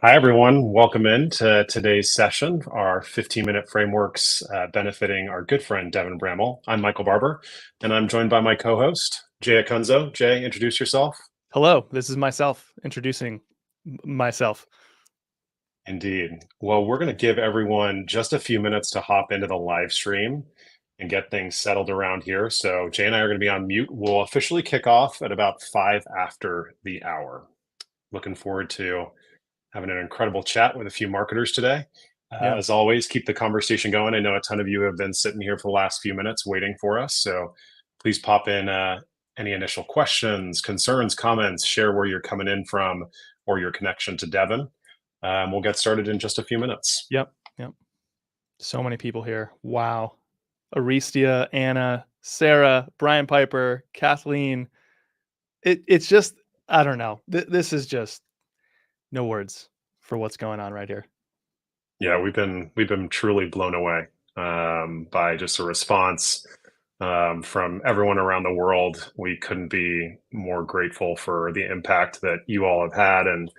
Hi, everyone. Welcome in to today's session, our 15-minute frameworks benefiting our good friend, Devin Bramhall. I'm Michael Barber, and I'm joined by my co-host, Jay Acunzo. Jay, introduce yourself. Hello, this is myself introducing myself. Indeed. Well, we're going to give everyone just a few minutes to hop into the live stream and get things settled around here. So Jay and I are going to be on mute. We'll officially kick off at about 5 after the hour. Looking forward to having an incredible chat with a few marketers today. Yeah. As always, keep the conversation going. I know a ton of you have been sitting here for the last few minutes waiting for us. So please pop in any initial questions, concerns, comments, share where you're coming in from or your connection to Devin. We'll get started in just a few minutes. Yep. So many people here. Wow. Aristia, Anna, Sarah, Brian Piper, Kathleen. It's just, I don't know. This is just no words for what's going on right here. Yeah, we've been truly blown away by just a response from everyone around the world. We couldn't be more grateful for the impact that you all have had and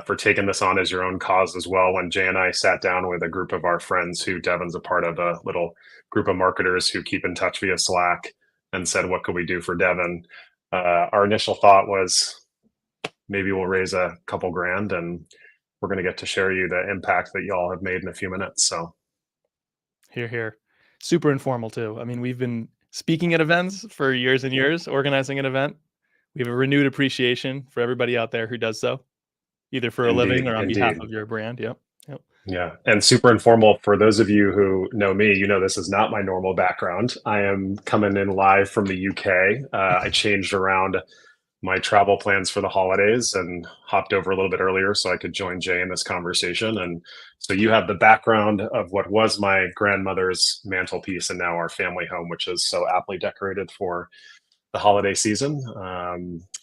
for taking this on as your own cause as well. When Jay and I sat down with a group of our friends who Devin's a part of, a little group of marketers who keep in touch via Slack, and said, what could we do for Devin? Our initial thought was maybe we'll raise a couple grand and we're going to get to share you the impact that y'all have made in a few minutes. So Here. Super informal too. I mean, we've been speaking at events for years and years, organizing an event. We have a renewed appreciation for everybody out there who does so, either for a living or on behalf indeed. of your brand. Yep. Yeah. And super informal for those of you who know me, you know, this is not my normal background. I am coming in live from the UK. I changed around my travel plans for the holidays and hopped over a little bit earlier so I could join Jay in this conversation. And so you have the background of what was my grandmother's mantelpiece and now our family home, which is so aptly decorated for the holiday season.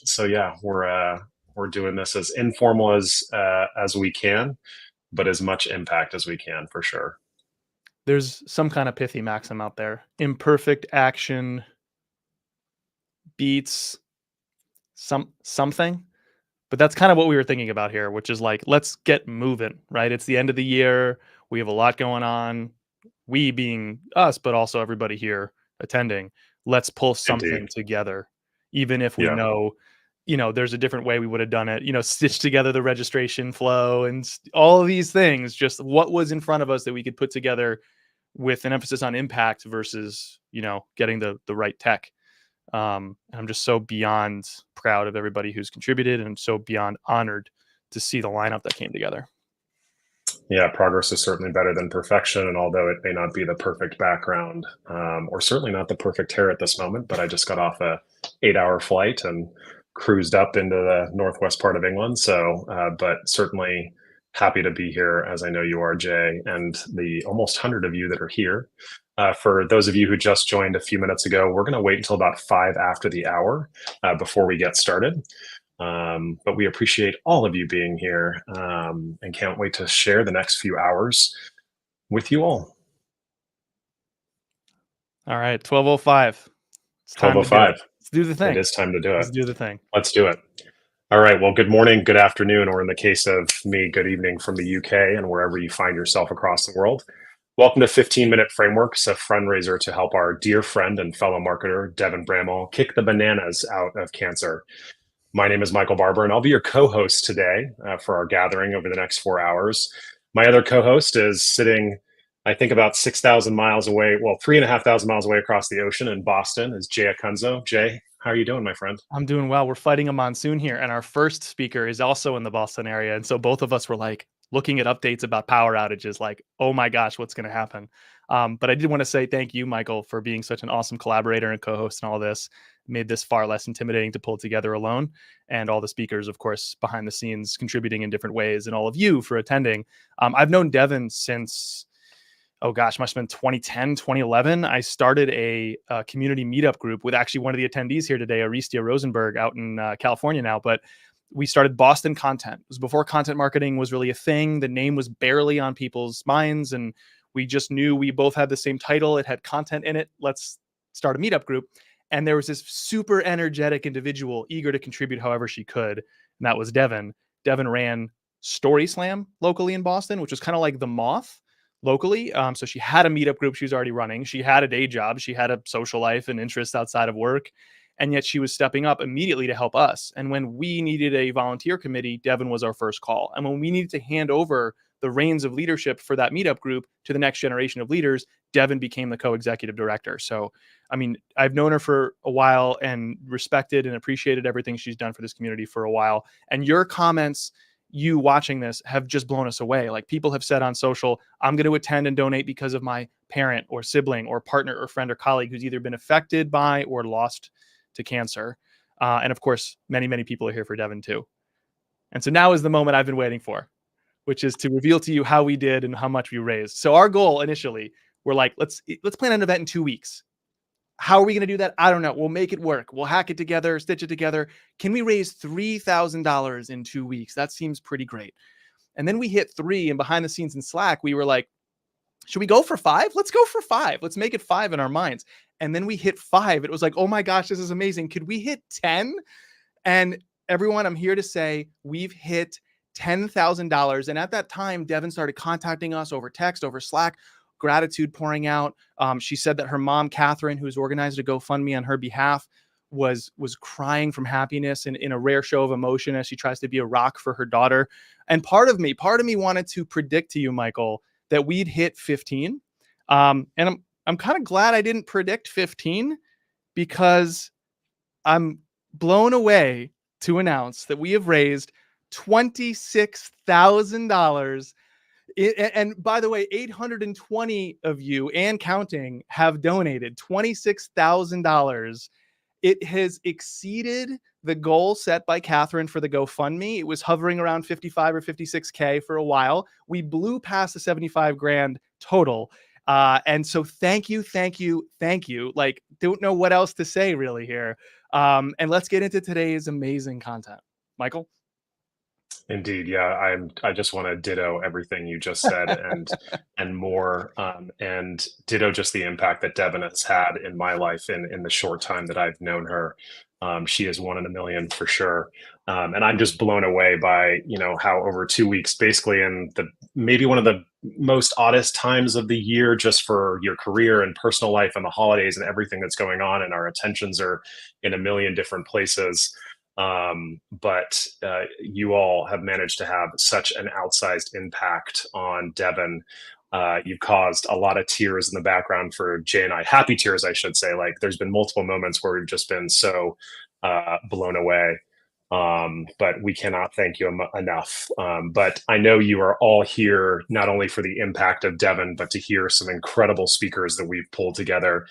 So yeah, we're doing this as informal as we can, but as much impact as we can for sure. There's some kind of pithy maxim out there. Imperfect action beats something. But that's kind of what we were thinking about here, which is like, let's get moving, right? It's the end of the year. We have a lot going on. We being us, but also everybody here attending. Let's pull something Indeed. together, even if we Yeah. know, there's a different way we would have done it, stitch together the registration flow and all of these things, just what was in front of us that we could put together with an emphasis on impact versus, getting the right tech. And I'm just so beyond proud of everybody who's contributed and so beyond honored to see the lineup that came together. Yeah, progress is certainly better than perfection. And although it may not be the perfect background, or certainly not the perfect hair at this moment, but I just got off a 8-hour flight and cruised up into the northwest part of England. So, but certainly happy to be here, as I know you are, Jay, and the almost 100 of you that are here. For those of you who just joined a few minutes ago, we're going to wait until about 5 after the hour before we get started. But we appreciate all of you being here and can't wait to share the next few hours with you all. All right, 12:05. It's time to do it. 12:05. Let's do the thing. It is time to do it. Let's do the thing. Let's do it. All right. Well, good morning, good afternoon, or in the case of me, good evening from the UK and wherever you find yourself across the world. Welcome to 15-Minute Frameworks, a fundraiser to help our dear friend and fellow marketer, Devin Bramhall, kick the bananas out of cancer. My name is Michael Barber, and I'll be your co-host today for our gathering over the next 4 hours. My other co-host is sitting, I think, about 6,000 miles away, well, 3,500 miles away across the ocean in Boston, is Jay Acunzo. Jay, how are you doing, my friend? I'm doing well. We're fighting a monsoon here, and our first speaker is also in the Boston area. And so both of us were like looking at updates about power outages, like, oh my gosh, what's going to happen? But I did want to say thank you, Michael, for being such an awesome collaborator and co-host and all this. Made this far less intimidating to pull together alone. And all the speakers, of course, behind the scenes contributing in different ways, and all of you for attending. I've known Devin since, oh gosh, must have been 2010, 2011. I started a community meetup group with actually one of the attendees here today, Aristia Rosenberg, out in California now. But we started Boston Content. It was before content marketing was really a thing. The name was barely on people's minds, and we just knew we both had the same title. It had content in it. Let's start a meetup group. And there was this super energetic individual eager to contribute however she could. And that was Devin. Devin ran Story Slam locally in Boston, which was kind of like the Moth locally. So she had a meetup group she was already running. She had a day job. She had a social life and interests outside of work. And yet she was stepping up immediately to help us. And when we needed a volunteer committee, Devin was our first call. And when we needed to hand over the reins of leadership for that meetup group to the next generation of leaders, Devin became the co-executive director. So, I mean, I've known her for a while and respected and appreciated everything she's done for this community for a while. And your comments, you watching this, have just blown us away. Like, people have said on social, I'm going to attend and donate because of my parent or sibling or partner or friend or colleague who's either been affected by or lost to cancer. And of course, many, many people are here for Devin too. And so now is the moment I've been waiting for, which is to reveal to you how we did and how much we raised. So our goal initially, we're like, let's plan an event in 2 weeks. How are we going to do that? I don't know. We'll make it work. We'll hack it together, stitch it together. Can we raise $3,000 in 2 weeks? That seems pretty great. And then we hit 3, and behind the scenes in Slack, we were like, should we go for 5? Let's go for 5. Let's make it 5 in our minds. And then we hit 5. It was like, oh my gosh, this is amazing. Could we hit 10? And everyone, I'm here to say we've hit $10,000. And at that time, Devin started contacting us over text, over Slack, gratitude pouring out. She said that her mom, Catherine, who's organized a GoFundMe on her behalf, was crying from happiness and in a rare show of emotion as she tries to be a rock for her daughter. And part of me wanted to predict to you, Michael, that we'd hit 15. And I'm kind of glad I didn't predict 15, because I'm blown away to announce that we have raised $26,000. And by the way, 820 of you and counting have donated $26,000. It has exceeded the goal set by Catherine for the GoFundMe. It was hovering around 55 or 56K for a while. We blew past the 75 grand total. And so thank you. Like, don't know what else to say really here. And let's get into today's amazing content. Michael? Indeed, yeah. I just want to ditto everything you just said and more, and ditto just the impact that Devin has had in my life in the short time that I've known her. She is one in a million for sure, and I'm just blown away by how over 2 weeks, basically in the maybe one of the most oddest times of the year, just for your career and personal life and the holidays and everything that's going on, and our attentions are in a million different places. But you all have managed to have such an outsized impact on Devin. You've caused a lot of tears in the background for Jay and I, happy tears, I should say. Like, there's been multiple moments where we've just been so blown away. But we cannot thank you enough. But I know you are all here not only for the impact of Devin, but to hear some incredible speakers that we've pulled together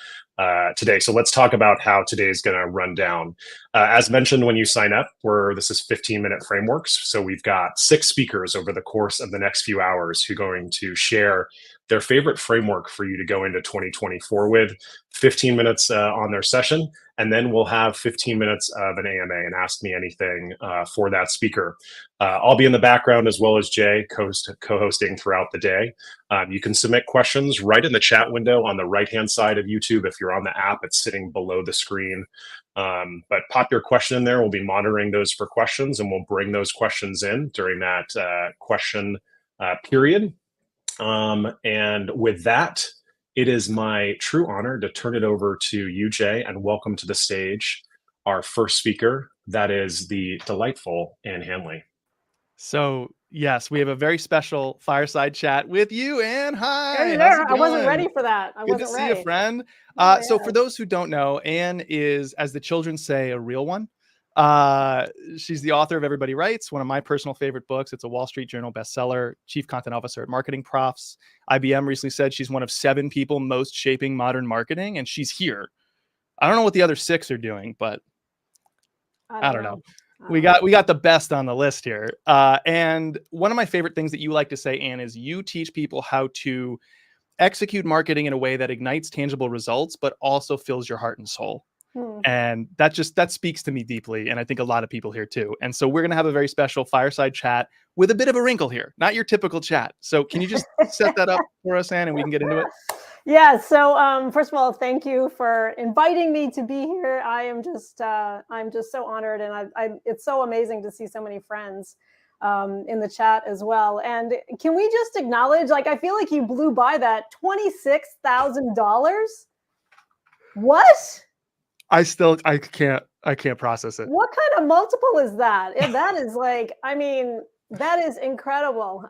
today. So let's talk about how today is going to run down. As mentioned, when you sign up, this is 15-minute frameworks. So we've got 6 speakers over the course of the next few hours who are going to share their favorite framework for you to go into 2024 with, 15 minutes on their session. And then we'll have 15 minutes of an AMA and Ask Me Anything for that speaker. I'll be in the background, as well as Jay, co-hosting throughout the day. You can submit questions right in the chat window on the right-hand side of YouTube. If you're on the app, it's sitting below the screen. But pop your question in there. We'll be monitoring those for questions, and we'll bring those questions in during that question period. And with that, it is my true honor to turn it over to you, Jay, and welcome to the stage our first speaker. That is the delightful Ann Handley. So yes, we have a very special fireside chat with you, Ann. Hi. Hey How's there. it I wasn't going? ready for that. I Good to wasn't see ready. you, friend. Oh, So yeah. for those who don't know, Ann is, as the children say, a real one. She's the author of Everybody Writes, one of my personal favorite books. It's a Wall Street Journal bestseller, chief content officer at Marketing Profs. IBM recently said she's one of 7 people most shaping modern marketing, and she's here. I don't know what the other 6 are doing, but I don't know. We got the best on the list here. And one of my favorite things that you like to say, Ann, is you teach people how to execute marketing in a way that ignites tangible results, but also fills your heart and soul. And that speaks to me deeply. And I think a lot of people here too. And so we're going to have a very special fireside chat with a bit of a wrinkle here, not your typical chat. So can you just set that up for us, Ann, and we can get into it? Yeah. So first of all, thank you for inviting me to be here. I'm just so honored, and it's so amazing to see so many friends. in the chat as well. And can we just acknowledge, like, I feel like you blew by that $26,000. What? I can't process it. What kind of multiple is that? That is like, I mean, that is incredible.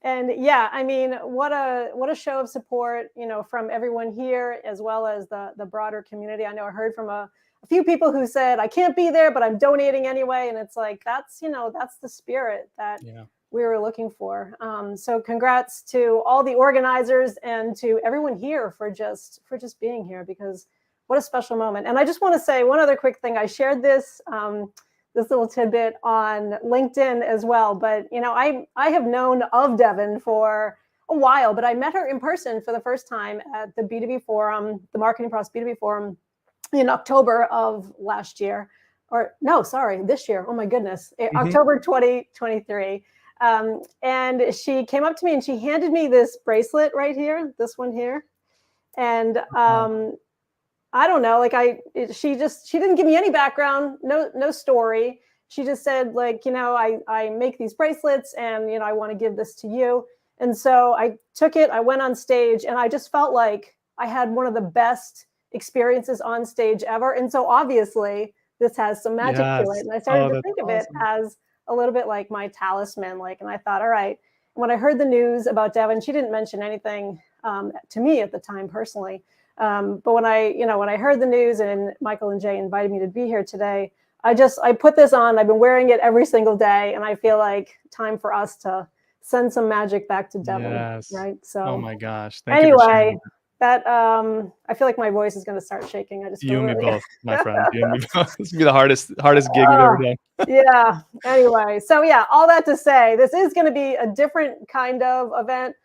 And yeah, I mean, what a show of support, from everyone here as well as the broader community. I know I heard from a few people who said, I can't be there, but I'm donating anyway. And it's like, that's the spirit that we were looking for. So congrats to all the organizers and to everyone here for just being here, because what a special moment. And I just want to say one other quick thing. I shared this little tidbit on LinkedIn as well. But, I have known of Devin for a while, but I met her in person for the first time at the B2B Forum, the Marketing Process B2B Forum, in October of last year. Or no, sorry, this year. Oh my goodness. October 2023. And she came up to me and she handed me this bracelet right here, this one here. And I don't know, like she didn't give me any background, no story. She just said, like, I make these bracelets and, I want to give this to you. And so I took it, I went on stage, and I just felt like I had one of the best experiences on stage ever. And so obviously this has some magic to it. And I started to think of it as a little bit like my talisman, and I thought, all right. And when I heard the news about Devin, she didn't mention anything to me at the time personally. But when I heard the news and Michael and Jay invited me to be here today, I put this on. I've been wearing it every single day, and I feel like time for us to send some magic back to Devin. Yes. Right. So. Oh my gosh. Anyway, that I feel like my voice is going to start shaking. I just you and me both, my friend. You and me both. This is gonna be the hardest gig we've ever done. Yeah. Anyway, so yeah, all that to say, this is going to be a different kind of event.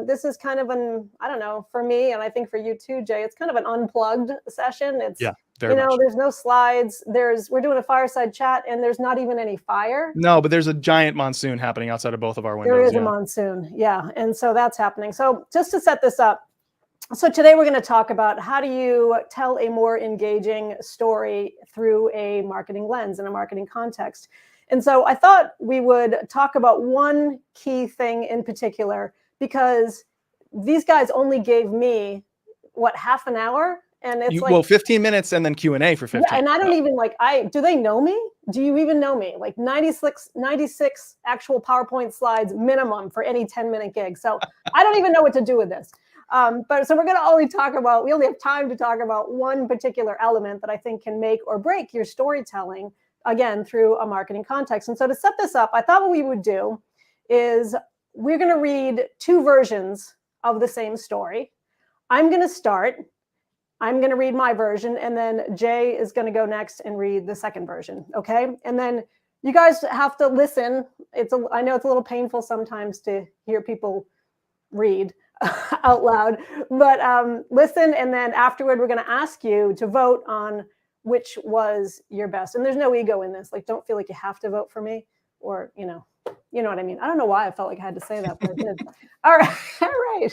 This is kind of I don't know, for me, and I think for you too, Jay, it's kind of an unplugged session. It's, very much. There's no slides. We're doing a fireside chat, and there's not even any fire. No, but there's a giant monsoon happening outside of both of our windows. There is a monsoon. Yeah. And so that's happening. So just to set this up, so today we're going to talk about how do you tell a more engaging story through a marketing lens and a marketing context. And so I thought we would talk about one key thing in particular, because these guys only gave me, half an hour? And it's 15 minutes and then Q&A for 15. Yeah, and I don't even do they know me? Do you even know me? 96 actual PowerPoint slides minimum for any 10-minute gig. So I don't even know what to do with this. But so we're going to we only have time to talk about one particular element that I think can make or break your storytelling, again, through a marketing context. And so to set this up, I thought what we would do is we're going to read two versions of the same story. I'm going to start. I'm going to read my version, and then Jay is going to go next and read the second version. Okay. And then you guys have to listen. I know it's a little painful sometimes to hear people read out loud, but listen. And then afterward, we're going to ask you to vote on which was your best. And there's no ego in this. Don't feel like you have to vote for me, or, you know what I mean? I don't know why I felt like I had to say that, but I did. All right. All right.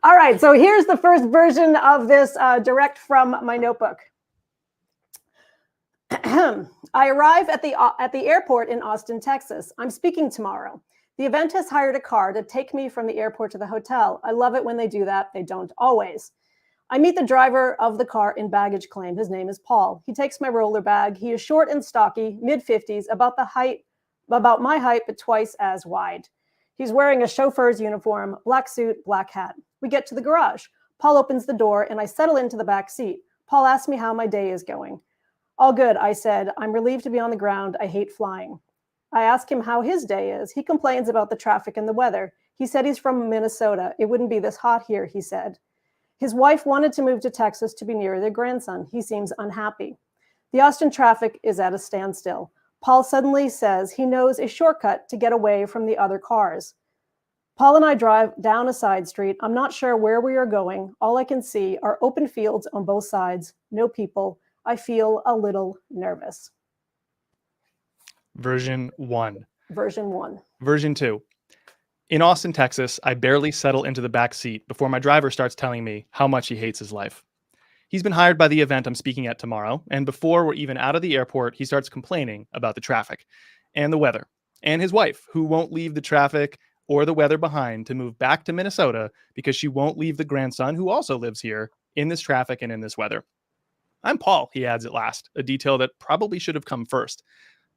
All right, so here's the first version of this direct from my notebook. I arrive at the airport in Austin, Texas. I'm speaking tomorrow. The event has hired a car to take me from the airport to the hotel. I love it when they do that. They don't always. I meet the driver of the car in baggage claim. His name is Paul. He takes my roller bag. He is short and stocky, mid-50s, about my height, but twice as wide. He's wearing a chauffeur's uniform, black suit, black hat. We get to the garage. Paul opens the door and I settle into the back seat. Paul asks me how my day is going. All good, I said. I'm relieved to be on the ground. I hate flying. I ask him how his day is. He complains about the traffic and the weather. He said he's from Minnesota. It wouldn't be this hot here, he said. His wife wanted to move to Texas to be near their grandson. He seems unhappy. The Austin traffic is at a standstill. Paul suddenly says he knows a shortcut to get away from the other cars. Paul and I drive down a side street. I'm not sure where we are going. All I can see are open fields on both sides, no people. I feel a little nervous. Version 1. Version 1. Version 2. In Austin, Texas, I barely settle into the back seat before my driver starts telling me how much he hates his life. He's been hired by the event I'm speaking at tomorrow, and before we're even out of the airport, he starts complaining about the traffic. and the weather, and his wife, who won't leave the traffic or the weather behind to move back to Minnesota because she won't leave the grandson, who also lives here, in this traffic and in this weather. I'm Paul, he adds at last, a detail that probably should have come first.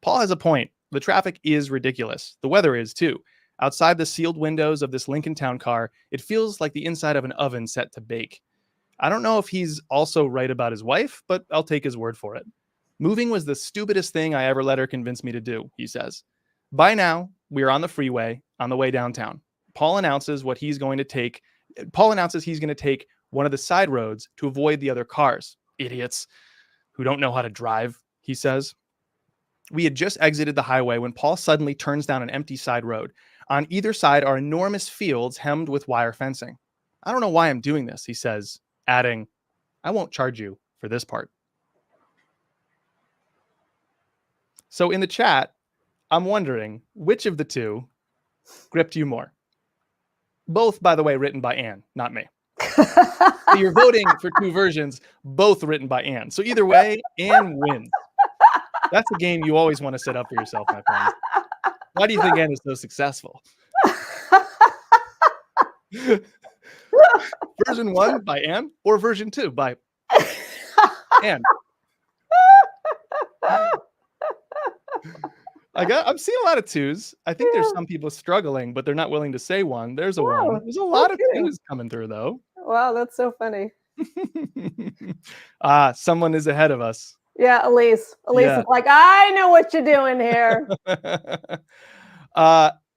Paul has a point. The traffic is ridiculous. The weather is too. Outside the sealed windows of this Lincoln Town car, it feels like the inside of an oven set to bake. I don't know if he's also right about his wife, but I'll take his word for it. Moving was the stupidest thing I ever let her convince me to do, he says. By now, we are on the freeway on the way downtown. Paul announces he's going to take one of the side roads to avoid the other cars. Idiots who don't know how to drive, he says. We had just exited the highway when Paul suddenly turns down an empty side road. On either side are enormous fields hemmed with wire fencing. I don't know why I'm doing this, he says, adding, I won't charge you for this part. So in the chat, I'm wondering which of the two gripped you more. Both, by the way, written by Ann, not me. So you're voting for two versions, both written by Ann. So either way, Ann wins. That's a game you always want to set up for yourself, my friends. Why do you think Ann is so successful? Version 1 by Ann or version 2 by Ann? I'm seeing a lot of 2s. I think there's some people struggling, but they're not willing to say one. There's a 1. There's a lot of 2s coming through, though. Wow, that's so funny. Someone is ahead of us. Yeah, Elise. Elise is like, I know what you're doing here.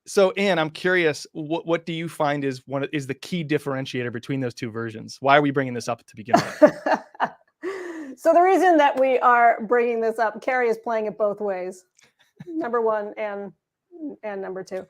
So Ann, I'm curious, what do you find is the key differentiator between those two versions? Why are we bringing this up to begin with? So the reason that we are bringing this up, Carrie is playing it both ways. Number 1 and number 2.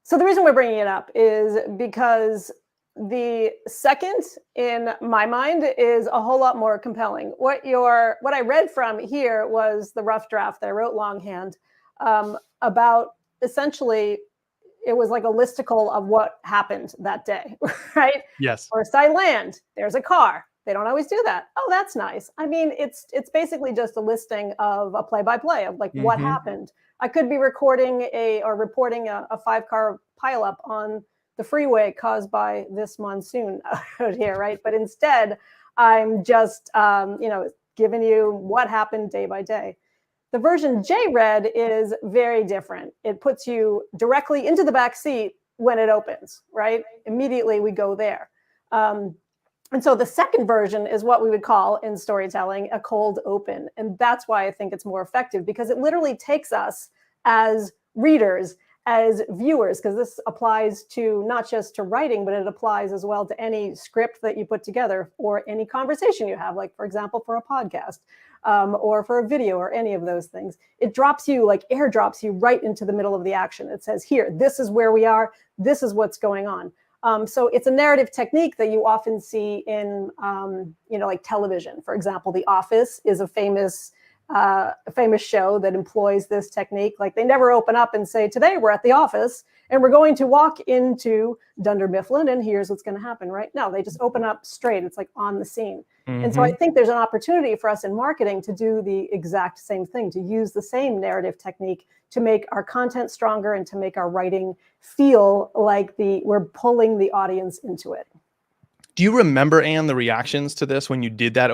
So the reason we're bringing it up is because the second, in my mind, is a whole lot more compelling. What I read from here was the rough draft that I wrote longhand about, essentially, it was like a listicle of what happened that day, right? Yes. First I land, there's a car. They don't always do that. Oh, that's nice. I mean, it's basically just a listing of a play-by-play of like what happened. I could be reporting a 5-car pileup on the freeway caused by this monsoon out here, right? But instead, I'm just giving you what happened day by day. The version Jay read is very different. It puts you directly into the back seat when it opens, right? Immediately we go there. And so the second version is what we would call in storytelling a cold open. And that's why I think it's more effective, because it literally takes us as readers, as viewers, because this applies to not just to writing, but it applies as well to any script that you put together or any conversation you have, like, for example, for a podcast or for a video or any of those things. It drops you, like airdrops you right into the middle of the action. It says, here, this is where we are. This is what's going on. So it's a narrative technique that you often see in, like television. For example, The Office is a famous show that employs this technique. Like, they never open up and say, today we're at the office and we're going to walk into Dunder Mifflin and here's what's going to happen, right? No, they just open up straight. It's like on the scene. And so I think there's an opportunity for us in marketing to do the exact same thing, to use the same narrative technique to make our content stronger and to make our writing feel like we're pulling the audience into it. Do you remember, Ann, the reactions to this when you did that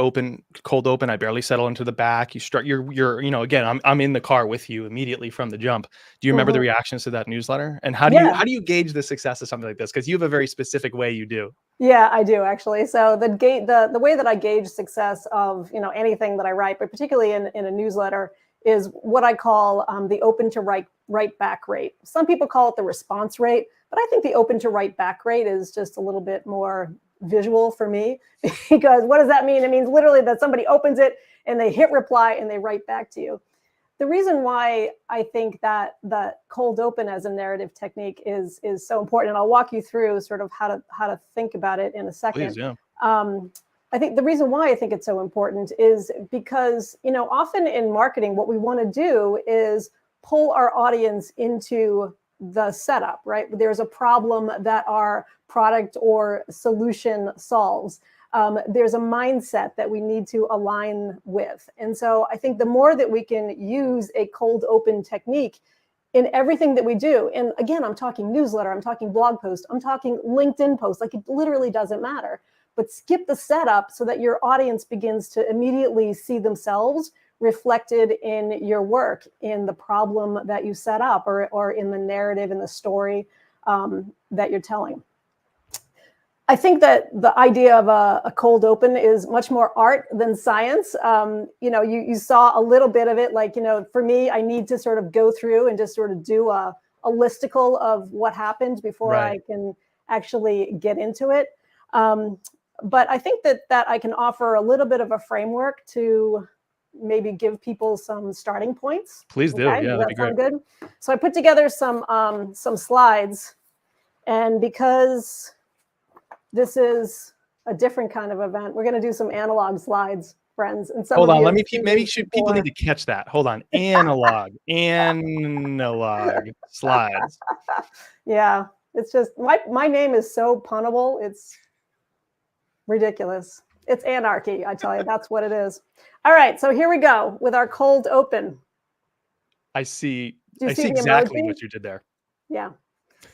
cold open? I barely settle into the back. You're again, I'm in the car with you immediately from the jump. Do you remember the reactions to that newsletter? And how do you gauge the success of something like this? Because you have a very specific way you do. Yeah, I do actually. So the way that I gauge success of anything that I write, but particularly in a newsletter, is what I call the open to write back rate. Some people call it the response rate, but I think the open to write back rate is just a little bit more visual for me, because what does that mean? It means literally that somebody opens it and they hit reply and they write back to you. The reason why I think that the cold open as a narrative technique is so important, and I'll walk you through sort of how to think about it in a second. Please, yeah. I think the reason why I think it's so important is because, often in marketing, what we want to do is pull our audience into the setup, right? There's a problem that our product or solution solves. There's a mindset that we need to align with. And so I think the more that we can use a cold open technique in everything that we do, and again, I'm talking newsletter, I'm talking blog post, I'm talking LinkedIn post, like it literally doesn't matter, but skip the setup so that your audience begins to immediately see themselves reflected in your work, in the problem that you set up, or in the narrative, in the story that you're telling. I think that the idea of a cold open is much more art than science. You saw a little bit of it, like, for me, I need to sort of go through and just sort of do a listicle of what happened before I can actually get into it. But I think that I can offer a little bit of a framework to maybe give people some starting points. Please do. Okay? Yeah, that'd be great. Sound good? So I put together some slides, and because this is a different kind of event, we're going to do some analog slides, friends. And hold on, people need to catch that. Hold on, analog slides. Yeah, it's just my name is so punnable. It's ridiculous. It's anarchy, I tell you. That's what it is. All right, so here we go with our cold open. I see see exactly what you did there. Yeah.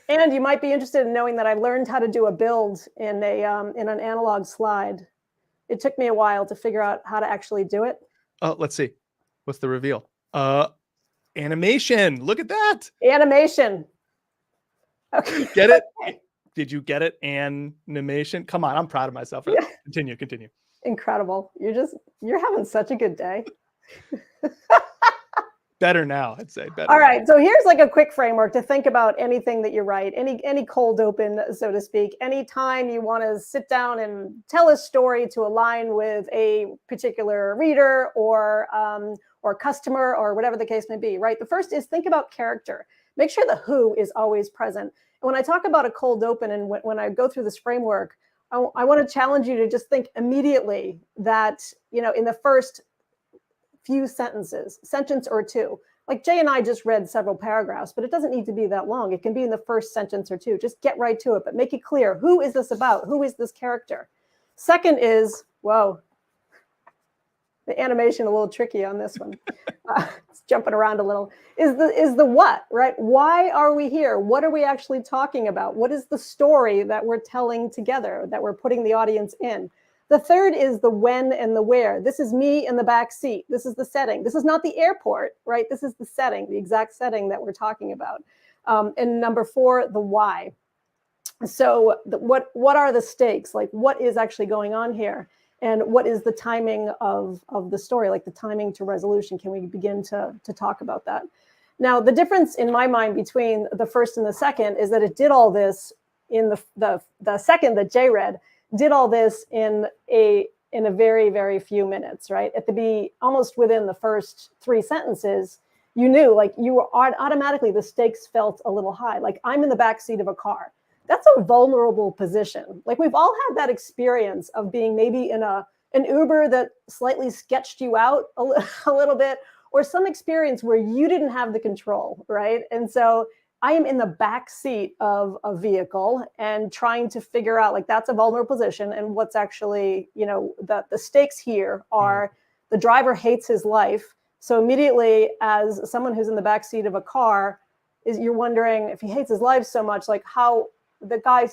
And you might be interested in knowing that I learned how to do a build in an analog slide. It took me a while to figure out how to actually do it. Oh, let's see. What's the reveal? Animation. Look at that. Animation. Okay. Get it? Did you get it? Animation. Come on, I'm proud of myself for that. Yeah. Continue. Incredible. You're having such a good day. Better now, I'd say. Better. All right. So here's like a quick framework to think about anything that you write, any cold open, so to speak. Anytime you want to sit down and tell a story to align with a particular reader or customer or whatever the case may be, right? The first is think about character. Make sure the who is always present. And when I talk about a cold open and when I go through this framework, I want to challenge you to just think immediately that, in the first few sentences, sentence or two. Like Jay and I just read several paragraphs, but it doesn't need to be that long. It can be in the first sentence or two. Just get right to it, but make it clear. Who is this about? Who is this character? Second is, whoa, the animation a little tricky on this one. It's jumping around a little. Is the what, right? Why are we here? What are we actually talking about? What is the story that we're telling together, that we're putting the audience in? The third is the when and the where. This is me in the back seat. This is the setting. This is not the airport, right? This is the setting, the exact setting that we're talking about. And number four, the why. So what are the stakes? Like, what is actually going on here? And what is the timing of the story, like the timing to resolution? Can we begin to talk about that? Now, the difference in my mind between the first and the second is that it did all this in the second that Jay read, did all this in a very, very few minutes, right? Almost within the first three sentences, you knew, like, you were automatically, the stakes felt a little high. Like, I'm in the backseat of a car. That's a vulnerable position. Like, we've all had that experience of being maybe in an Uber that slightly sketched you out a little bit, or some experience where you didn't have the control, right? And so I am in the back seat of a vehicle and trying to figure out, like, that's a vulnerable position. And what's actually, the stakes here are the driver hates his life. So immediately, as someone who's in the back seat of a car, you're wondering, if he hates his life so much, like, how the guy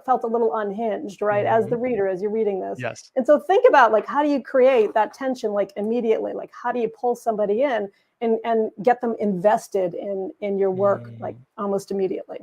felt a little unhinged, right? As the reader, as you're reading this. Yes. And so think about, like, how do you create that tension, like, immediately? Like, how do you pull somebody in and get them invested in your work, like, almost immediately?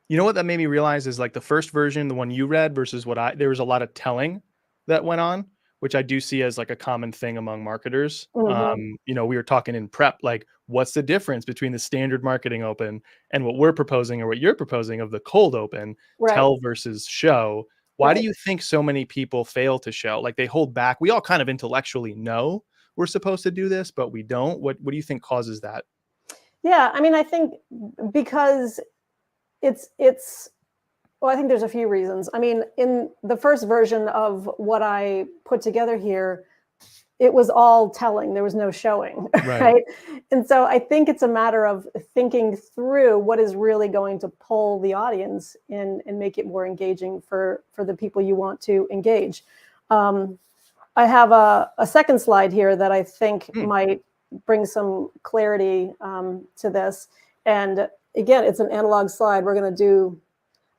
You know what that made me realize is, like, the first version, the one you read versus there was a lot of telling that went on, which I do see as, like, a common thing among marketers. We were talking in prep, like, what's the difference between the standard marketing open and what we're proposing or what you're proposing of the cold open, right? Tell versus show. Why do you think so many people fail to show? Like, they hold back. We all kind of intellectually know we're supposed to do this, but we don't. What do you think causes that? Yeah, I mean, I think because well, I think there's a few reasons. I mean, in the first version of what I put together here, it was all telling. There was no showing, right? And so I think it's a matter of thinking through what is really going to pull the audience in and make it more engaging for the people you want to engage. I have a second slide here that I think might bring some clarity to this. And again, it's an analog slide. We're going to do,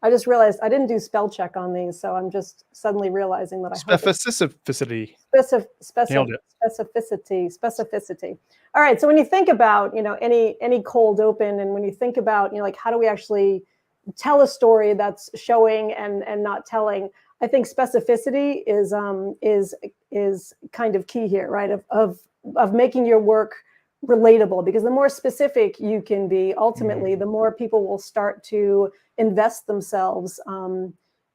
I just realized I didn't do spell check on these, so I'm just suddenly realizing that I Specificity. Nailed it. Specificity. All right. So when you think about, any cold open, and when you think about, like, how do we actually tell a story that's showing and not telling? I think specificity is kind of key here, right? Of making your work relatable, because the more specific you can be, ultimately, the more people will start to invest themselves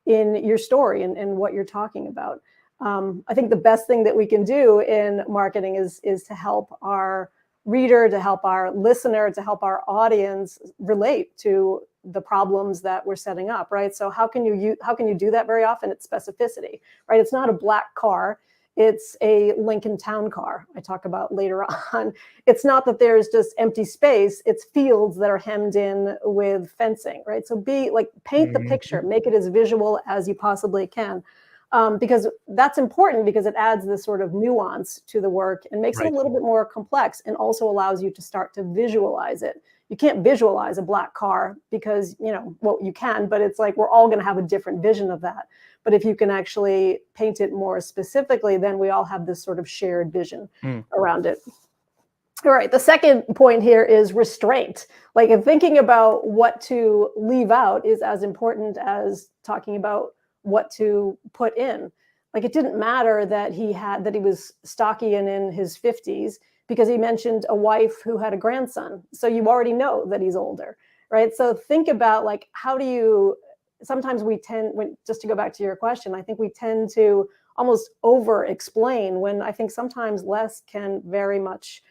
in your story and what you're talking about. I think the best thing that we can do in marketing is to help our reader, to help our listener, to help our audience relate to the problems that we're setting up, right? So how can you do that? Very often it's specificity, right? It's not a black car. It's a Lincoln Town Car, I talk about later on. It's not that there's just empty space. It's fields that are hemmed in with fencing, right? So paint the picture, make it as visual as you possibly can. Because that's important, because it adds this sort of nuance to the work and makes it a little bit more complex, and also allows you to start to visualize it. You can't visualize a black car because, you can, but it's like we're all going to have a different vision of that. But if you can actually paint it more specifically, then we all have this sort of shared vision around it. All right. The second point here is restraint. Like, thinking about what to leave out is as important as talking about what to put in. Like, it didn't matter that he was stocky and in his 50s, because he mentioned a wife who had a grandson. So you already know that he's older, right? So think about, like, sometimes we tend, just to go back to your question, I think we tend to almost over explain, when I think sometimes less can very much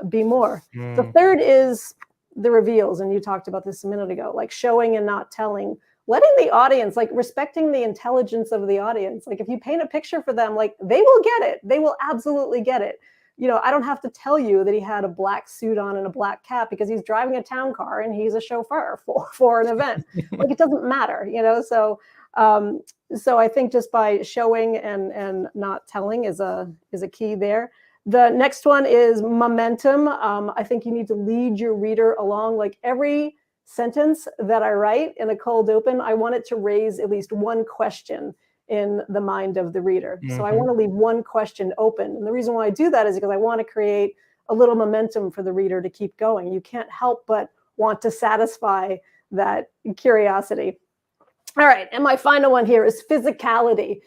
be more. The third is the reveals. And you talked about this a minute ago, like showing and not telling, letting the audience, like, respecting the intelligence of the audience. Like, if you paint a picture for them, like, they will get it. They will absolutely get it. I don't have to tell you that he had a black suit on and a black cap because he's driving a town car and he's a chauffeur for an event. Like, it doesn't matter, So I think just by showing and not telling is a key there. The next one is momentum. I think you need to lead your reader along. Like, every sentence that I write in a cold open, I want it to raise at least one question in the mind of the reader. So I want to leave one question open. And the reason why I do that is because I want to create a little momentum for the reader to keep going. You can't help but want to satisfy that curiosity. All right. And my final one here is physicality.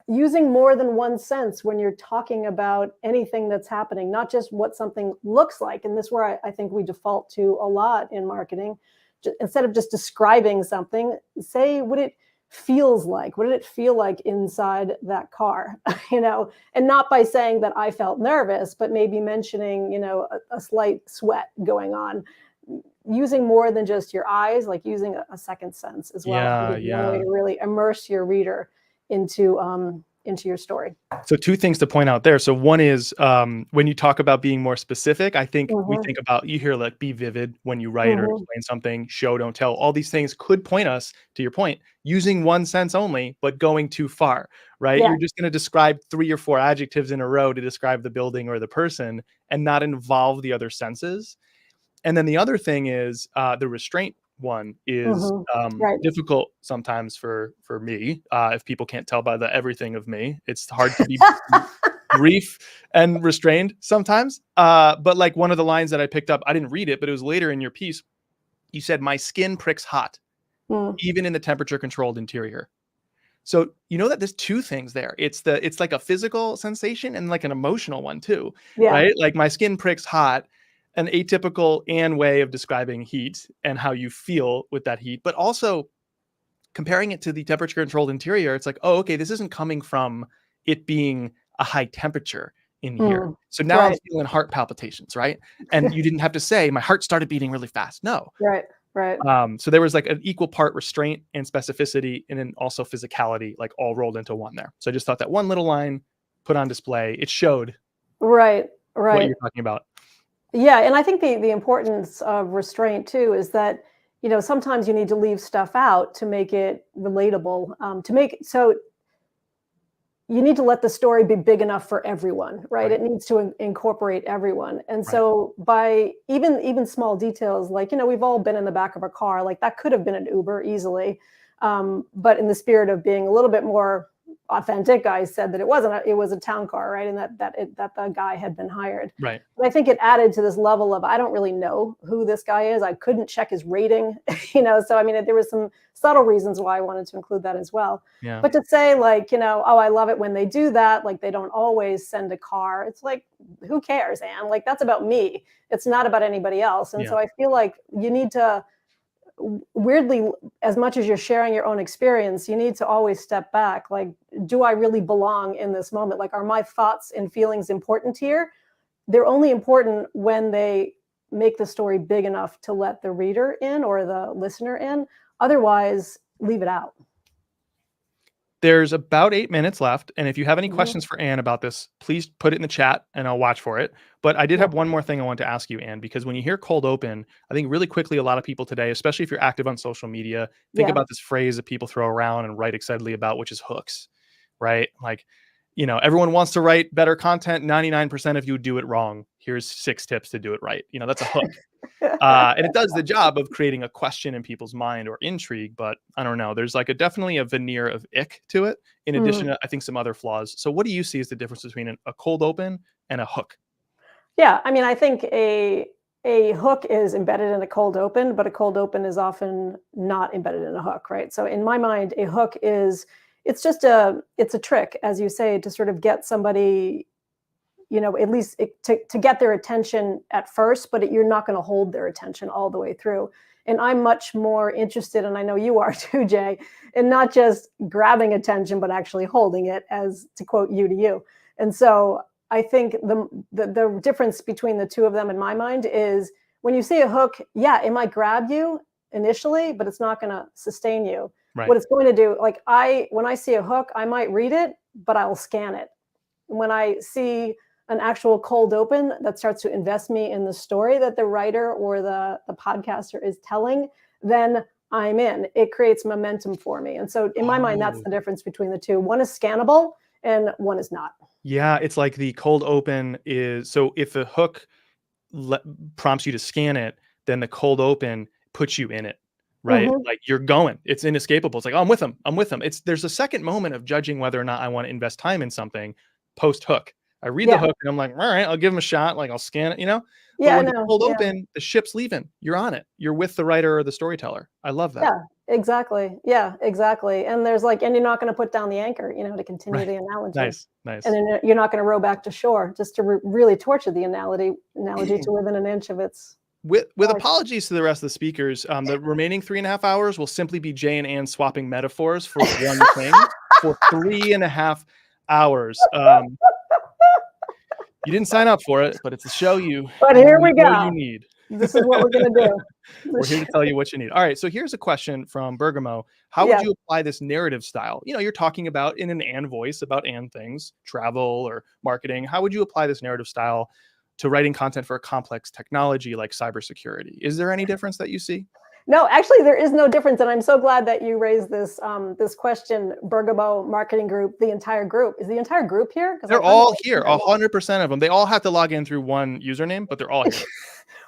Using more than one sense when you're talking about anything that's happening, not just what something looks like. And this is where I think we default to a lot in marketing. Instead of just describing something, say what it feels like. What did it feel like inside that car? And not by saying that I felt nervous, but maybe mentioning, a slight sweat going on. Using more than just your eyes, like using a second sense as well. One way to really immerse your reader into your story. So two things to point out there. So one is when you talk about being more specific, I think we think about, you hear like be vivid when you write or explain something, show, don't tell. All these things could point us, to your point, using one sense only, but going too far, right? Yeah. You're just going to describe 3 or 4 adjectives in a row to describe the building or the person and not involve the other senses. And then the other thing is the restraint one is difficult sometimes for me. If people can't tell by the everything of me, it's hard to be brief and restrained sometimes. But like one of the lines that I picked up, I didn't read it, but it was later in your piece. You said, "My skin pricks hot, even in the temperature controlled interior." So you know that there's 2 things there. It's like a physical sensation and like an emotional one too, right? Like my skin pricks hot. An atypical Ann way of describing heat and how you feel with that heat, but also comparing it to the temperature controlled interior. It's like, oh, okay, this isn't coming from it being a high temperature in here. So now I'm feeling heart palpitations, right? And you didn't have to say my heart started beating really fast. No. Right. So there was like an equal part restraint and specificity, and then also physicality, like all rolled into one there. So I just thought that one little line put on display. It showed Right. what you're talking about. Yeah, and I think the importance of restraint too is that, sometimes you need to leave stuff out to make it relatable, to make so you need to let the story be big enough for everyone, right? Right. It needs to incorporate everyone. And Right. so by even small details, like, we've all been in the back of a car, like that could have been an Uber easily. But in the spirit of being a little bit more authentic, I said that it wasn't, it was a town car, right? And that the guy had been hired. Right. But I think it added to this level of, I don't really know who this guy is. I couldn't check his rating, so I mean, there was some subtle reasons why I wanted to include that as well. Yeah. But to say like, oh, I love it when they do that, like they don't always send a car. It's like, who cares, Anne? Like that's about me. It's not about anybody else. And so I feel like you need to, weirdly, as much as you're sharing your own experience, you need to always step back. Like, do I really belong in this moment? Like, are my thoughts and feelings important here? They're only important when they make the story big enough to let the reader in or the listener in. Otherwise, leave it out. There's about 8 minutes left. And if you have any questions for Anne about this, please put it in the chat and I'll watch for it. But I did have one more thing I want to ask you, Anne, because when you hear cold open, I think really quickly, a lot of people today, especially if you're active on social media, think about this phrase that people throw around and write excitedly about, which is hooks, right? Like, everyone wants to write better content. 99% of you do it wrong. Here's 6 tips to do it right. That's a hook. And it does the job of creating a question in people's mind or intrigue, but I don't know. There's like definitely a veneer of ick to it, in addition to, I think, some other flaws. So what do you see as the difference between a cold open and a hook? Yeah, I mean, I think a hook is embedded in a cold open, but a cold open is often not embedded in a hook, right? So in my mind, a hook it's a trick, as you say, to sort of get somebody, at least to get their attention at first, but you're not going to hold their attention all the way through. And I'm much more interested, and I know you are too, Jay, in not just grabbing attention, but actually holding it, as to quote you to you. And so I think the difference between the two of them in my mind is when you see a hook, yeah, it might grab you initially, but it's not going to sustain you. Right. What it's going to do, like when I see a hook, I might read it, but I will scan it. When I see an actual cold open that starts to invest me in the story that the writer or the podcaster is telling, then I'm in. It creates momentum for me. And so in my mind, that's the difference between the two. One is scannable and one is not. Yeah, it's like the cold open is, so if the hook prompts you to scan it, then the cold open puts you in it, right? Like you're going, it's inescapable. It's like, oh, I'm with them. There's a second moment of judging whether or not I want to invest time in something post hook. I read the hook and I'm like, all right, I'll give them a shot. Like I'll scan it, But when the cold open, the ship's leaving. You're on it. You're with the writer or the storyteller. I love that. Yeah, exactly. Yeah, exactly. And there's and you're not going to put down the anchor, to continue the analogy. Nice. And then you're not going to row back to shore just to really torture the analogy to within an inch of its. With apologies to the rest of the speakers, the remaining 3.5 hours will simply be Jay and Ann swapping metaphors for one thing for 3.5 hours. You didn't sign up for it, but it's a show But here we go. You need. This is what we're going to do. We're here to tell you what you need. All right. So here's a question from Bergamo. How would you apply this narrative style? You're talking about in an Ann voice about Ann things, travel or marketing. How would you apply this narrative style to writing content for a complex technology like cybersecurity? Is there any difference that you see? No, actually, there is no difference. And I'm so glad that you raised this this question, Bergamo Marketing Group, the entire group. Is the entire group here? They're all here, 100% of them. They all have to log in through one username, but they're all here.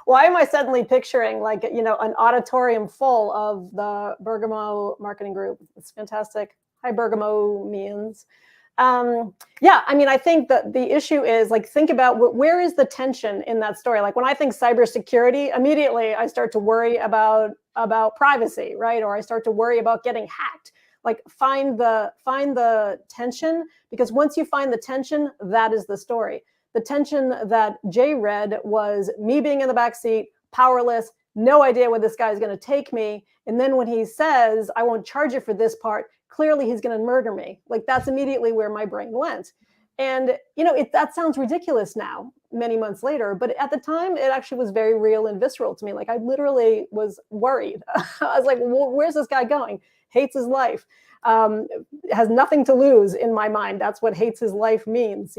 Why am I suddenly picturing an auditorium full of the Bergamo Marketing Group? It's fantastic. Hi, Bergamo-mians. Yeah, I mean, I think that the issue is think about where is the tension in that story? Like when I think cybersecurity, immediately I start to worry about privacy, right? Or I start to worry about getting hacked. Like find the tension, because once you find the tension, that is the story. The tension that Jay read was me being in the backseat, powerless, no idea where this guy is going to take me. And then when he says, I won't charge you for this part, clearly he's going to murder me. Like that's immediately where my brain went. And that sounds ridiculous now, many months later, but at the time, it actually was very real and visceral to me. Like, I literally was worried. I was like, well, where's this guy going? Hates his life. Has nothing to lose in my mind. That's what hates his life means,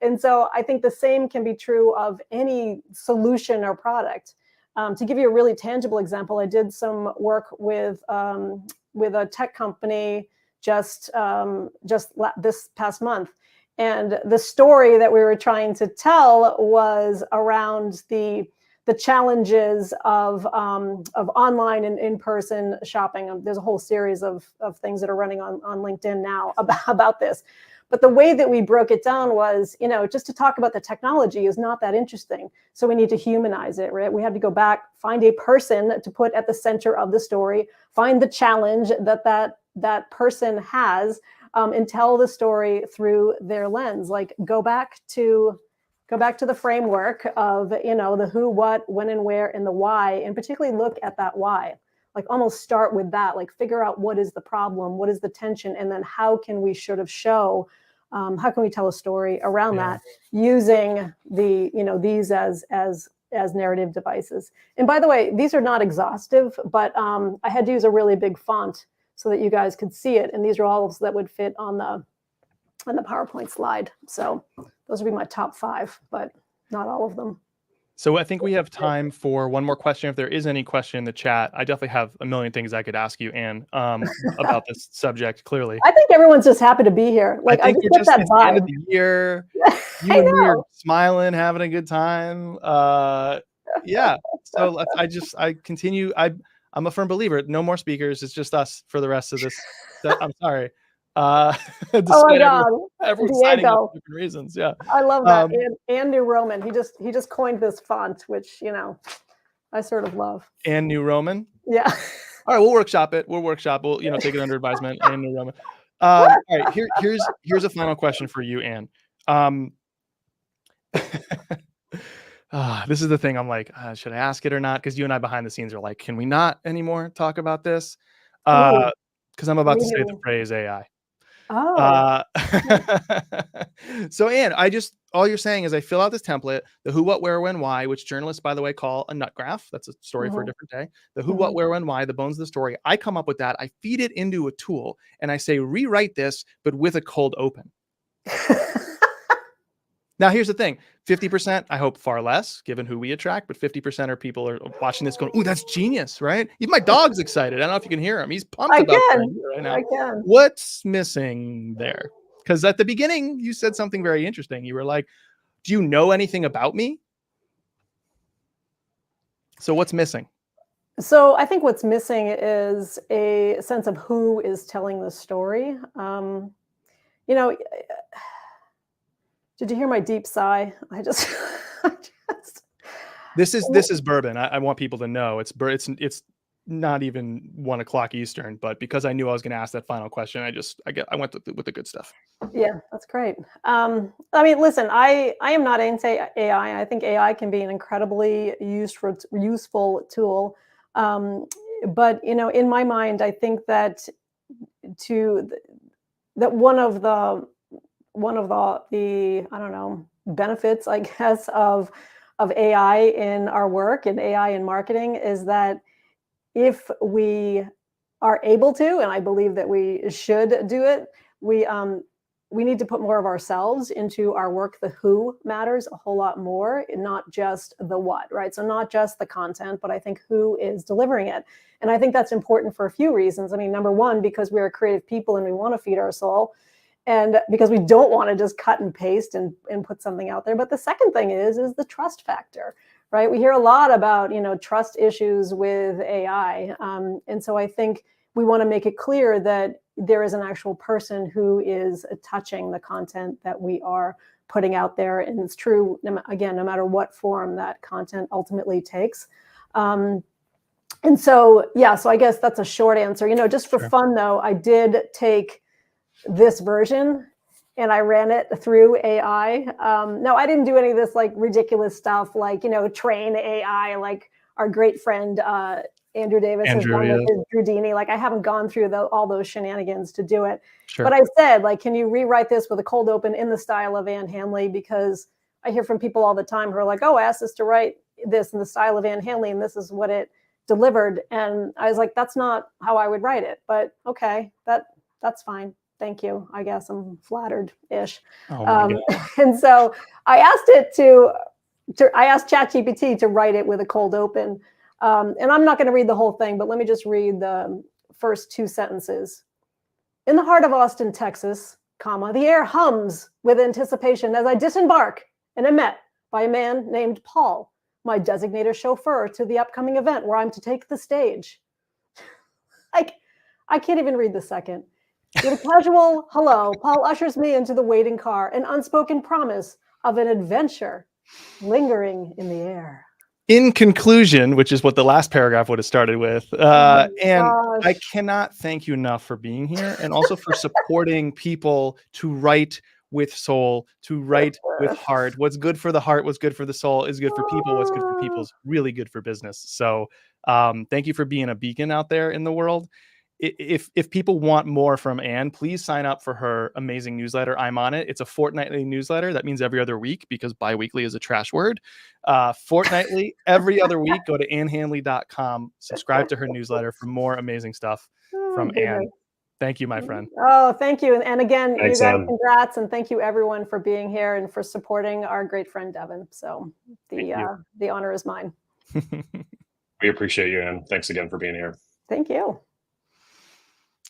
And so I think the same can be true of any solution or product. To give you a really tangible example, I did some work with a tech company just this past month. And the story that we were trying to tell was around the challenges of online and in-person shopping. There's a whole series of things that are running on LinkedIn now about this. But the way that we broke it down was, just to talk about the technology is not that interesting. So we need to humanize it, right? We had to go back, find a person to put at the center of the story, find the challenge that person has, and tell the story through their lens. Like, go back to the framework of, the who, what, when, and where, and the why, and particularly look at that why. Like, almost start with that, like figure out what is the problem, what is the tension, and then how can we show, how can we tell a story around that using these as narrative devices. And by the way, these are not exhaustive, but I had to use a really big font so that you guys could see it. And these are all that would fit on the PowerPoint slide. So those would be my top 5, but not all of them. So I think we have time for one more question. If there is any question in the chat, I definitely have a million things I could ask you, Ann, about this subject, clearly. I think everyone's just happy to be here. Like, I just get that it's vibe. the end of the year. You and me are smiling, having a good time. Yeah. So I continue. I'm a firm believer. No more speakers. It's just us for the rest of this. I'm sorry. Oh my God, everyone signing up for different reasons. Yeah, I love that. And New Roman. He just coined this font, which I sort of love. And New Roman. Yeah. All right, we'll workshop it. We'll take it under advisement. And New Roman. All right, here's a final question for you, Ann. This is the thing. I'm like, should I ask it or not? Because you and I behind the scenes are like, can we not anymore talk about this? Because I'm about to say the phrase AI. Oh. So Ann, all you're saying is I fill out this template, the who, what, where, when, why, which journalists, by the way, call a nut graph. That's a story for a different day. The who, what, where, when, why, the bones of the story. I come up with that. I feed it into a tool and I say, rewrite this, but with a cold open. Now, here's the thing. 50%, I hope far less, given who we attract, but 50% of people are watching this going, ooh, that's genius, right? Even my dog's excited. I don't know if you can hear him. He's pumped about it right now. I can. What's missing there? Because at the beginning, you said something very interesting. You were like, do you know anything about me? So what's missing? So I think what's missing is a sense of who is telling the story. Did you hear my deep sigh? This is bourbon. I want people to know it's not even 1 o'clock Eastern, but because I knew I was going to ask that final question, I went with the good stuff. Yeah, that's great. Listen, I am not anti-AI. I think AI can be an incredibly useful tool. But in my mind, I think that one of the I don't know, benefits, I guess, of AI in our work and AI in marketing is that if we are able to, and I believe that we should do it, we need to put more of ourselves into our work. The who matters a whole lot more, not just the what, right? So not just the content, but I think who is delivering it. And I think that's important for a few reasons. I mean, number one, because we are creative people and we want to feed our soul. And because we don't want to just cut and paste and put something out there. But the second thing is the trust factor, right? We hear a lot about, trust issues with AI. And so I think we want to make it clear that there is an actual person who is touching the content that we are putting out there. And it's true, again, no matter what form that content ultimately takes. And so, so I guess that's a short answer. Just for fun, though, I did take this version and I ran it through AI. No, I didn't do any of this like ridiculous stuff like, train AI, like our great friend, Andrew Davis has Andrew, done yeah. with his Drudini. Like I haven't gone through all those shenanigans to do it. Sure. But I said, like, can you rewrite this with a cold open in the style of Ann Handley? Because I hear from people all the time who are like, oh, I asked us to write this in the style of Ann Handley, and this is what it delivered. And I was like, that's not how I would write it. But okay, that's fine. Thank you. I guess I'm flattered-ish. Oh my God. And so I asked it I asked ChatGPT to write it with a cold open. And I'm not going to read the whole thing, but let me just read the first 2 sentences. In the heart of Austin, Texas, the air hums with anticipation as I disembark and am met by a man named Paul, my designated chauffeur to the upcoming event where I'm to take the stage. Like, I can't even read the second. With a casual hello, Paul ushers me into the waiting car, an unspoken promise of an adventure lingering in the air. In conclusion, which is what the last paragraph would have started with, and I cannot thank you enough for being here and also for supporting people to write with soul, to write with heart. What's good for the heart, what's good for the soul is good for people. What's good for people is really good for business. So thank you for being a beacon out there in the world. If people want more from Ann, please sign up for her amazing newsletter. I'm on it. It's a fortnightly newsletter. That means every other week because biweekly is a trash word. Fortnightly, every other week, go to annhandley.com, subscribe to her newsletter for more amazing stuff from Ann. Thank you, my friend. Oh, thank you. And again, Thanks, you guys, Ann. congrats. And thank you everyone for being here and for supporting our great friend, Devin. So the honor is mine. We appreciate you, Ann. Thanks again for being here. Thank you.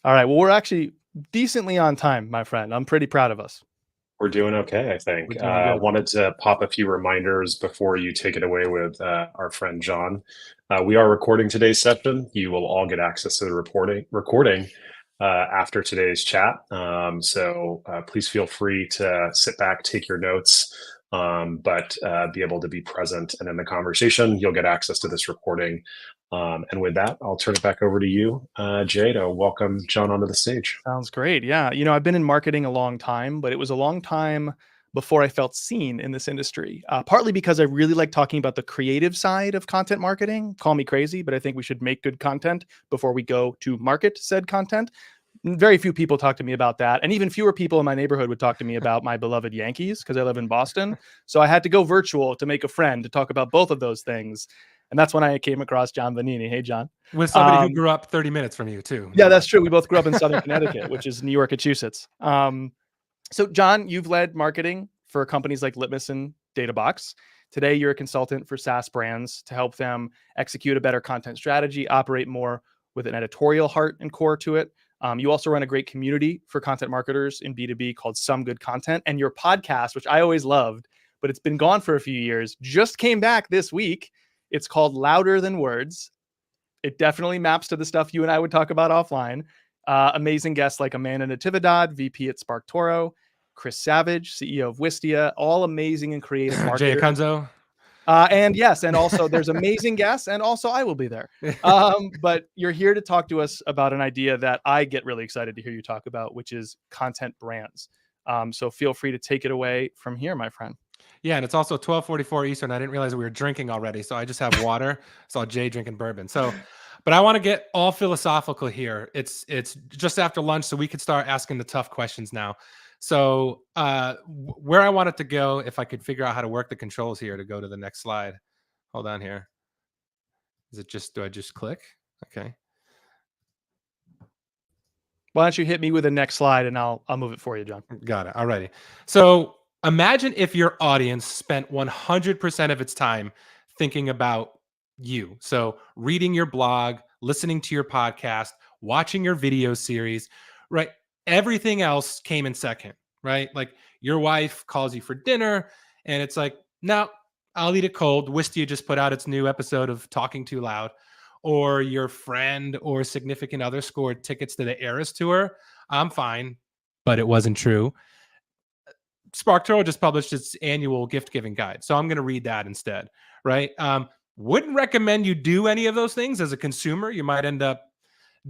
All right. Well, we're actually decently on time, my friend. I'm pretty proud of us. We're doing okay, I think. Wanted to pop a few reminders before you take it away with our friend John. We are recording today's session. You will all get access to the recording after today's chat. So please feel free to sit back, take your notes, but be able to be present and in the conversation. You'll get access to this recording. And with that, I'll turn it back over to you, Jay, to welcome John onto the stage. Sounds great. Yeah. You know, I've been in marketing a long time, but it was a long time before I felt seen in this industry, partly because I really like talking about the creative side of content marketing. Call me crazy, but I think we should make good content before we go to market said content. Very few people talk to me about that. And even fewer people in my neighborhood would talk to me about my beloved Yankees because I live in Boston. So I had to go virtual to make a friend to talk about both of those things. And that's when I came across John Bonini. Hey, John. With somebody who grew up 30 minutes from you, too. Yeah, that's true. We both grew up in Southern Connecticut, which is New York, Massachusetts. So, John, you've led marketing for companies like Litmus and DataBox. Today, you're a consultant for SaaS brands to help them execute a better content strategy, operate more with an editorial heart and core to it. You also run a great community for content marketers in B2B called Some Good Content. And your podcast, which I always loved, but it's been gone for a few years, just came back this week. It's called Louder Than Words. It definitely maps to the stuff you and I would talk about offline. Amazing guests like Amanda Natividad, VP at SparkToro, Chris Savage, CEO of Wistia, all amazing and creative marketers. Jay Acunzo. And yes, and also there's amazing guests, and also I will be there. But you're here to talk to us about an idea that I get really excited to hear you talk about, which is content brands. So feel free to take it away from here, my friend. Yeah, and it's also 12:44 Eastern. I didn't realize we were drinking already, so I just have water. Saw Jay drinking bourbon. So, but I want to get all philosophical here. It's just after lunch, so we could start asking the tough questions now. So, where I wanted to go, if I could figure out how to work the controls here to go to the next slide. Hold on here. Is it just? Do I just click? Okay. Why don't you hit me with the next slide, and I'll move it for you, John. Got it. Alrighty. So. Imagine if your audience spent 100% of its time thinking about you. So reading your blog, listening to your podcast, watching your video series, right? Everything else came in second, right? Like your wife calls you for dinner and it's like, no, I'll eat it cold. Wistia just put out its new episode of Talking Too Loud. Or your friend or significant other scored tickets to the Eras tour. I'm fine, but it wasn't true. SparkToro just published its annual gift giving guide. So I'm going to read that instead, right? Wouldn't recommend you do any of those things as a consumer. You might end up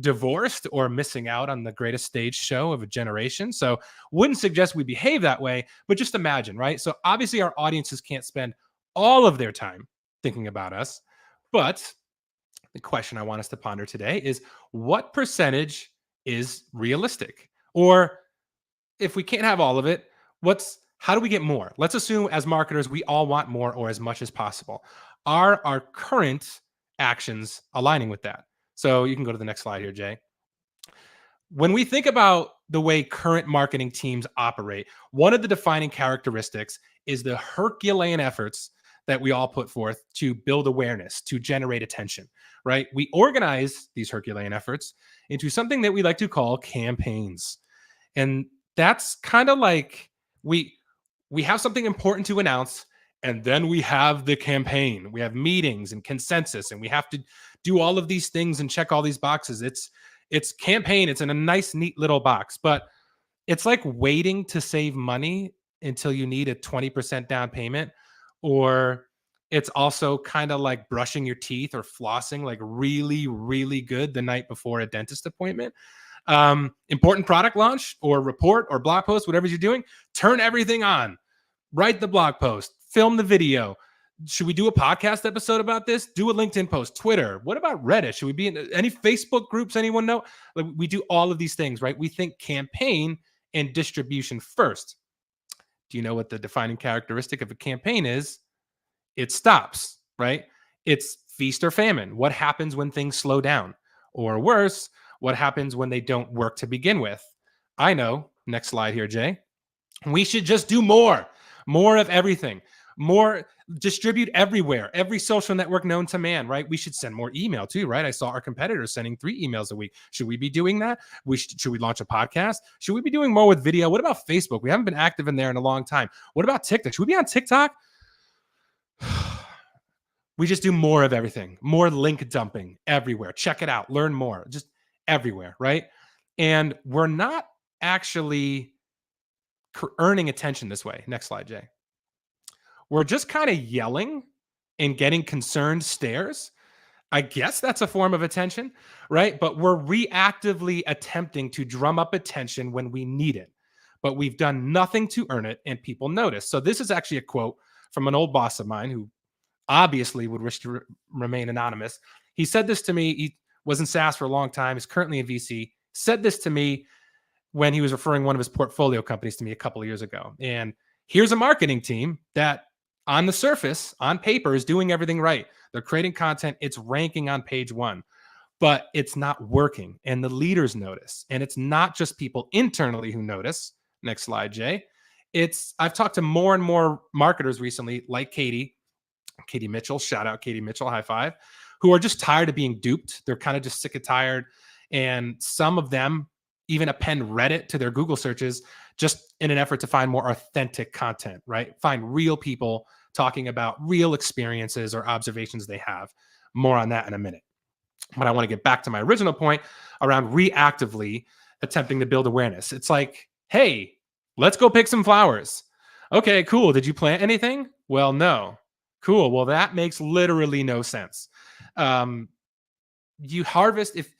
divorced or missing out on the greatest stage show of a generation. So wouldn't suggest we behave that way, but just imagine, right? So obviously our audiences can't spend all of their time thinking about us, but the question I want us to ponder today is, what percentage is realistic? Or if we can't have all of it, how do we get more? Let's assume as marketers, we all want more or as much as possible. Are our current actions aligning with that? So you can go to the next slide here, Jay. When we think about the way current marketing teams operate, one of the defining characteristics is the Herculean efforts that we all put forth to build awareness, to generate attention, right? We organize these Herculean efforts into something that we like to call campaigns. And that's kind of like we have something important to announce, and then we have the campaign. We have meetings and consensus, and we have to do all of these things and check all these boxes. It's campaign. It's in a nice, neat little box, but it's like waiting to save money until you need a 20% down payment, or it's also kind of like brushing your teeth or flossing like really, really good the night before a dentist appointment. Important product launch or report or blog post, whatever you're doing, turn everything on, write the blog post, film the video. Should we do a podcast episode about this? Do a LinkedIn post, Twitter. What about Reddit? Should we be in any Facebook groups? Anyone know? Like, we do all of these things, right? We think campaign and distribution first. Do you know what the defining characteristic of a campaign is? It stops, right? It's feast or famine. What happens when things slow down? Or worse, what happens when they don't work to begin with? I know. Next slide here, Jay. We should just do more of everything. More, distribute everywhere, every social network known to man, right? We should send more email too, right? I saw our competitors sending 3 emails a week. Should we be doing that? Should we launch a podcast? Should we be doing more with video? What about Facebook? We haven't been active in there in a long time. What about TikTok? Should we be on TikTok? We just do more of everything, more link dumping everywhere. Check it out, learn more, just everywhere, right? And we're not actually earning attention this way. Next slide, Jay. We're just kind of yelling and getting concerned stares. I guess that's a form of attention, right? But we're reactively attempting to drum up attention when we need it, but we've done nothing to earn it, and people notice. So this is actually a quote from an old boss of mine who obviously would wish to remain anonymous. He said this to me. He was in SaaS for a long time. He's currently in VC. Said this to me when he was referring one of his portfolio companies to me a couple of years ago. And here's a marketing team that on the surface, on paper, is doing everything right. They're creating content. It's ranking on page 1, but it's not working. And the leaders notice. And it's not just people internally who notice. Next slide, Jay. I've talked to more and more marketers recently, like Katie Mitchell, shout out Katie Mitchell, high five, who are just tired of being duped. They're kind of just sick and tired. And some of them even append Reddit to their Google searches just in an effort to find more authentic content, right? Find real people talking about real experiences or observations they have. More on that in a minute. But I want to get back to my original point around reactively attempting to build awareness. It's like, hey, let's go pick some flowers. Okay, cool. Did you plant anything? Well, no. Cool. Well, that makes literally no sense. You harvest, if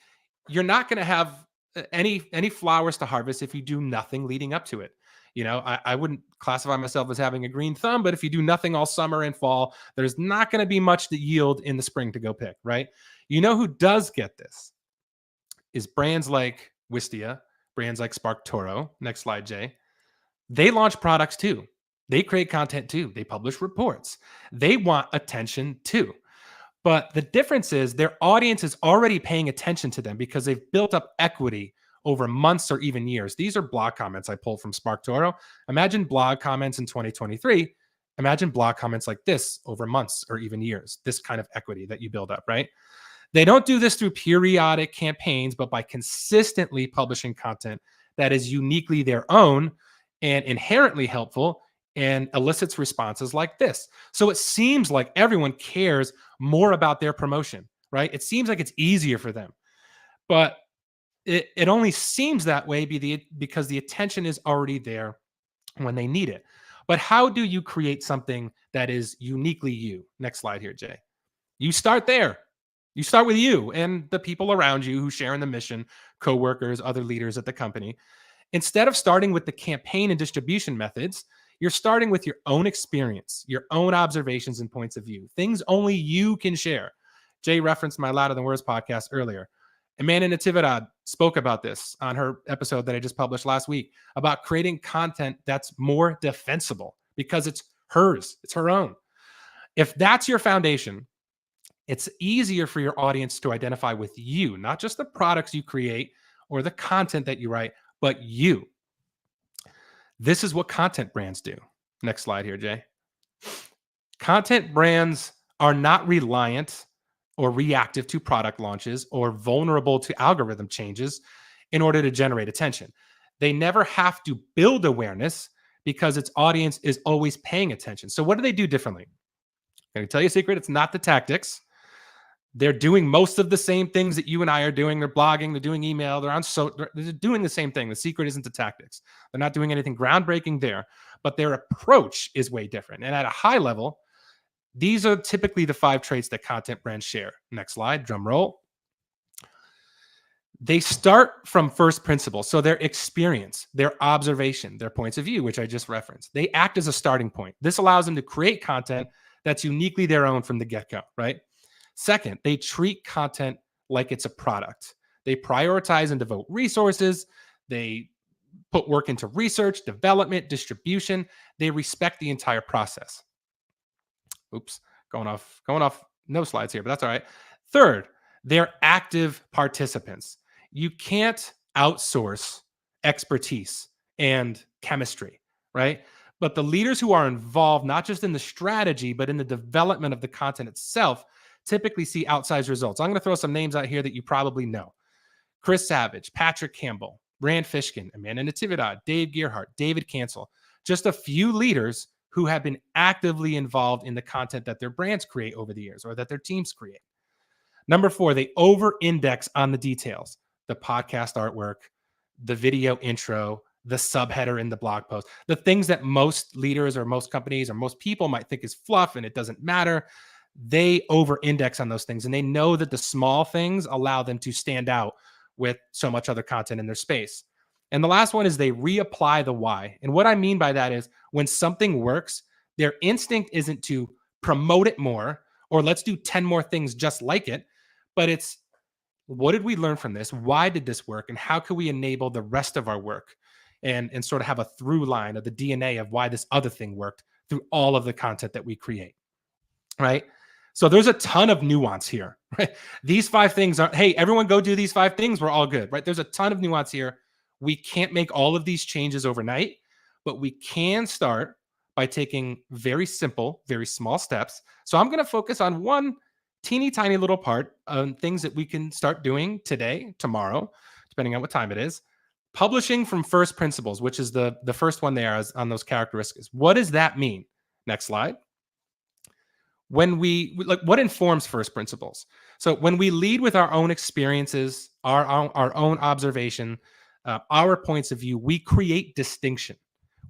you're not going to have any flowers to harvest if you do nothing leading up to it. You know, I wouldn't classify myself as having a green thumb, but if you do nothing all summer and fall, there's not going to be much to yield in the spring to go pick, right? You know who does get this is brands like Wistia, brands like SparkToro. Next slide, Jay. They launch products too. They create content too. They publish reports. They want attention too. But the difference is their audience is already paying attention to them because they've built up equity over months or even years. These are blog comments I pulled from SparkToro. Imagine blog comments in 2023. Imagine blog comments like this over months or even years. This kind of equity that you build up, right? They don't do this through periodic campaigns, but by consistently publishing content that is uniquely their own and inherently helpful and elicits responses like this. So it seems like everyone cares more about their promotion, right? It seems like it's easier for them, but it only seems that way because the attention is already there when they need it. But how do you create something that is uniquely you? Next slide here, Jay. You start there. You start with you and the people around you who share in the mission, coworkers, other leaders at the company. Instead of starting with the campaign and distribution methods, you're starting with your own experience, your own observations and points of view, things only you can share. Jay referenced my Louder Than Words podcast earlier. Amanda Natividad spoke about this on her episode that I just published last week about creating content that's more defensible because it's hers, it's her own. If that's your foundation, it's easier for your audience to identify with you, not just the products you create or the content that you write, but you. This is what content brands do. Next slide here, Jay. Content brands are not reliant or reactive to product launches or vulnerable to algorithm changes in order to generate attention. They never have to build awareness because its audience is always paying attention. So what do they do differently? I'm going to tell you a secret. It's not the tactics. They're doing most of the same things that you and I are doing. They're blogging, they're doing email, they're doing the same thing. The secret isn't the tactics. They're not doing anything groundbreaking there, but their approach is way different. And at a high level, these are typically the 5 traits that content brands share. Next slide, drum roll. They start from first principles. So their experience, their observation, their points of view, which I just referenced, they act as a starting point. This allows them to create content that's uniquely their own from the get-go, right? Second, they treat content like it's a product. They prioritize and devote resources. They put work into research, development, distribution. They respect the entire process. Oops, going off no slides here, but that's all right. Third, they're active participants. You can't outsource expertise and chemistry, right? But the leaders who are involved, not just in the strategy, but in the development of the content itself, typically see outsized results. I'm going to throw some names out here that you probably know. Chris Savage, Patrick Campbell, Rand Fishkin, Amanda Natividad, Dave Gearhart, David Cancel. Just a few leaders who have been actively involved in the content that their brands create over the years or that their teams create. Number 4, they over-index on the details. The podcast artwork, the video intro, the subheader in the blog post, the things that most leaders or most companies or most people might think is fluff and it doesn't matter. They over-index on those things, and they know that the small things allow them to stand out with so much other content in their space. And the last one is they reapply the why. And what I mean by that is when something works, their instinct isn't to promote it more or let's do 10 more things just like it, but it's what did we learn from this? Why did this work? And how can we enable the rest of our work and sort of have a through line of the DNA of why this other thing worked through all of the content that we create, right? So there's a ton of nuance here, right? These 5 things aren't, hey, everyone go do these 5 things. We're all good, right? There's a ton of nuance here. We can't make all of these changes overnight, but we can start by taking very simple, very small steps. So I'm going to focus on one teeny tiny little part on things that we can start doing today, tomorrow, depending on what time it is. Publishing from first principles, which is the first one there on those characteristics. What does that mean? Next slide. When we like, what informs first principles? So when we lead with our own experiences, our own observation, our points of view, we create distinction.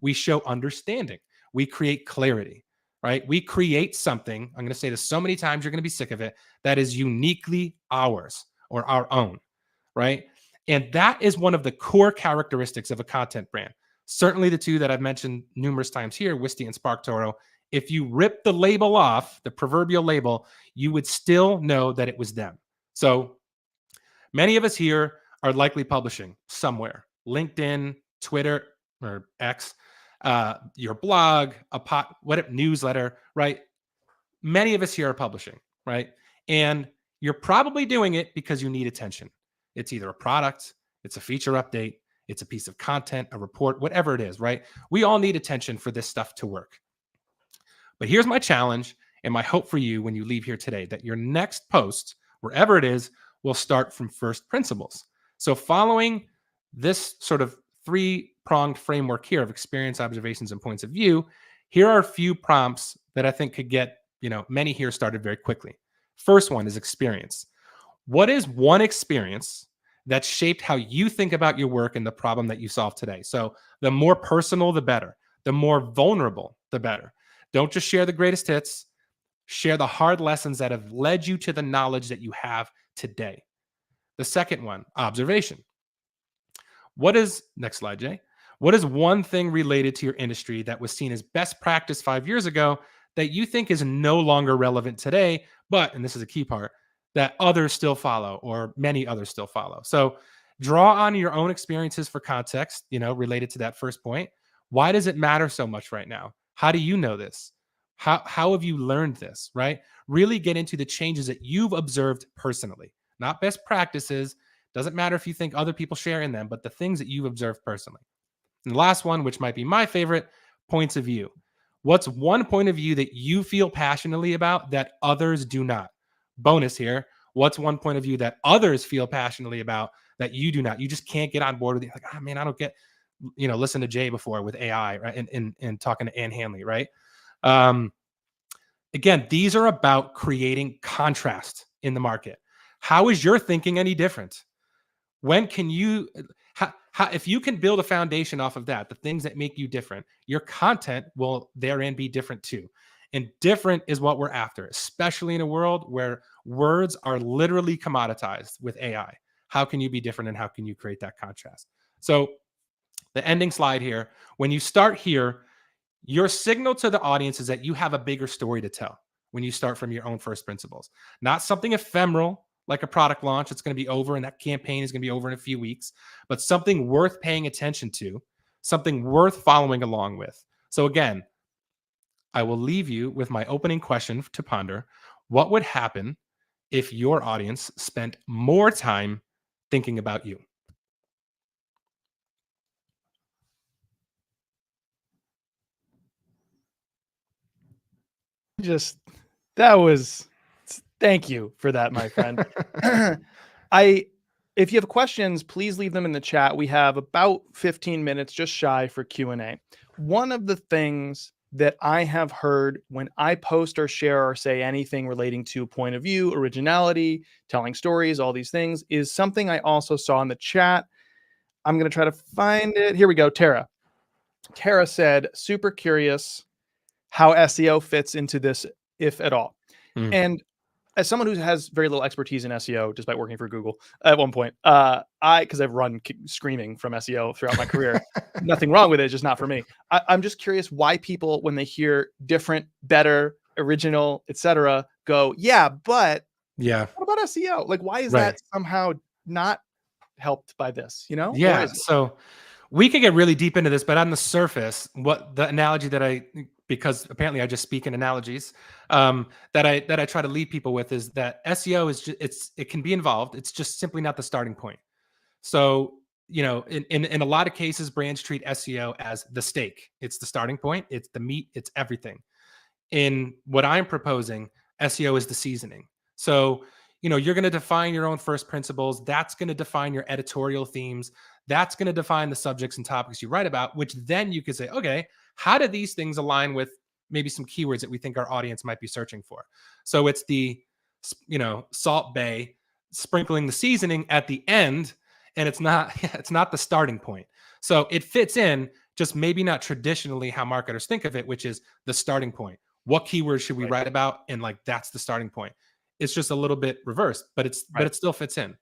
We show understanding. We create clarity, right? We create something, I'm going to say this so many times, you're going to be sick of it, that is uniquely ours or our own, right? And that is one of the core characteristics of a content brand. Certainly the 2 that I've mentioned numerous times here, Wisty and SparkToro. If you rip the label off, the proverbial label, you would still know that it was them. So many of us here are likely publishing somewhere. LinkedIn, Twitter, or X, your blog, newsletter, right? Many of us here are publishing, right? And you're probably doing it because you need attention. It's either a product, it's a feature update, it's a piece of content, a report, whatever it is, right? We all need attention for this stuff to work. But here's my challenge and my hope for you when you leave here today, that your next post, wherever it is, will start from first principles. So following this sort of 3-pronged framework here of experience, observations, and points of view, here are a few prompts that I think could get, many here started very quickly. First one is experience. What is one experience that shaped how you think about your work and the problem that you solve today? So the more personal, the better. The more vulnerable, the better. Don't just share the greatest hits. Share the hard lessons that have led you to the knowledge that you have today. The second one, observation. Next slide, Jay. What is one thing related to your industry that was seen as best practice 5 years ago that you think is no longer relevant today, but, and this is a key part, that others still follow, or many others still follow. So draw on your own experiences for context, related to that first point. Why does it matter so much right now? How do you know this? How have you learned this, right? Really get into the changes that you've observed personally, not best practices. Doesn't matter if you think other people share in them, but the things that you've observed personally. And the last one, which might be my favorite, points of view. What's one point of view that you feel passionately about that others do not? Bonus here. What's one point of view that others feel passionately about that you do not? You just can't get on board with it. Like, man, I don't get, listen to Jay before with AI, right? And talking to Ann Handley, right? Again, these are about creating contrast in the market. How is your thinking any different? When can you, if you can build a foundation off of that, the things that make you different, your content will therein be different too. And different is what we're after, especially in a world where words are literally commoditized with AI. How can you be different, and how can you create that contrast? So the ending slide here, when you start here, your signal to the audience is that you have a bigger story to tell when you start from your own first principles, not something ephemeral like a product launch. It's going to be over, and that campaign is going to be over in a few weeks, but something worth paying attention to, something worth following along with. So again, I will leave you with my opening question to ponder. What would happen if your audience spent more time thinking about you? Thank you for that, my friend. If you have questions, please leave them in the chat. We have about 15 minutes, just shy, for Q&A. One of the things that I have heard when I post or share or say anything relating to point of view, originality, telling stories, all these things, is something I also saw in the chat. I'm going to try to find it. Here we go. Tara said, super curious how SEO fits into this, if at all. And as someone who has very little expertise in SEO, despite working for Google at one point, because I've run screaming from SEO throughout my career, nothing wrong with it, just not for me. I'm just curious why people, when they hear different, better, original, etc., go, but what about SEO? Like, why is that somehow not helped by this? Yeah. So we could get really deep into this, but on the surface, what the analogy that because apparently I just speak in analogies, that I try to lead people with is that SEO is just, it can be involved. It's just simply not the starting point. So, in a lot of cases, brands treat SEO as the steak. It's the starting point. It's the meat. It's everything. In what I'm proposing, SEO is the seasoning. So, you're going to define your own first principles. That's going to define your editorial themes. That's going to define the subjects and topics you write about, which then you could say, okay, how do these things align with maybe some keywords that we think our audience might be searching for? So it's the, Salt Bay sprinkling the seasoning at the end, and it's not the starting point. So it fits in, just maybe not traditionally how marketers think of it, which is the starting point. What keywords should we write about? And that's the starting point. It's just a little bit reversed, but it still fits in.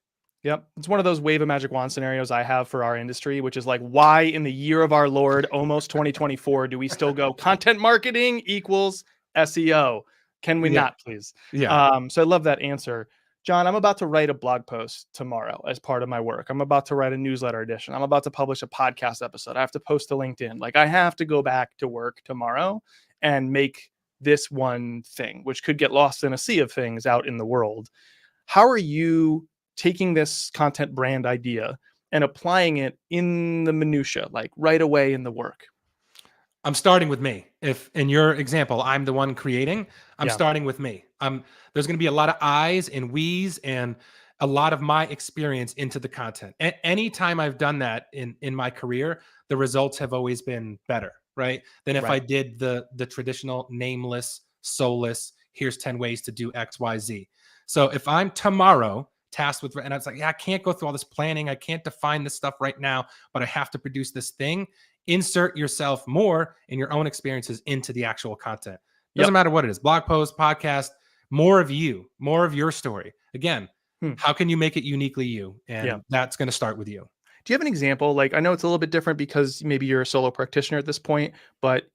Yep. It's one of those wave of magic wand scenarios I have for our industry, which is like, why in the year of our Lord, almost 2024, do we still go content marketing equals SEO? Can we not, please? Yeah. So I love that answer. John, I'm about to write a blog post tomorrow as part of my work. I'm about to write a newsletter edition. I'm about to publish a podcast episode. I have to post to LinkedIn. Like, I have to go back to work tomorrow and make this one thing, which could get lost in a sea of things out in the world. How are you taking this content brand idea and applying it in the minutia, like right away in the work? I'm starting with me. If in your example, I'm the one creating, I'm starting with me. There's going to be a lot of I's and we's and a lot of my experience into the content. Anytime I've done that in my career, the results have always been better, right? Than if I did the traditional nameless, soulless, here's 10 ways to do X, Y, Z. So if I'm tomorrow tasked with, and I was like, I can't go through all this planning. I can't define this stuff right now, but I have to produce this thing. Insert yourself more in your own experiences into the actual content. Doesn't matter what it is, blog post, podcast, more of you, more of your story. Again, how can you make it uniquely you? And that's going to start with you. Do you have an example? Like, I know it's a little bit different because maybe you're a solo practitioner at this point, but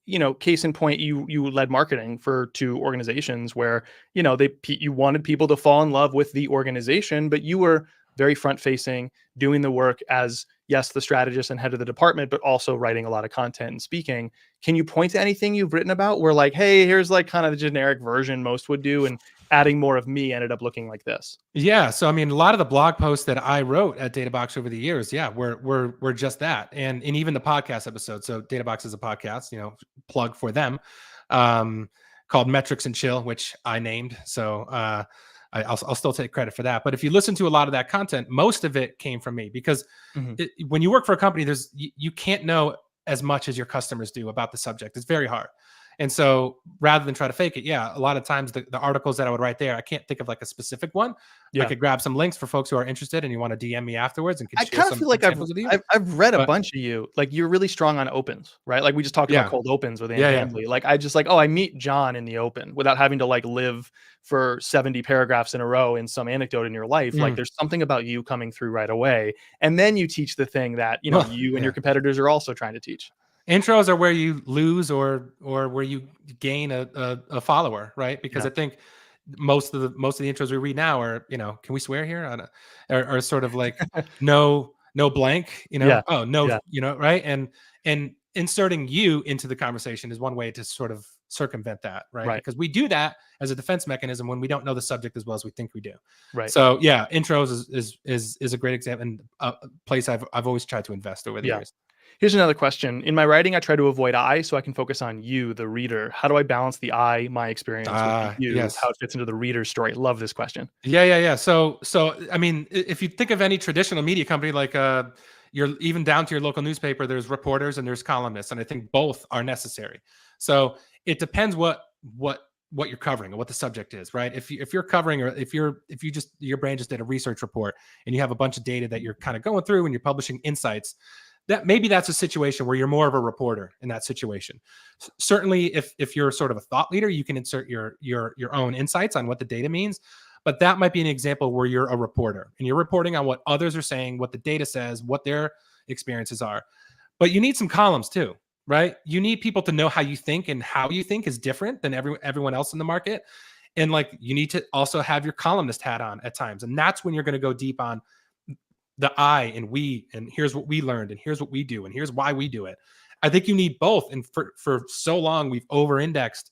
case in point, you led marketing for 2 organizations where you wanted people to fall in love with the organization, but you were very front facing, doing the work as, yes, the strategist and head of the department, but also writing a lot of content and speaking. Can you point to anything you've written about where like, hey, here's like kind of the generic version most would do, and adding more of me ended up looking like this? Yeah. So I mean, a lot of the blog posts that I wrote at DataBox over the years, yeah, were just that. And even the podcast episode. So DataBox is a podcast, plug for them, called Metrics and Chill, which I named. So I'll still take credit for that. But if you listen to a lot of that content, most of it came from me, because when you work for a company, you can't know as much as your customers do about the subject. It's very hard. And so rather than try to fake it, yeah, a lot of times the articles that I would write there, I can't think of like a specific one. Yeah. I could grab some links for folks who are interested and you want to DM me afterwards and I share kind of some feel like examples with you. I've read a bunch of you. Like, you're really strong on opens, right? Like we just talked about cold opens with Ann Handley. Like, I just like, I meet John in the open without having to like live for 70 paragraphs in a row in some anecdote in your life. Like, there's something about you coming through right away. And then you teach the thing that, you and your competitors are also trying to teach. Intros are where you lose or where you gain a follower, right? Because I think most of the intros we read now are, can we swear here? Are sort of like no blank, oh no, right? And inserting you into the conversation is one way to sort of circumvent that, right? Because we do that as a defense mechanism when we don't know the subject as well as we think we do. Right. So yeah, intros is a great example and a place I've always tried to invest over the years. Here's another question. In my writing, I try to avoid I so I can focus on you, the reader. How do I balance the I, my experience, with you, how it fits into the reader's story? Love this question. Yeah. So I mean, if you think of any traditional media company, like you're even down to your local newspaper, there's reporters and there's columnists, and I think both are necessary. So it depends what you're covering and what the subject is, right? If you're covering, or if your brain just did a research report and you have a bunch of data that you're kind of going through and you're publishing insights, that's a situation where you're more of a reporter in that situation. Certainly, if you're sort of a thought leader, you can insert your own insights on what the data means. But that might be an example where you're a reporter and you're reporting on what others are saying, what the data says, what their experiences are. But you need some columns too, right? You need people to know how you think, and how you think is different than everyone else in the market. And like, you need to also have your columnist hat on at times. And that's when you're going to go deep on the I and we, and here's what we learned, and here's what we do, and here's why we do it. I think you need both. And for so long, we've over-indexed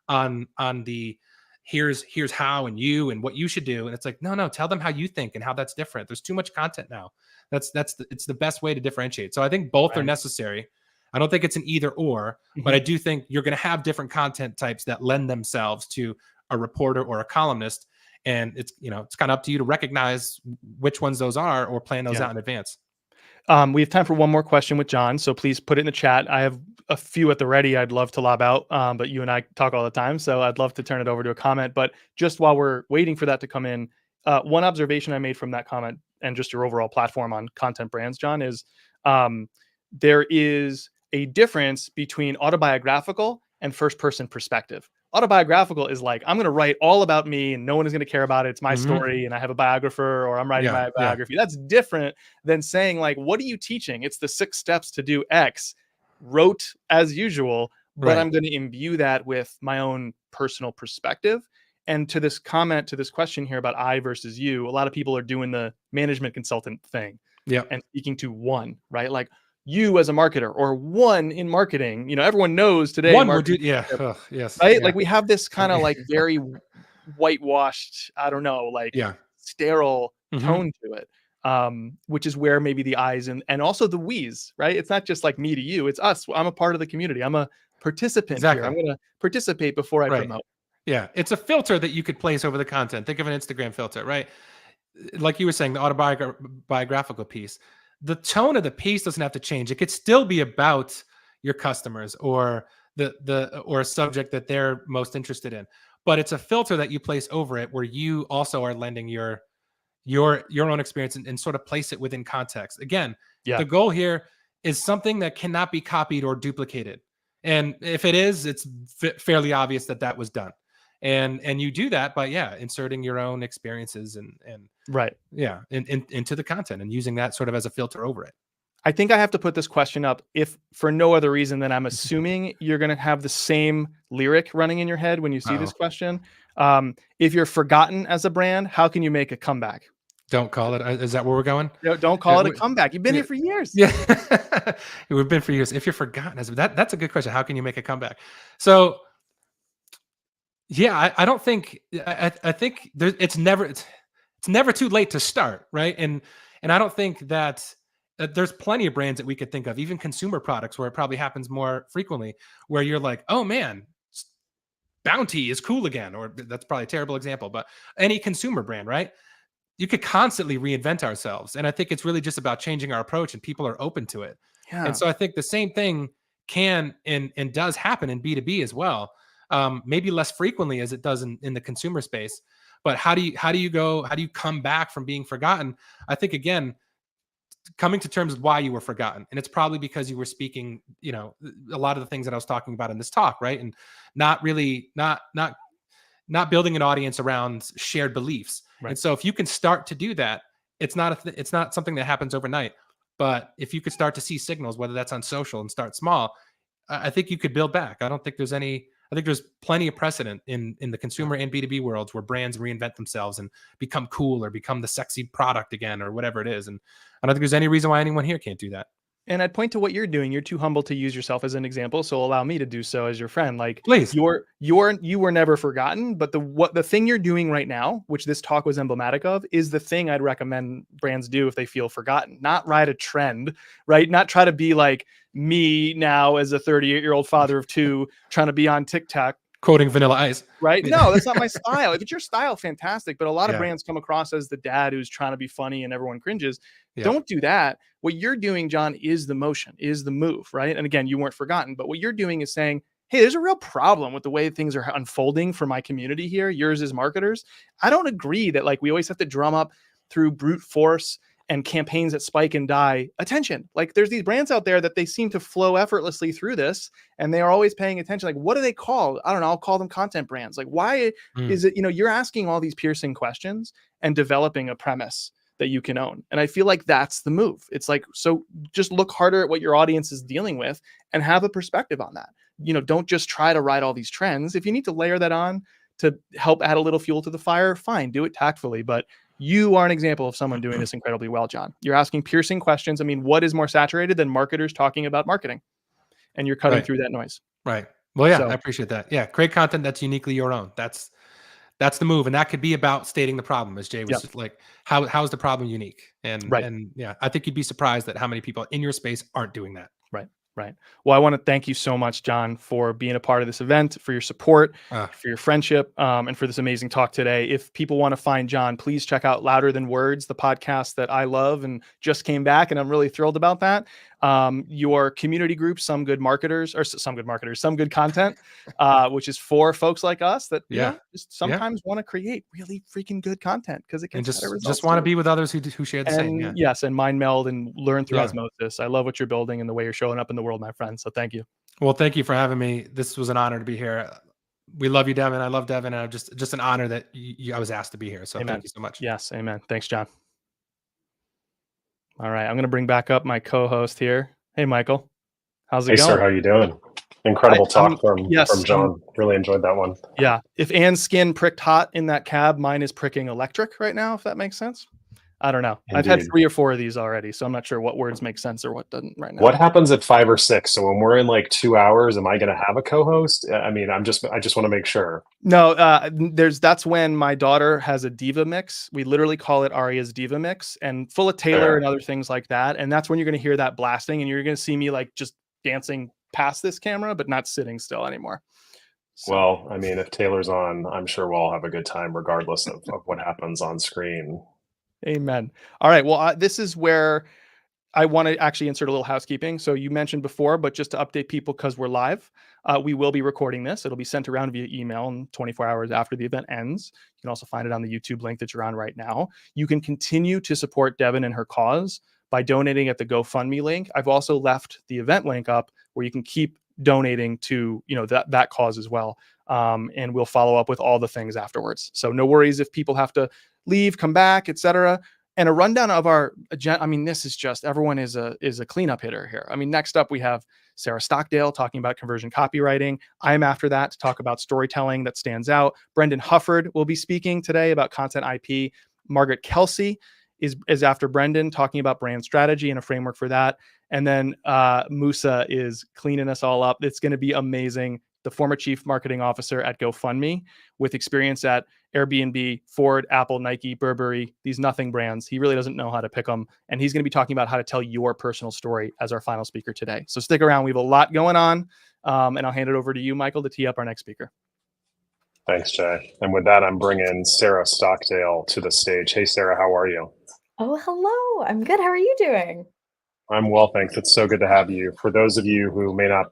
on the here's how and you and what you should do. And it's like, no, tell them how you think and how that's different. There's too much content now. It's the best way to differentiate. So I think both are necessary. I don't think it's an either or, but I do think you're going to have different content types that lend themselves to a reporter or a columnist. And it's kind of up to you to recognize which ones those are, or plan those out in advance. We have time for one more question with John, so please put it in the chat. I have a few at the ready I'd love to lob out, but you and I talk all the time, so I'd love to turn it over to a comment. But just while we're waiting for that to come in, one observation I made from that comment and just your overall platform on content brands, John, is there is a difference between autobiographical and first-person perspective. Autobiographical is like, I'm going to write all about me and no one is going to care about it. It's my story and I have a biographer, or I'm writing my biography. That's different than saying like, what are you teaching? It's the 6 steps to do X, wrote as usual, but I'm going to imbue that with my own personal perspective. And to this comment, to this question here about I versus you, a lot of people are doing the management consultant thing and speaking to one, right? Like, you as a marketer, or one in marketing, everyone knows today. One would do, yes. Right. Yeah. Like, we have this kind of like very whitewashed, I don't know, like sterile tone to it. Which is where maybe the I's and also the we's, right? It's not just like me to you, it's us. I'm a part of the community. I'm a participant here. I'm going to participate before I promote. Yeah. It's a filter that you could place over the content. Think of an Instagram filter, right? Like you were saying, the autobiographical piece. The tone of the piece doesn't have to change. It could still be about your customers or or a subject that they're most interested in, but it's a filter that you place over it, where you also are lending your own experience and sort of place it within context. Again, the goal here is something that cannot be copied or duplicated. And if it is, it's fairly obvious that was done. And you do that by inserting your own experiences and into the content and using that sort of as a filter over it. I think I have to put this question up if for no other reason than I'm assuming you're going to have the same lyric running in your head when you see this question. If you're forgotten as a brand, how can you make a comeback? Don't call it. Is that where we're going? No, don't call it a comeback. You've been here for years. Yeah, we've been for years. If you're forgotten as that's a good question. How can you make a comeback? So, yeah, I don't think. I think it's never too late to start, right? And I don't think that there's plenty of brands that we could think of, even consumer products, where it probably happens more frequently, where you're like, oh man, Bounty is cool again, or that's probably a terrible example, but any consumer brand, right? You could constantly reinvent ourselves. And I think it's really just about changing our approach, and people are open to it. Yeah. And so I think the same thing can and does happen in B2B as well. Maybe less frequently as it does in the consumer space. But how do you come back from being forgotten? I think, again, coming to terms with why you were forgotten. And it's probably because you were speaking, a lot of the things that I was talking about in this talk, right? And not building an audience around shared beliefs. Right. And so if you can start to do that, it's not something that happens overnight. But if you could start to see signals, whether that's on social, and start small, I think you could build back. I think there's plenty of precedent in the consumer and B2B worlds where brands reinvent themselves and become cool or become the sexy product again or whatever it is. And I don't think there's any reason why anyone here can't do that. And I'd point to what you're doing. You're too humble to use yourself as an example, so allow me to do so as your friend. Like, please, you were never forgotten. But the thing you're doing right now, which this talk was emblematic of, is the thing I'd recommend brands do if they feel forgotten. Not ride a trend, right? Not try to be like me now as a 38-year-old father of two trying to be on TikTok. Quoting Vanilla Ice. Right? No, that's not my style. If it's your style, fantastic. But a lot of brands come across as the dad who's trying to be funny and everyone cringes. Yeah. Don't do that. What you're doing, John, is the motion, is the move, right? And again, you weren't forgotten. But what you're doing is saying, hey, there's a real problem with the way things are unfolding for my community here. Yours as marketers. I don't agree that like we always have to drum up through brute force and campaigns that spike and die attention. Like there's these brands out there that they seem to flow effortlessly through this, and they are always paying attention. Like, what are they called? I don't know. I'll call them content brands. Like, why is it, you're asking all these piercing questions and developing a premise that you can own. And I feel like that's the move. It's like, so just look harder at what your audience is dealing with and have a perspective on that. Don't just try to ride all these trends. If you need to layer that on to help add a little fuel to the fire, fine, do it tactfully. But you are an example of someone doing this incredibly well, John. You're asking piercing questions. I mean, what is more saturated than marketers talking about marketing? And you're cutting through that noise. Right. Well, yeah, I appreciate that. Yeah. Create content that's uniquely your own. That's the move. And that could be about stating the problem, as Jay was just like, how is the problem unique? And yeah, I think you'd be surprised at how many people in your space aren't doing that. Right. Well, I want to thank you so much, John, for being a part of this event, for your support, for your friendship, and for this amazing talk today. If people want to find John, please check out Louder Than Words, the podcast that I love and just came back, and I'm really thrilled about that. Your community group, Some Good Content, which is for folks like us that just sometimes want to create really freaking good content because it can just want to be with others who share the same. Yeah. Yes, and mind meld and learn through osmosis. I love what you're building and the way you're showing up in the world, my friend. So thank you. Well, thank you for having me. This was an honor to be here. We love you, Devin. I love Devin. And just an honor that I was asked to be here. So thank you so much. Yes. Amen. Thanks, John. All right. I'm going to bring back up my co-host here. Hey, Michael. How's it going? Hey, sir. How you doing? Incredible talk from John. Really enjoyed that one. Yeah. If Ann's skin pricked hot in that cab, mine is pricking electric right now, if that makes sense. I don't know. Indeed. I've had 3 or 4 of these already, so I'm not sure what words make sense or what doesn't right now. What happens at 5 or 6? So when we're in like 2 hours, am I going to have a co-host? I mean, I just want to make sure. No, that's when my daughter has a diva mix. We literally call it Aria's diva mix, and full of Taylor and other things like that. And that's when you're going to hear that blasting, and you're going to see me like just dancing past this camera, but not sitting still anymore. So. Well, I mean, if Taylor's on, I'm sure we'll all have a good time regardless of what happens on screen. Amen. All right. Well, this is where I want to actually insert a little housekeeping. So you mentioned before, but just to update people because we're live, we will be recording this. It'll be sent around via email in 24 hours after the event ends. You can also find it on the YouTube link that you're on right now. You can continue to support Devin and her cause by donating at the GoFundMe link. I've also left the event link up where you can keep donating to that cause as well. And we'll follow up with all the things afterwards. So no worries if people have to leave, come back, etc. And a rundown of our agenda. I mean, this is just, everyone is a cleanup hitter here. I mean, next up we have Sarah Stockdale talking about conversion copywriting. I'm after that to talk about storytelling that stands out. Brendan Hufford will be speaking today about content IP. Margaret Kelsey is after Brendan, talking about brand strategy and a framework for that. And then Musa is cleaning us all up. It's going to be amazing. The former chief marketing officer at GoFundMe with experience at Airbnb, Ford, Apple, Nike, Burberry, these nothing brands. He really doesn't know how to pick them. And he's going to be talking about how to tell your personal story as our final speaker today. So stick around. We have a lot going on. And I'll hand it over to you, Michael, to tee up our next speaker. Thanks, Jay. And with that, I'm bringing Sarah Stockdale to the stage. Hey, Sarah, how are you? Oh, hello. I'm good. How are you doing? I'm well, thanks. It's so good to have you. For those of you who may not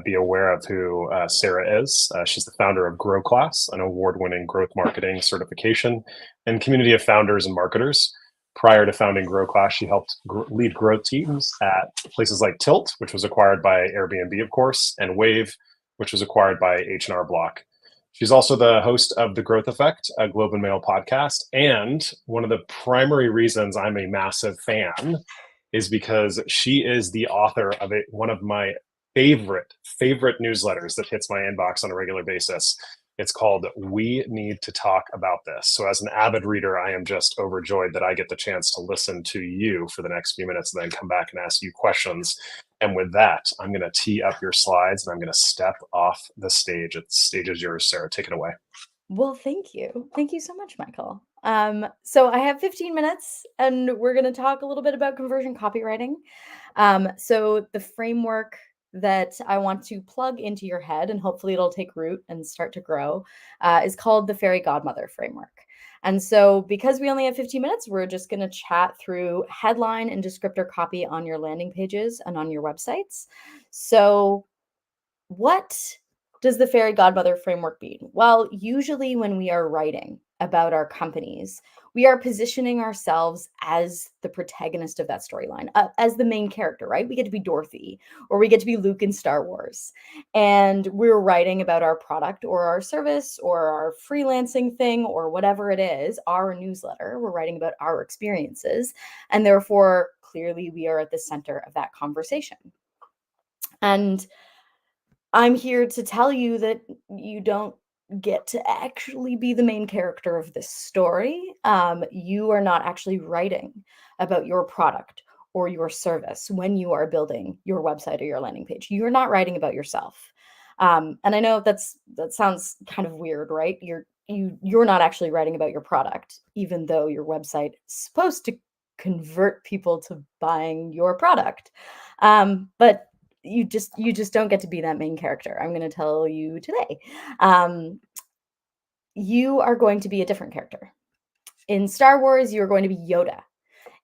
be aware of who Sarah is, she's the founder of Grow Class, an award-winning growth marketing certification and community of founders and marketers. Prior to founding Grow Class, she helped lead growth teams at places like Tilt, which was acquired by Airbnb, of course, and Wave, which was acquired by H&R Block. She's also the host of The Growth Effect, a Globe and Mail podcast. And one of the primary reasons I'm a massive fan is because she is the author of one of my favorite newsletters that hits my inbox on a regular basis. It's called We Need to Talk About This. So as an avid reader, I am just overjoyed that I get the chance to listen to you for the next few minutes and then come back and ask you questions. And with that, I'm going to tee up your slides and I'm going to step off the stage. The stage is yours, Sarah. Take it away. Well, thank you. Thank you so much, Michael. So I have 15 minutes and we're going to talk a little bit about conversion copywriting. So the framework that I want to plug into your head, and hopefully it'll take root and start to grow, is called the Fairy Godmother framework. And so because we only have 15 minutes, we're just going to chat through headline and descriptor copy on your landing pages and on your websites. So what does the Fairy Godmother framework mean? Well, usually when we are writing about our companies, we are positioning ourselves as the protagonist of that storyline, as the main character, right? We get to be Dorothy, or we get to be Luke in Star Wars. And we're writing about our product or our service or our freelancing thing or whatever it is, our newsletter. We're writing about our experiences. And therefore, clearly, we are at the center of that conversation. And I'm here to tell you that you don't get to actually be the main character of this story. You are not actually writing about your product or your service when you are building your website or your landing page. You're not writing about yourself. And I know that sounds kind of weird, right? You're not actually writing about your product, even though your website is supposed to convert people to buying your product. But you just don't get to be that main character. I'm going to tell you today. You are going to be a different character. In Star Wars, you are going to be Yoda.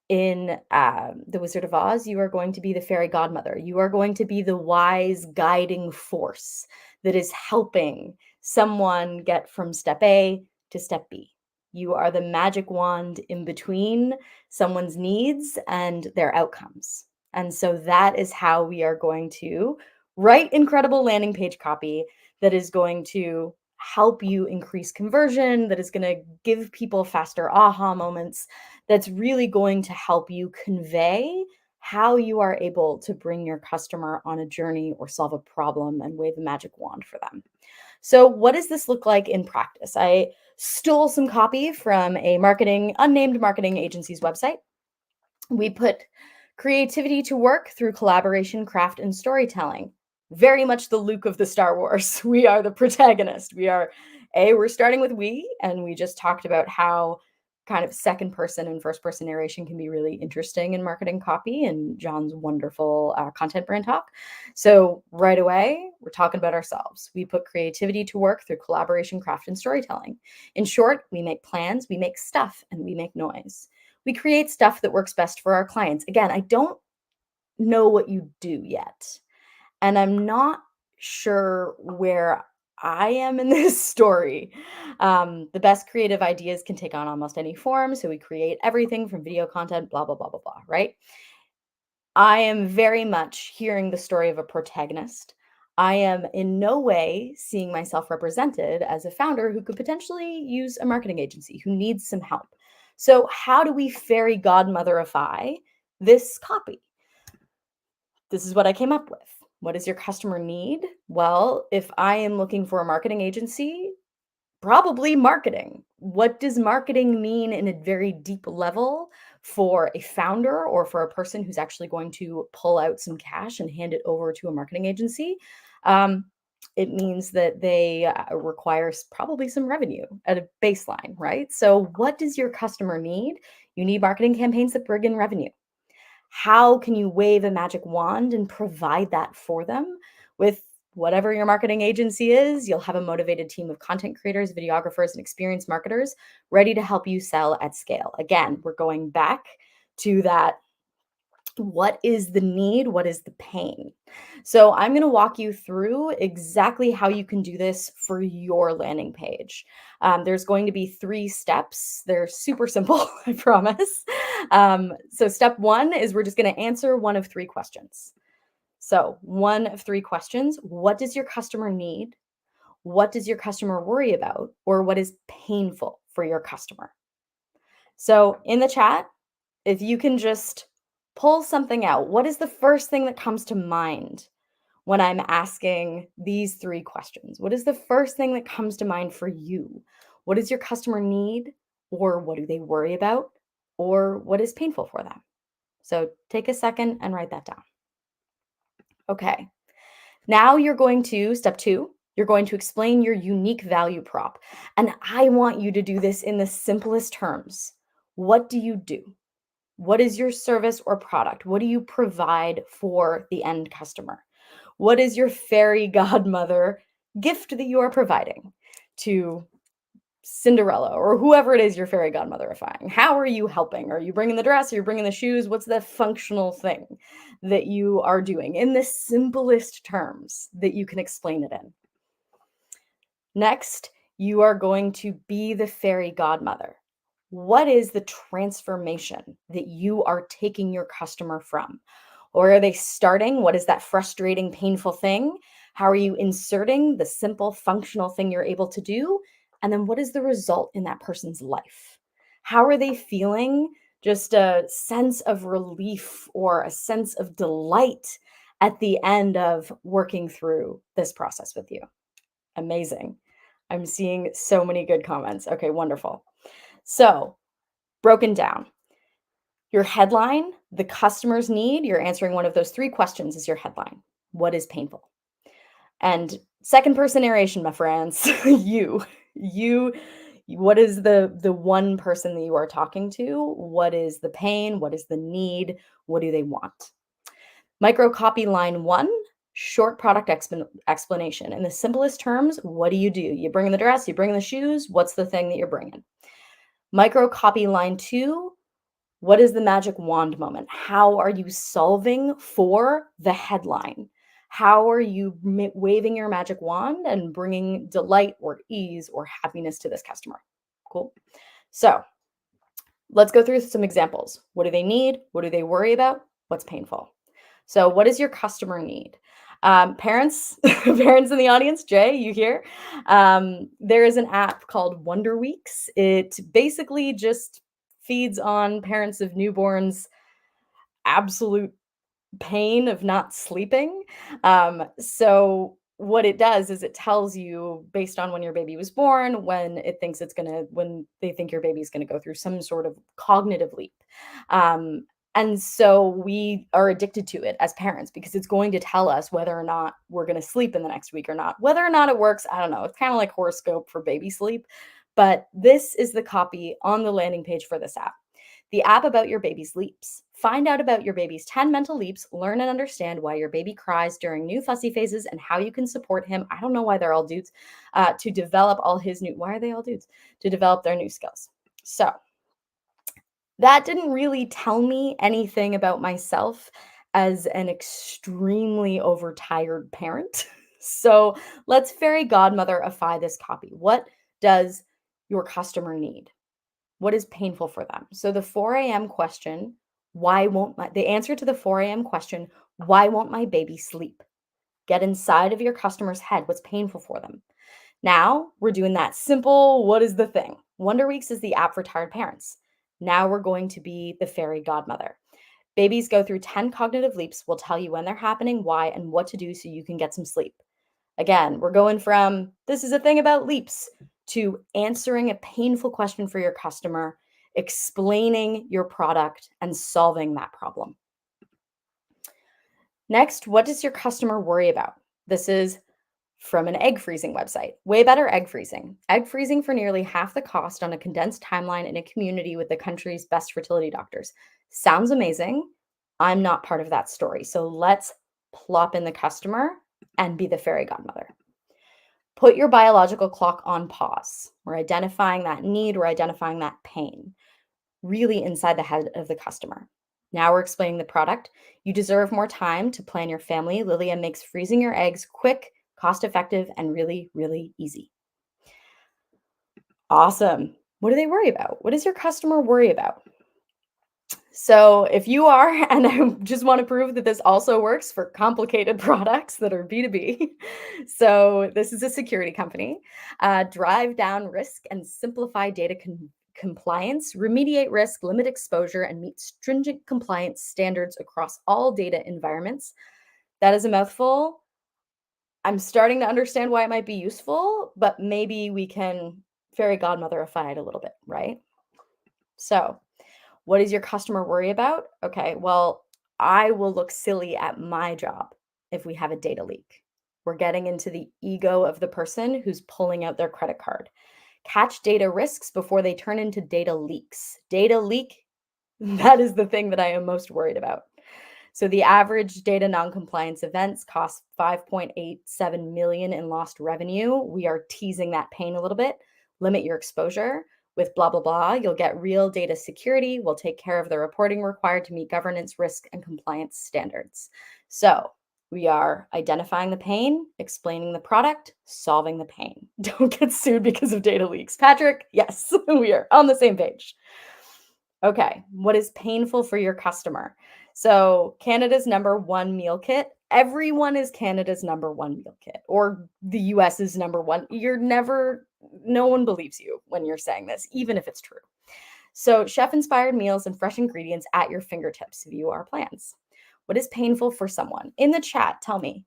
In The Wizard of Oz, you are going to be the fairy godmother. You are going to be the wise guiding force that is helping someone get from step A to step B. You are the magic wand in between someone's needs and their outcomes. And so that is how we are going to write incredible landing page copy that is going to help you increase conversion, that is going to give people faster aha moments, that's really going to help you convey how you are able to bring your customer on a journey or solve a problem and wave a magic wand for them. So what does this look like in practice? I stole some copy from a unnamed marketing agency's website. We put creativity to work through collaboration, craft, and storytelling. Very much the Luke of the Star Wars. We are the protagonist. We're starting with we, and we just talked about how kind of second person and first person narration can be really interesting in marketing copy and John's wonderful content brand talk. So right away, we're talking about ourselves. We put creativity to work through collaboration, craft, and storytelling. In short, we make plans, we make stuff, and we make noise. We create stuff that works best for our clients. Again, I don't know what you do yet. And I'm not sure where I am in this story. The best creative ideas can take on almost any form. So we create everything from video content, blah, blah, blah, blah, blah, right? I am very much hearing the story of a protagonist. I am in no way seeing myself represented as a founder who could potentially use a marketing agency, who needs some help. So how do we fairy godmotherify this copy? This is what I came up with. What does your customer need? Well, if I am looking for a marketing agency, probably marketing. What does marketing mean in a very deep level for a founder or for a person who's actually going to pull out some cash and hand it over to a marketing agency? It means that they require probably some revenue at a baseline, right? So what does your customer need? You need marketing campaigns that bring in revenue. How can you wave a magic wand and provide that for them? With whatever your marketing agency is, you'll have a motivated team of content creators, videographers, and experienced marketers ready to help you sell at scale. Again, we're going back to that. What is the need? What is the pain? So I'm going to walk you through exactly how you can do this for your landing page. There's going to be 3 steps. They're super simple, I promise. So step 1 is we're just going to answer one of 3 questions. So 1 of 3 questions. What does your customer need? What does your customer worry about? Or what is painful for your customer? So in the chat, if you can just pull something out, what is the first thing that comes to mind when I'm asking these 3 questions? What is the first thing that comes to mind for you? What does your customer need? Or what do they worry about? Or what is painful for them? So take a second and write that down. Okay. Now you're going to, step 2, you're going to explain your unique value prop. And I want you to do this in the simplest terms. What do you do? What is your service or product? What do you provide for the end customer? What is your fairy godmother gift that you are providing to Cinderella or whoever it is you're fairy godmotherifying? How are you helping? Are you bringing the dress? Are you bringing the shoes? What's the functional thing that you are doing in the simplest terms that you can explain it in? Next, you are going to be the fairy godmother. What is the transformation that you are taking your customer from? Or are they starting? What is that frustrating, painful thing? How are you inserting the simple, functional thing you're able to do? And then what is the result in that person's life? How are they feeling? Just a sense of relief or a sense of delight at the end of working through this process with you. Amazing. I'm seeing so many good comments. Okay, wonderful. So, broken down. Your headline, the customer's need, you're answering one of those 3 questions is your headline. What is painful? And second person narration, my friends, you, what is the one person that you are talking to? What is the pain? What is the need? What do they want? Micro copy line 1, short product explanation. In the simplest terms, what do? You bring in the dress, you bring in the shoes. What's the thing that you're bringing? Micro copy line 2, what is the magic wand moment? How are you solving for the headline? How are you waving your magic wand and bringing delight or ease or happiness to this customer? Cool. So let's go through some examples. What do they need? What do they worry about? What's painful? So what does your customer need? Parents, parents in the audience, Jay, you here? There is an app called Wonder Weeks. It basically just feeds on parents of newborns' absolute pain of not sleeping. So what it does is it tells you based on when your baby was born, when they think your baby's gonna go through some sort of cognitive leap. And so we are addicted to it as parents because it's going to tell us whether or not we're going to sleep in the next week or not. Whether or not it works, I don't know. It's kind of like horoscope for baby sleep. But this is the copy on the landing page for this app. The app about your baby's leaps. Find out about your baby's 10 mental leaps, learn and understand why your baby cries during new fussy phases and how you can support him. I don't know why they're all dudes, to develop all his new, why are they all dudes? To develop their new skills. So that didn't really tell me anything about myself as an extremely overtired parent. So let's fairy godmotherify this copy. What does your customer need? What is painful for them? So the 4 a.m. question, the answer to the 4 a.m. question, why won't my baby sleep? Get inside of your customer's head. What's painful for them? Now we're doing that simple, what is the thing? Wonder Weeks is the app for tired parents. Now we're going to be the fairy godmother. Babies go through 10 cognitive leaps. We'll tell you when they're happening, why, and what to do so you can get some sleep. Again, we're going from this is a thing about leaps to answering a painful question for your customer, explaining your product, and solving that problem. Next, what does your customer worry about? This is from an egg freezing website. Way better egg freezing. Egg freezing for nearly half the cost on a condensed timeline in a community with the country's best fertility doctors. Sounds amazing. I'm not part of that story. So let's plop in the customer and be the fairy godmother. Put your biological clock on pause. We're identifying that need, we're identifying that pain, really inside the head of the customer. Now we're explaining the product. You deserve more time to plan your family. Lilia makes freezing your eggs quick, cost-effective, and really, really easy. Awesome. What do they worry about? What does your customer worry about? So if you are, and I just want to prove that this also works for complicated products that are B2B. So this is a security company. Drive down risk and simplify data compliance, remediate risk, limit exposure, and meet stringent compliance standards across all data environments. That is a mouthful. I'm starting to understand why it might be useful, but maybe we can fairy godmotherify it a little bit, right? So what does your customer worry about? Okay, well, I will look silly at my job if we have a data leak. We're getting into the ego of the person who's pulling out their credit card. Catch data risks before they turn into data leaks. Data leak, that is the thing that I am most worried about. So the average data non-compliance events cost 5.87 million in lost revenue. We are teasing that pain a little bit. Limit your exposure. With blah, blah, blah, you'll get real data security. We'll take care of the reporting required to meet governance, risk, and compliance standards. So we are identifying the pain, explaining the product, solving the pain. Don't get sued because of data leaks. Patrick, yes, we are on the same page. Okay, what is painful for your customer? So Canada's #1 meal kit. Everyone is Canada's #1 meal kit, or the US's #1. No one believes you when you're saying this, even if it's true. So chef-inspired meals and fresh ingredients at your fingertips. View our plans. What is painful for someone? In the chat, tell me.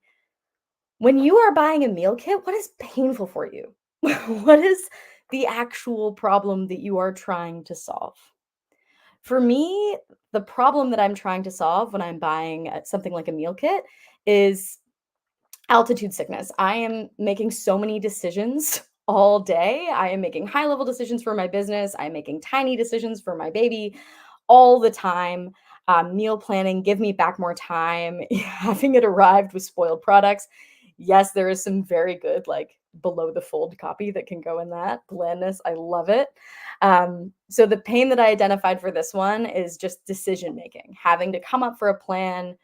When you are buying a meal kit, what is painful for you? What is the actual problem that you are trying to solve? For me, the problem that I'm trying to solve when I'm buying something like a meal kit is altitude sickness. I am making so many decisions all day. I am making high-level decisions for my business. I'm making tiny decisions for my baby all the time. Meal planning, give me back more time. Having it arrived with spoiled products. Yes, there is some very good, like below the fold copy that can go in that. Blandness, I love it. So the pain that I identified for this one is just decision making, having to come up for a plan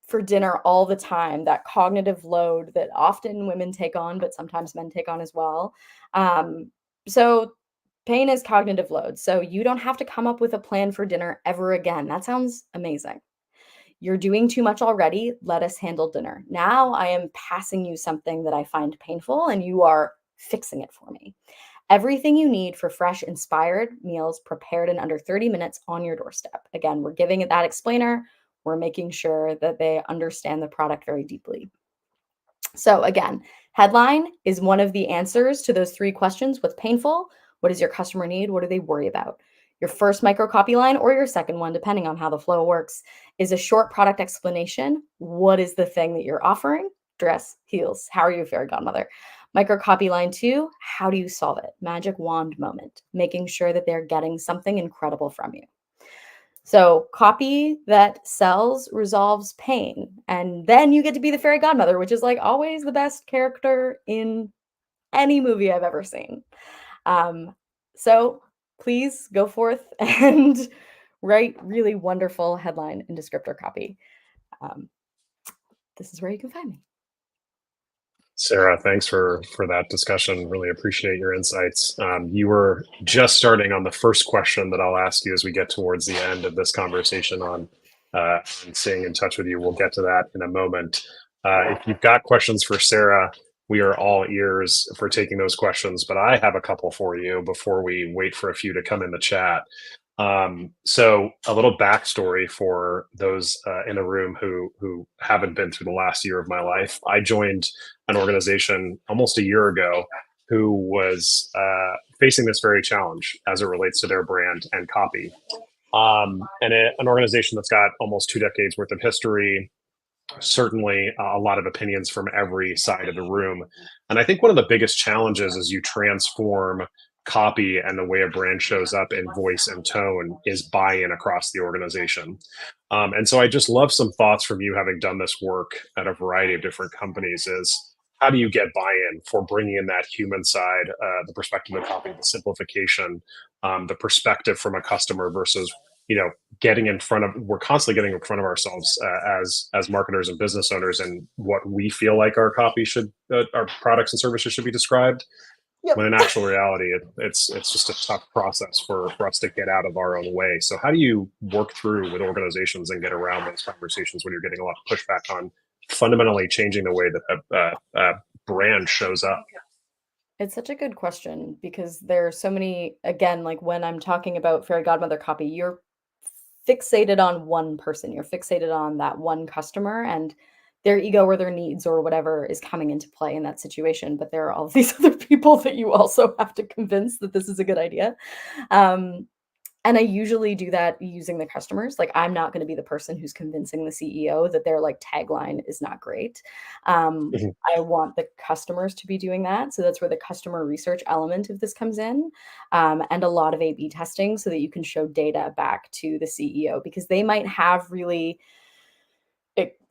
for dinner all the time, that cognitive load that often women take on, but sometimes men take on as well. So pain is cognitive load. So you don't have to come up with a plan for dinner ever again. That sounds amazing. You're doing too much already. Let us handle dinner. Now I am passing you something that I find painful and you are fixing it for me. Everything you need for fresh, inspired meals prepared in under 30 minutes on your doorstep. Again, we're giving it that explainer. We're making sure that they understand the product very deeply. So again, headline is one of the answers to those 3 questions. What's painful? What does your customer need? What do they worry about? Your first micro copy line or your second one, depending on how the flow works, is a short product explanation. What is the thing that you're offering? Dress, heels. How are you a fairy godmother? Micro copy line 2, how do you solve it? Magic wand moment, making sure that they're getting something incredible from you. So copy that sells resolves pain. And then you get to be the fairy godmother, which is like always the best character in any movie I've ever seen. So please go forth and write really wonderful headline and descriptor copy. This is where you can find me. Sarah, thanks for that discussion. Really appreciate your insights. You were just starting on the first question that I'll ask you as we get towards the end of this conversation on staying in touch with you. We'll get to that in a moment. If you've got questions for Sarah, we are all ears for taking those questions, but I have a couple for you before we wait for a few to come in the chat. So a little backstory for those in the room who haven't been through the last year of my life. I joined an organization almost a year ago who was facing this very challenge as it relates to their brand and copy. An organization that's got almost 2 decades worth of history, certainly a lot of opinions from every side of the room. And I think one of the biggest challenges as you transform copy and the way a brand shows up in voice and tone is buy-in across the organization. And so I just love some thoughts from you, having done this work at a variety of different companies, is how do you get buy-in for bringing in that human side, the perspective of copy, the simplification, the perspective from a customer versus, getting in front of, we're constantly getting in front of ourselves as marketers and business owners, and what we feel like our copy should, our products and services should be described. Yep. When in actual reality, it's just a tough process for us to get out of our own way. So how do you work through with organizations and get around those conversations when you're getting a lot of pushback on fundamentally changing the way that a brand shows up? It's such a good question because there are so many, again, like when I'm talking about fairy godmother copy, you're fixated on one person, you're fixated on that one customer and their ego or their needs or whatever is coming into play in that situation. But there are all of these other people that you also have to convince that this is a good idea. Um, and I usually do that using the customers. Like, I'm not going to be the person who's convincing the CEO that their like tagline is not great. Mhm. I want the customers to be doing that. So that's where the customer research element of this comes in, and a lot of A/B testing so that you can show data back to the CEO because they might have really,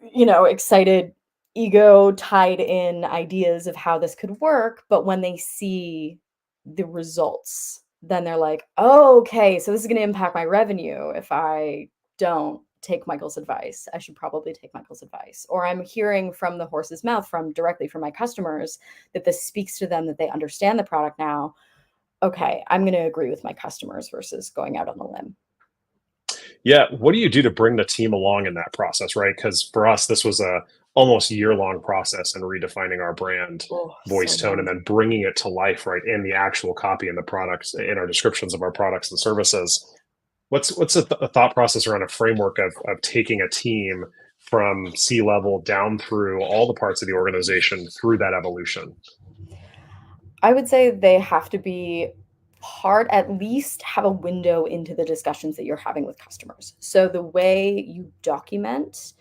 excited ego tied in ideas of how this could work. But when they see the results, then they're like, oh, okay, so this is going to impact my revenue. If I don't take Michael's advice, I should probably take Michael's advice. Or I'm hearing from the horse's mouth directly from my customers that this speaks to them, that they understand the product now. Okay, I'm going to agree with my customers versus going out on a limb. Yeah. What do you do to bring the team along in that process, right? Because for us, this was a almost year-long process in redefining our brand, Oh, voice, so tone, and long. then bringing it to life, right, in the actual copy and the products, in our descriptions of our products and services. What's a thought process around a framework of taking a team from C-level down through all the parts of the organization through that evolution? I would say they have to be at least have a window into the discussions that you're having with customers. So the way you document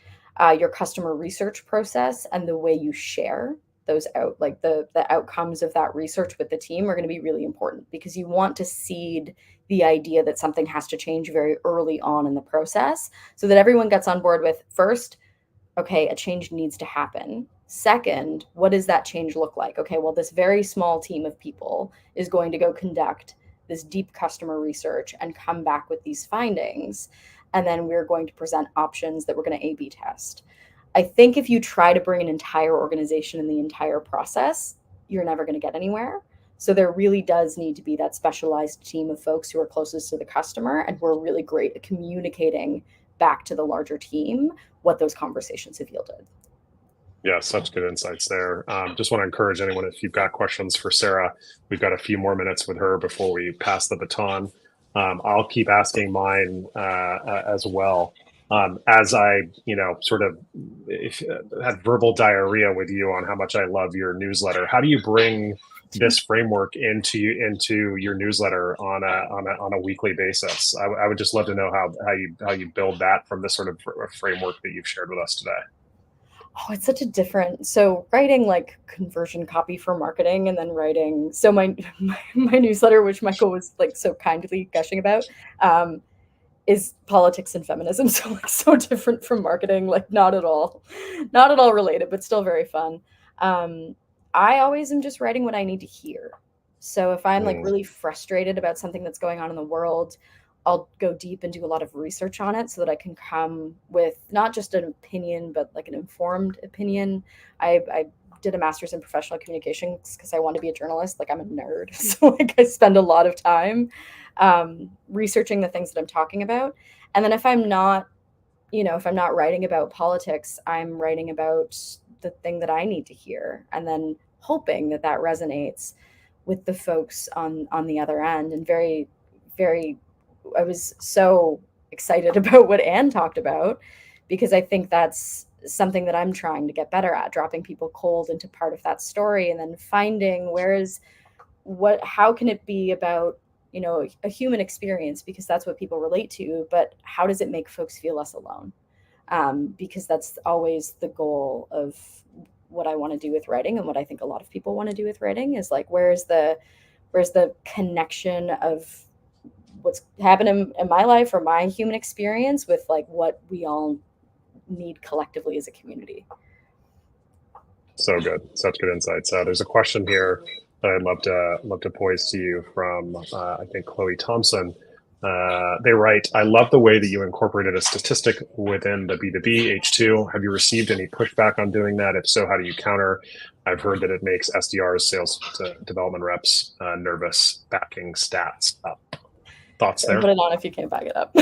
your customer research process and the way you share those out, like the outcomes of that research with the team are going to be really important because you want to seed the idea that something has to change very early on in the process so that everyone gets on board with first, okay, a change needs to happen. Second, what does that change look like? Okay, well, this very small team of people is going to go conduct this deep customer research and come back with these findings. And then we're going to present options that we're going to A/B test. I think if you try to bring an entire organization in the entire process, you're never going to get anywhere. So there really does need to be that specialized team of folks who are closest to the customer and who are really great at communicating back to the larger team what those conversations have yielded. Yeah, such good insights there. Just want to encourage anyone, if you've got questions for Sarah, we've got a few more minutes with her before we pass the baton. I'll keep asking mine as well. As I, sort of had verbal diarrhea with you on how much I love your newsletter. How do you bring this framework into your newsletter on a weekly basis? I would just love to know how you build that from this sort of framework that you've shared with us today. Oh, it's such a different. So writing like conversion copy for marketing and then writing so my newsletter, which Michael was like so kindly gushing about, is politics and feminism. So like so different from marketing, like not at all related, but still very fun. I always am just writing what I need to hear. So if I'm like Mm. really frustrated about something that's going on in the world, I'll go deep and do a lot of research on it so that I can come with not just an opinion, but like an informed opinion. I did a master's in professional communications because I want to be a journalist. Like, I'm a nerd. So like I spend a lot of time researching the things that I'm talking about. And then if I'm not, if I'm not writing about politics, I'm writing about the thing that I need to hear and then hoping that that resonates with the folks on the other end. And very, very was so excited about what Anne talked about, because I think that's something that I'm trying to get better at, dropping people cold into part of that story and then finding how can it be about, a human experience, because that's what people relate to, but how does it make folks feel less alone? Because that's always the goal of what I want to do with writing, and what I think a lot of people want to do with writing is like, where's the connection of what's happened in my life or my human experience with like what we all need collectively as a community. So good, such good insights. There's a question here that I'd love to pose to you from I think Chloe Thompson. They write, "I love the way that you incorporated a statistic within the B2B H2. Have you received any pushback on doing that? If so, how do you counter? I've heard that it makes SDRs, sales development reps, nervous backing stats up." Thoughts there? Put it on if you can't back it up.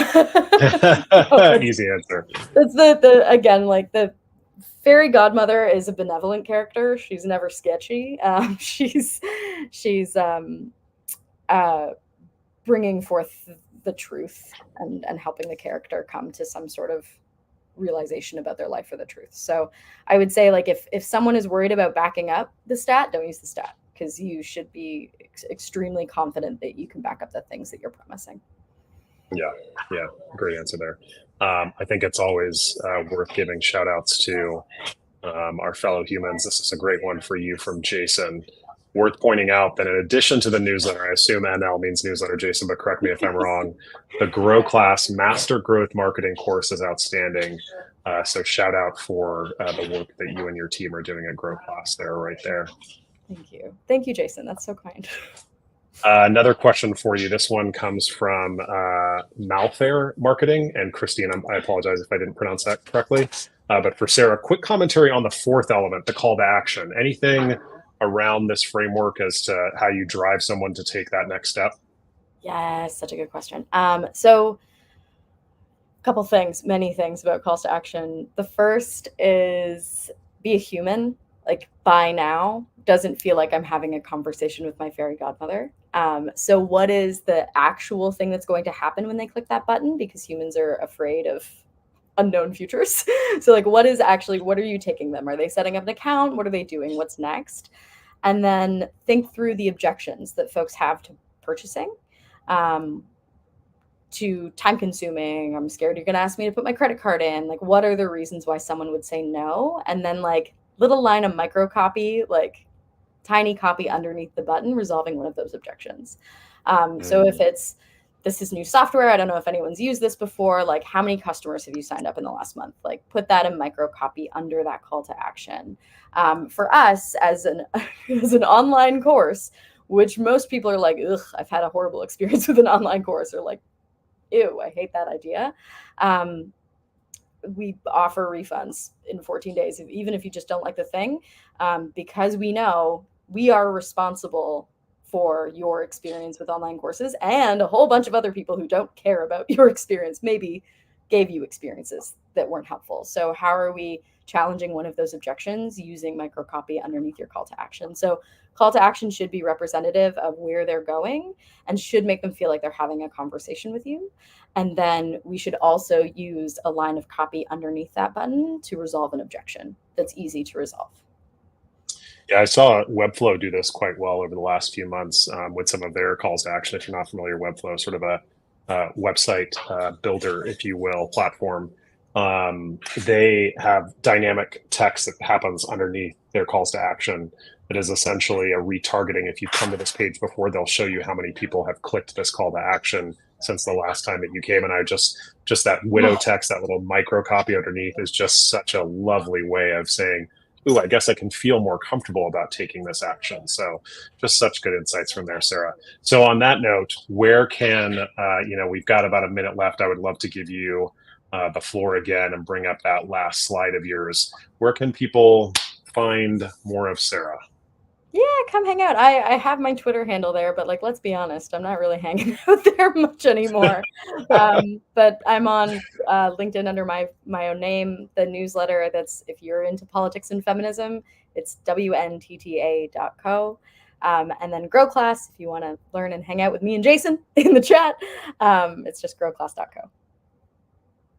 Easy answer. It's the again, like, the fairy godmother is a benevolent character. She's never sketchy. She's bringing forth the truth and helping the character come to some sort of realization about their life or the truth. So I would say, like, if someone is worried about backing up the stat, don't use the stat, because you should be extremely confident that you can back up the things that you're promising. Yeah, great answer there. I think it's always worth giving shout outs to our fellow humans. This is a great one for you from Jason. Worth pointing out that in addition to the newsletter, I assume NL means newsletter, Jason, but correct me if I'm wrong, the Grow Class Master Growth Marketing course is outstanding. So shout out for the work that you and your team are doing at Grow Class there, right there. Thank you, Jason. That's so kind. Another question for you. This one comes from Malfair Marketing. And Christine, I apologize if I didn't pronounce that correctly. But for Sarah, quick commentary on the fourth element, the call to action. Anything around this framework as to how you drive someone to take that next step? Yes, such a good question. So a couple things, many things about calls to action. The first is be a human. Like, by now doesn't feel like I'm having a conversation with my fairy godmother. So what is the actual thing that's going to happen when they click that button? Because humans are afraid of unknown futures. So like, what are you taking them? Are they setting up an account? What are they doing? What's next? And then think through the objections that folks have to purchasing, to time consuming. I'm scared you're going to ask me to put my credit card in. Like, what are the reasons why someone would say no? And then, like, little line of micro copy, like tiny copy underneath the button, resolving one of those objections. So if it's, this is new software, I don't know if anyone's used this before, like, how many customers have you signed up in the last month? Like, put that in micro copy under that call to action. For us as an online course, which most people are like, ugh, I've had a horrible experience with an online course, or like, ew, I hate that idea. We offer refunds in 14 days, even if you just don't like the thing, because we know we are responsible for your experience with online courses, and a whole bunch of other people who don't care about your experience maybe gave you experiences that weren't helpful. So how are we challenging one of those objections using microcopy underneath your call to action? So call to action should be representative of where they're going and should make them feel like they're having a conversation with you. And then we should also use a line of copy underneath that button to resolve an objection that's easy to resolve. Yeah, I saw Webflow do this quite well over the last few months with some of their calls to action. If you're not familiar, Webflow, sort of a website builder, if you will, platform. They have dynamic text that happens underneath their calls to action. That is essentially a retargeting. If you've come to this page before, they'll show you how many people have clicked this call to action since the last time that you came. And I just that widow text, that little micro copy underneath, is just such a lovely way of saying, ooh, I guess I can feel more comfortable about taking this action. So just such good insights from there, Sarah. So on that note, where can, we've got about a minute left. I would love to give you the floor again and bring up that last slide of yours. Where can people find more of Sarah? Yeah, come hang out. I have my Twitter handle there, but like, let's be honest, I'm not really hanging out there much anymore. But I'm on LinkedIn under my own name. The newsletter, that's if you're into politics and feminism, it's WNTTA.co. And then Grow Class, if you want to learn and hang out with me and Jason in the chat, it's just growclass.co.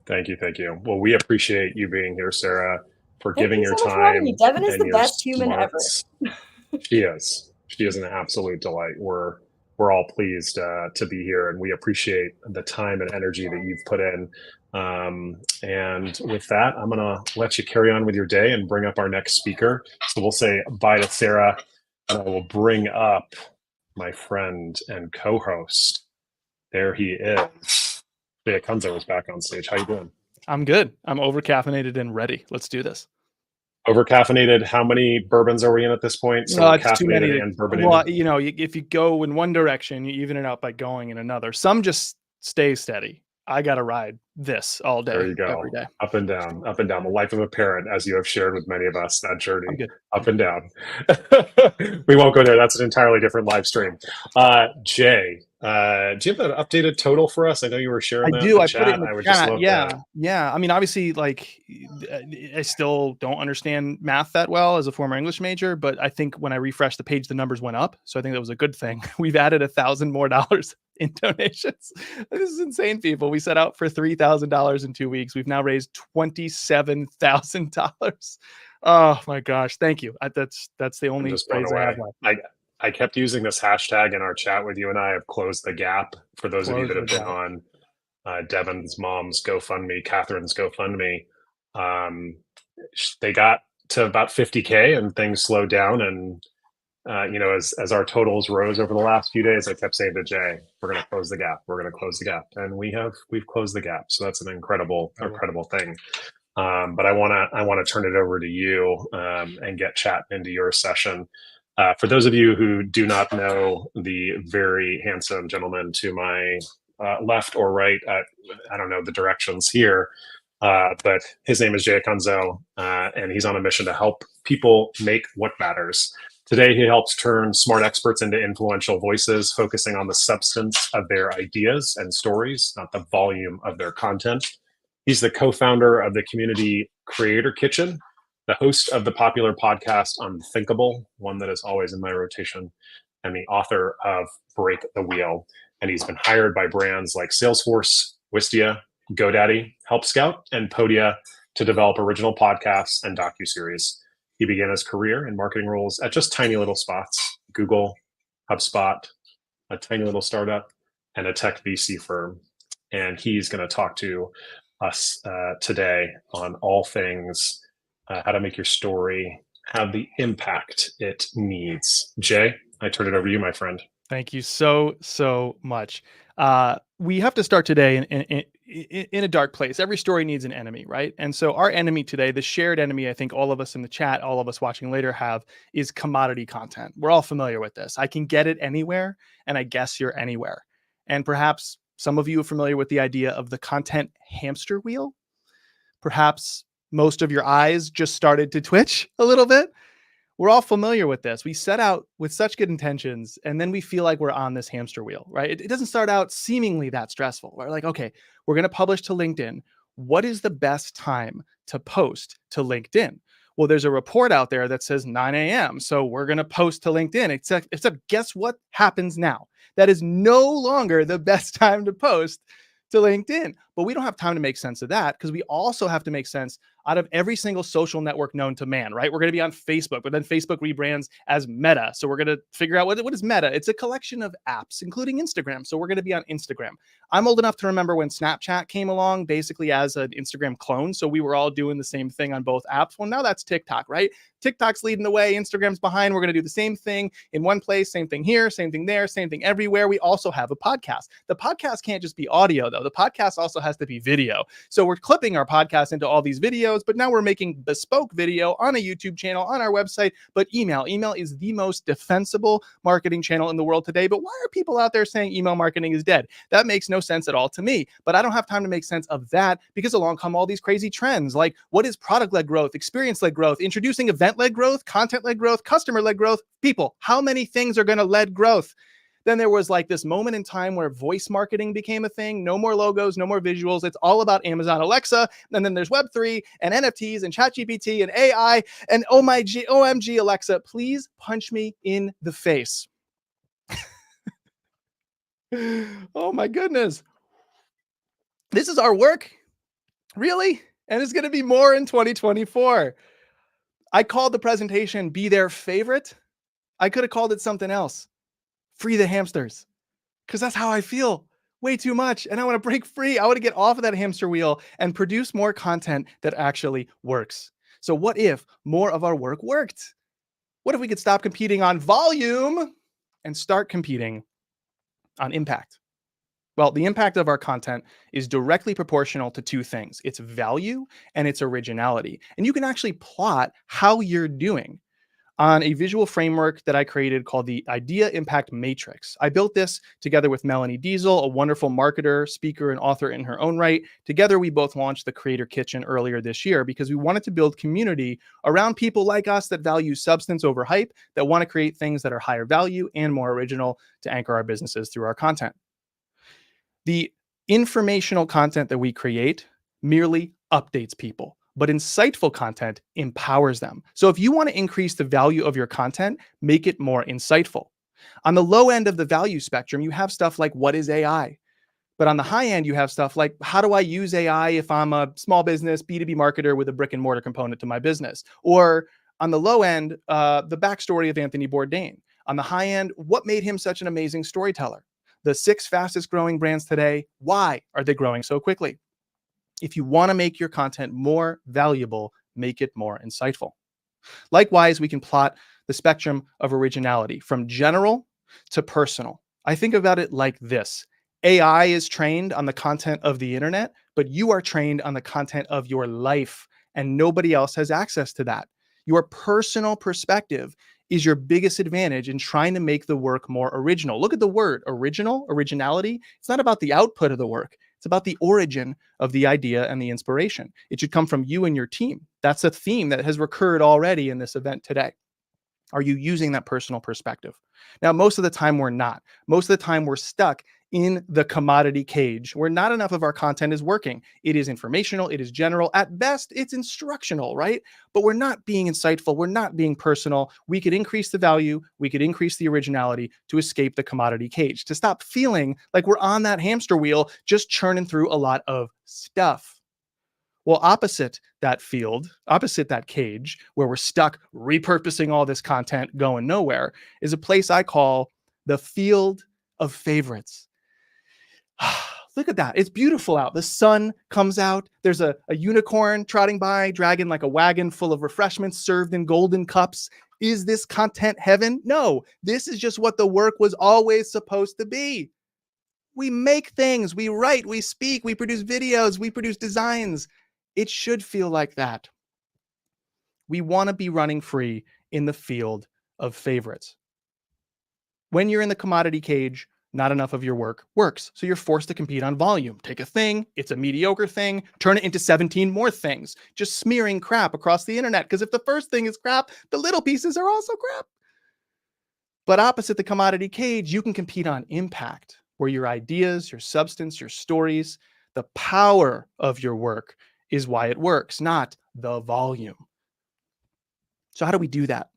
Thank you. Thank you. Well, we appreciate you being here, Sarah, for Thank giving you your so much for having time. me. Devin is and the your best human ever. smarts. She is. She is an absolute delight. We're all pleased to be here, and we appreciate the time and energy that you've put in. And with that, I'm going to let you carry on with your day and bring up our next speaker. So we'll say bye to Sarah, and I will bring up my friend and co-host. There he is. Acunzo is back on stage. How you doing? I'm good. I'm over caffeinated and ready. Let's do this. Over caffeinated. How many bourbons are we in at this point? So we're It's too many. caffeinated and bourbonated. Well, you know, if you go in one direction, you even it out by going in another. Some just stay steady. I got to ride this all day, There you go. every day. Up and down, up and down. The life of a parent, as you have shared with many of us, that journey, up and down. We won't go there. That's an entirely different live stream. Jay, do you have an updated total for us? I know you were sharing that in the chat. Put it in the I would chat. just love that. Yeah. I mean, obviously, like, I still don't understand math that well as a former English major, but I think when I refreshed the page, the numbers went up. So I think that was a good thing. We've added $1,000 more in donations. This is insane, people. We set out for $3,000 in 2 weeks. We've now raised $27,000. Oh my gosh. Thank you. That's the only phrase I have left. I kept using this hashtag in our chat with you, and I have closed the gap. For those of you that have been on Devin's mom's GoFundMe, Catherine's GoFundMe, they got to about 50K and things slowed down. And as our totals rose over the last few days, I kept saying to Jay, "We're going to close the gap. We're going to close the gap," and we've closed the gap. So that's an incredible thing. But I want to turn it over to you and get chat into your session. For those of you who do not know the very handsome gentleman to my left or right, I don't know the directions here, but his name is Jay Acunzo, and he's on a mission to help people make what matters. Today, he helps turn smart experts into influential voices, focusing on the substance of their ideas and stories, not the volume of their content. He's the co-founder of the Community Creator Kitchen, the host of the popular podcast Unthinkable, one that is always in my rotation, and the author of Break the Wheel. And he's been hired by brands like Salesforce, Wistia, GoDaddy, Help Scout, and Podia to develop original podcasts and docuseries. He began his career in marketing roles at just tiny little spots: Google, HubSpot, a tiny little startup, and a tech VC firm. And he's going to talk to us today on all things how to make your story have the impact it needs. Jay, I turn it over to you, my friend. Thank you so much. We have to start today in a dark place. Every story needs an enemy, right? And so our enemy today, the shared enemy, I think all of us in the chat, all of us watching later have, is commodity content. We're all familiar with this. I can get it anywhere, and I guess you're anywhere. And perhaps some of you are familiar with the idea of the content hamster wheel. Perhaps most of your eyes just started to twitch a little bit. We're all familiar with this. We set out with such good intentions, and then we feel like we're on this hamster wheel, right? It doesn't start out seemingly that stressful. We're like, okay, we're going to publish to LinkedIn. What is the best time to post to LinkedIn? Well, there's a report out there that says 9 a.m. So we're going to post to LinkedIn, except guess what happens now? That is no longer the best time to post to LinkedIn. But we don't have time to make sense of that, because we also have to make sense out of every single social network known to man, right? We're going to be on Facebook, but then Facebook rebrands as Meta. So we're going to figure out what is Meta. It's a collection of apps, including Instagram. So we're going to be on Instagram. I'm old enough to remember when Snapchat came along, basically as an Instagram clone. So we were all doing the same thing on both apps. Well, now that's TikTok, right? TikTok's leading the way. Instagram's behind. We're going to do the same thing in one place, same thing here, same thing there, same thing everywhere. We also have a podcast. The podcast can't just be audio, though. The podcast also has to be video. So we're clipping our podcast into all these videos, but now we're making bespoke video on a YouTube channel, on our website. But email is the most defensible marketing channel in the world today. But why are people out there saying email marketing is dead? That makes no sense at all to me. But I don't have time to make sense of that, because along come all these crazy trends. Like, what is product-led growth, experience-led growth, introducing event-led growth, content-led growth, customer-led growth? People, how many things are going to lead growth? Then there was like this moment in time where voice marketing became a thing. No more logos, no more visuals. It's all about Amazon Alexa. And then there's Web3 and NFTs and ChatGPT and AI. And OMG, Alexa, please punch me in the face. Oh my goodness. This is our work? Really? And it's going to be more in 2024. I called the presentation Be Their Favorite. I could have called it something else. Free the hamsters. Because that's how I feel. Way too much. And I want to break free. I want to get off of that hamster wheel and produce more content that actually works. So what if more of our work worked? What if we could stop competing on volume and start competing on impact? Well, the impact of our content is directly proportional to two things. Its value and its originality. And you can actually plot how you're doing on a visual framework that I created called the Idea Impact Matrix. I built this together with Melanie Diesel, a wonderful marketer, speaker, and author in her own right. Together, we both launched the Creator Kitchen earlier this year because we wanted to build community around people like us that value substance over hype, that want to create things that are higher value and more original to anchor our businesses through our content. The informational content that we create merely updates people, but insightful content empowers them. So if you want to increase the value of your content, make it more insightful. On the low end of the value spectrum, you have stuff like, what is AI? But on the high end, you have stuff like, how do I use AI if I'm a small business, B2B marketer with a brick and mortar component to my business? Or on the low end, the backstory of Anthony Bourdain. On the high end, what made him such an amazing storyteller? The 6 fastest growing brands today, why are they growing so quickly? If you want to make your content more valuable, make it more insightful. Likewise, we can plot the spectrum of originality from general to personal. I think about it like this. AI is trained on the content of the internet, but you are trained on the content of your life, and nobody else has access to that. Your personal perspective is your biggest advantage in trying to make the work more original. Look at the word original, originality. It's not about the output of the work. It's about the origin of the idea and the inspiration. It should come from you and your team. That's a theme that has recurred already in this event today. Are you using that personal perspective? Now, most of the time we're not. Most of the time we're stuck in the commodity cage where not enough of our content is working. It is informational, it is general. At best, it's instructional, right? But we're not being insightful. We're not being personal. We could increase the value. We could increase the originality to escape the commodity cage, to stop feeling like we're on that hamster wheel, just churning through a lot of stuff. Well, opposite that cage, where we're stuck repurposing all this content going nowhere, is a place I call the field of favorites. Look at that. It's beautiful out. The sun comes out. There's a unicorn trotting by, dragging like a wagon full of refreshments served in golden cups. Is this content heaven? No, this is just what the work was always supposed to be. We make things, we write, we speak, we produce videos, we produce designs. It should feel like that. We want to be running free in the field of favorites. When you're in the commodity cage, not enough of your work works. So you're forced to compete on volume. Take a thing, it's a mediocre thing, turn it into 17 more things, just smearing crap across the internet. Because if the first thing is crap, the little pieces are also crap. But opposite the commodity cage, you can compete on impact, where your ideas, your substance, your stories, the power of your work is why it works, not the volume. So how do we do that?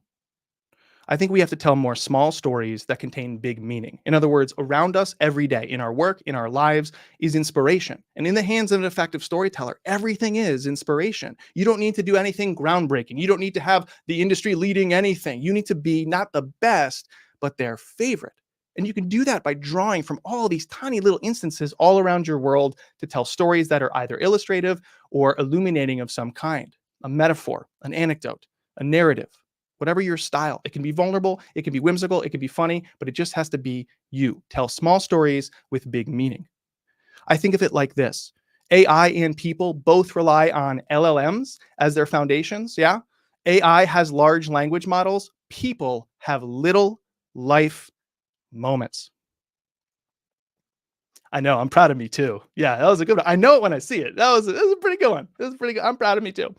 I think we have to tell more small stories that contain big meaning. In other words, around us every day, in our work, in our lives, is inspiration. And in the hands of an effective storyteller, everything is inspiration. You don't need to do anything groundbreaking. You don't need to have the industry leading anything. You need to be not the best, but their favorite. And you can do that by drawing from all these tiny little instances all around your world to tell stories that are either illustrative or illuminating of some kind, a metaphor, an anecdote, a narrative, whatever your style. It can be vulnerable, it can be whimsical, it can be funny, but it just has to be you. Tell small stories with big meaning. I think of it like this. AI and people both rely on LLMs as their foundations, yeah? AI has large language models. People have little life moments. I know, I'm proud of me too. Yeah, that was a good one. I know it when I see it. That was a pretty good one. It was pretty good. I'm proud of me too.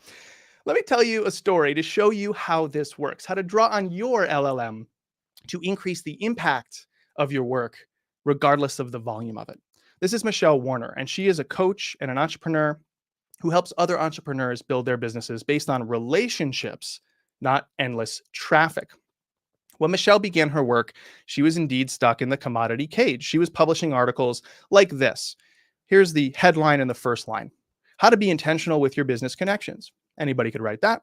Let me tell you a story to show you how this works, how to draw on your LLM to increase the impact of your work, regardless of the volume of it. This is Michelle Warner, and she is a coach and an entrepreneur who helps other entrepreneurs build their businesses based on relationships, not endless traffic. When Michelle began her work, she was indeed stuck in the commodity cage. She was publishing articles like this. Here's the headline and the first line: How to be intentional with your business connections. Anybody could write that.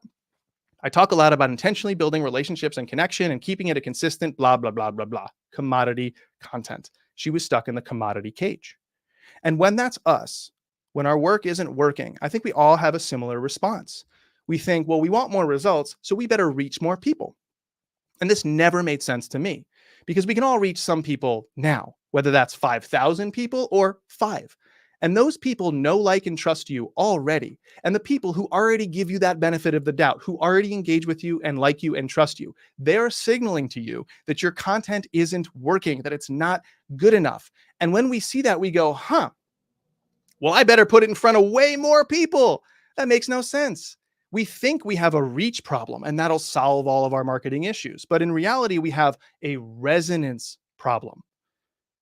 I talk a lot about intentionally building relationships and connection and keeping it a consistent blah, blah, blah, blah, blah. Commodity content. She was stuck in the commodity cage. And when that's us, when our work isn't working, I think we all have a similar response. We think, well, we want more results, so we better reach more people. And this never made sense to me because we can all reach some people now, whether that's 5,000 people or 5. And those people know, like, and trust you already. And the people who already give you that benefit of the doubt, who already engage with you and like you and trust you, they're signaling to you that your content isn't working, that it's not good enough. And when we see that, we go, well, I better put it in front of way more people. That makes no sense. We think we have a reach problem and that'll solve all of our marketing issues. But in reality, we have a resonance problem.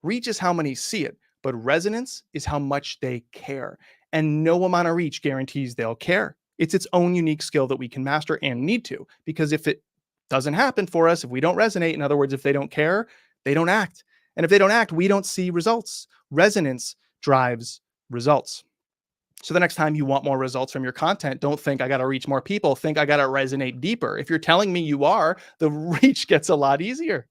Reach is how many see it, but resonance is how much they care. And no amount of reach guarantees they'll care. It's its own unique skill that we can master and need to, because if it doesn't happen for us, if we don't resonate, in other words, if they don't care, they don't act. And if they don't act, we don't see results. Resonance drives results. So the next time you want more results from your content, don't think I got to reach more people. Think I got to resonate deeper. If you're telling me you are, the reach gets a lot easier.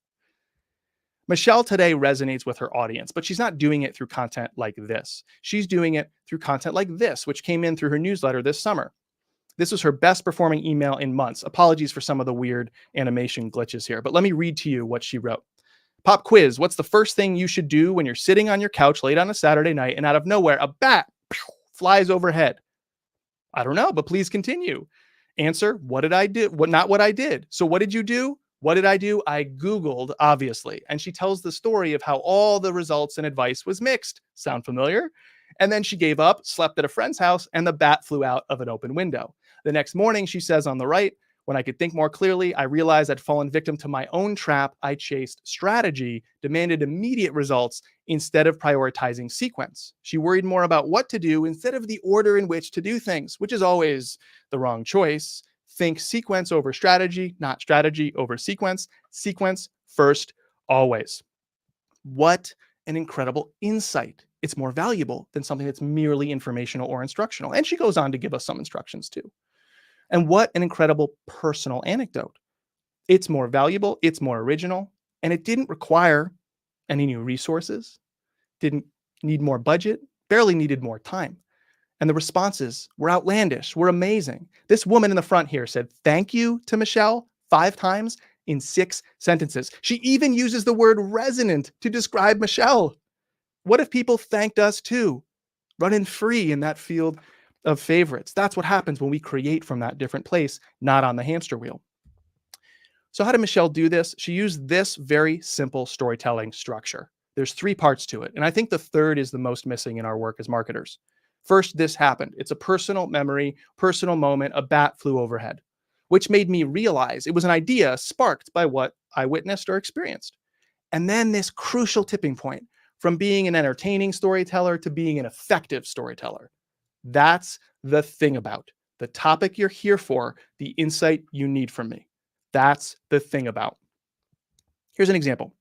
Michelle today resonates with her audience, but she's not doing it through content like this. She's doing it through content like this, which came in through her newsletter this summer. This was her best performing email in months. Apologies for some of the weird animation glitches here, but let me read to you what she wrote. Pop quiz. What's the first thing you should do when you're sitting on your couch late on a Saturday night and out of nowhere, a bat flies overhead? I don't know, but please continue. Answer, what did I do? Not what I did. So what did you do? What did I do? I Googled, obviously. And she tells the story of how all the results and advice was mixed. Sound familiar? And then she gave up, slept at a friend's house, and the bat flew out of an open window. The next morning, she says on the right, when I could think more clearly, I realized I'd fallen victim to my own trap. I chased strategy, demanded immediate results instead of prioritizing sequence. She worried more about what to do instead of the order in which to do things, which is always the wrong choice. Think sequence over strategy, not strategy over sequence. Sequence first, always. What an incredible insight. It's more valuable than something that's merely informational or instructional. And she goes on to give us some instructions too. And what an incredible personal anecdote. It's more valuable, it's more original, and it didn't require any new resources, didn't need more budget, barely needed more time. And the responses were outlandish, were amazing. This woman in the front here said thank you to Michelle 5 times in 6 sentences. She even uses the word resonant to describe Michelle. What if people thanked us too? Running free in that field of favorites. That's what happens when we create from that different place, not on the hamster wheel. So how did Michelle do this? She used this very simple storytelling structure. There's 3 parts to it. And I think the third is the most missing in our work as marketers. First, this happened. It's a personal memory, personal moment. A bat flew overhead, which made me realize it was an idea sparked by what I witnessed or experienced. And then this crucial tipping point from being an entertaining storyteller to being an effective storyteller. That's the thing about the topic you're here for, the insight you need from me. That's the thing about. Here's an example.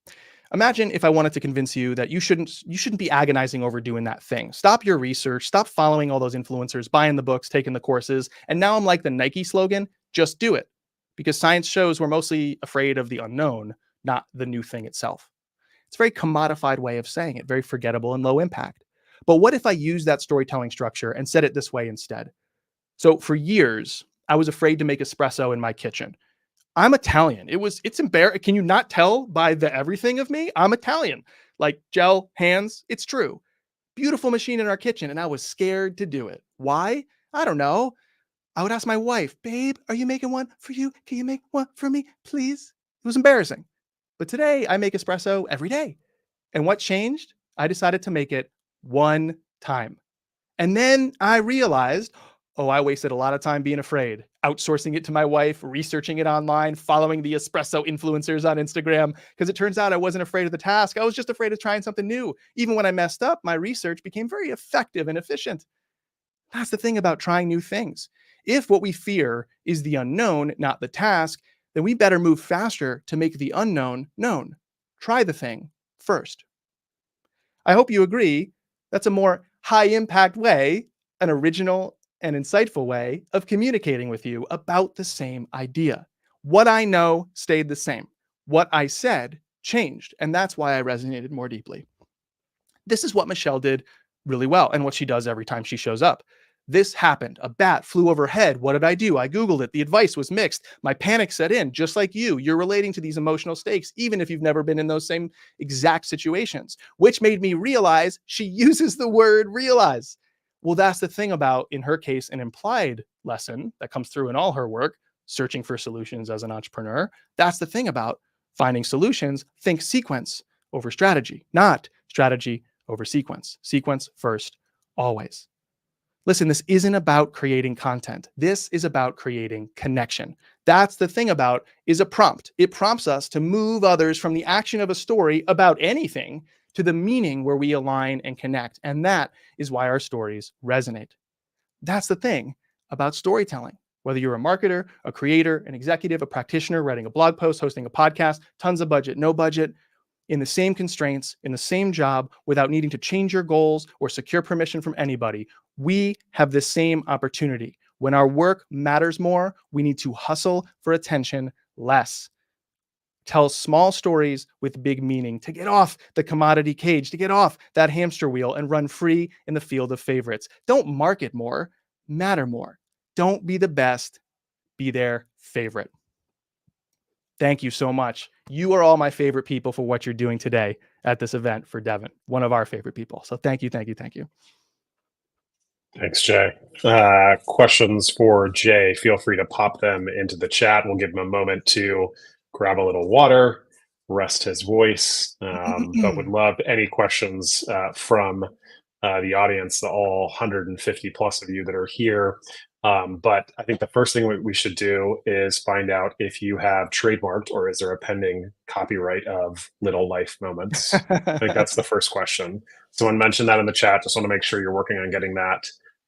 Imagine if I wanted to convince you that you shouldn't be agonizing over doing that thing. Stop your research, stop following all those influencers, buying the books, taking the courses. And now I'm like the Nike slogan, just do it. Because science shows we're mostly afraid of the unknown, not the new thing itself. It's a very commodified way of saying it, very forgettable and low impact. But what if I use that storytelling structure and said it this way instead? So for years, I was afraid to make espresso in my kitchen. I'm Italian. It's embarrassing. Can you not tell by the everything of me? I'm Italian. Like gel, hands, it's true. Beautiful machine in our kitchen, and I was scared to do it. Why? I don't know. I would ask my wife, babe, are you making one for you? Can you make one for me, please? It was embarrassing. But today, I make espresso every day. And what changed? I decided to make it one time. And then I realized, Oh, I wasted a lot of time being afraid, outsourcing it to my wife, researching it online, following the espresso influencers on Instagram, because it turns out I wasn't afraid of the task. I was just afraid of trying something new. Even when I messed up, my research became very effective and efficient. That's the thing about trying new things. If what we fear is the unknown, not the task, then we better move faster to make the unknown known. Try the thing first. I hope you agree that's a more high impact way, an original and insightful way of communicating with you about the same idea. What I know stayed the same. What I said changed. And that's why I resonated more deeply. This is what Michelle did really well and what she does every time she shows up. This happened. A bat flew overhead. What did I do? I Googled it. The advice was mixed. My panic set in, just like you. You're relating to these emotional stakes, even if you've never been in those same exact situations, which made me realize she uses the word realize. Well, that's the thing about, in her case, an implied lesson that comes through in all her work, searching for solutions as an entrepreneur. That's the thing about finding solutions. Think sequence over strategy, not strategy over sequence. Sequence first, always. Listen, this isn't about creating content. This is about creating connection. That's the thing about is a prompt. It prompts us to move others from the action of a story about anything to the meaning where we align and connect. And that is why our stories resonate. That's the thing about storytelling. Whether you're a marketer, a creator, an executive, a practitioner, writing a blog post, hosting a podcast, tons of budget, no budget, in the same constraints, in the same job, without needing to change your goals or secure permission from anybody, we have the same opportunity. When our work matters more, we need to hustle for attention less. Tell small stories with big meaning to get off the commodity cage, to get off that hamster wheel and run free in the field of favorites. Don't market more, matter more. Don't be the best, be their favorite. Thank you so much. You are all my favorite people for what you're doing today at this event for Devin, one of our favorite people. So thank you, thank you, thank you. Thanks, Jay. Questions for Jay, feel free to pop them into the chat. We'll give him a moment to grab a little water, rest his voice, but would love any questions from the audience, all 150 plus of you that are here. But I think the first thing we should do is find out if you have trademarked or is there a pending copyright of Little Life Moments? I think that's the first question. Someone mentioned that in the chat. Just want to make sure you're working on getting that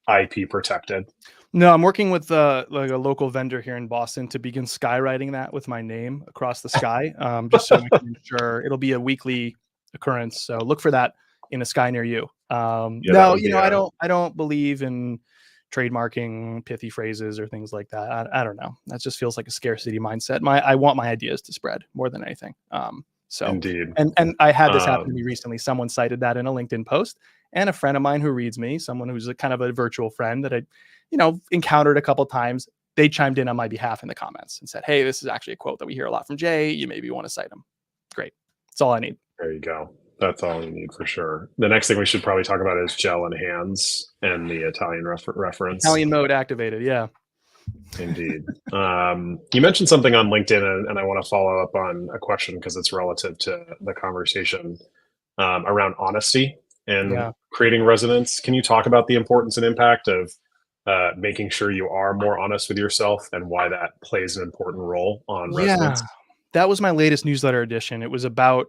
IP protected. No, I'm working with like a local vendor here in Boston to begin skywriting that with my name across the sky, just so we can ensure it'll be a weekly occurrence. So look for that in a sky near you. No, I don't believe in trademarking pithy phrases or things like that. I don't know. That just feels like a scarcity mindset. I want my ideas to spread more than anything. So Indeed. And I had this happen to me recently. Someone cited that in a LinkedIn post, and a friend of mine who reads me, someone who's a kind of a virtual friend that I, encountered a couple of times, they chimed in on my behalf in the comments and said, "Hey, this is actually a quote that we hear a lot from Jay. You maybe want to cite him." Great. That's all I need. There you go. That's all you need for sure. The next thing we should probably talk about is gel and hands and the Italian reference. Italian mode activated. Yeah. Indeed. You mentioned something on LinkedIn, and I want to follow up on a question because it's relative to the conversation around honesty and creating resonance. Can you talk about the importance and impact of making sure you are more honest with yourself and why that plays an important role on resonance? That was my latest newsletter edition. It was about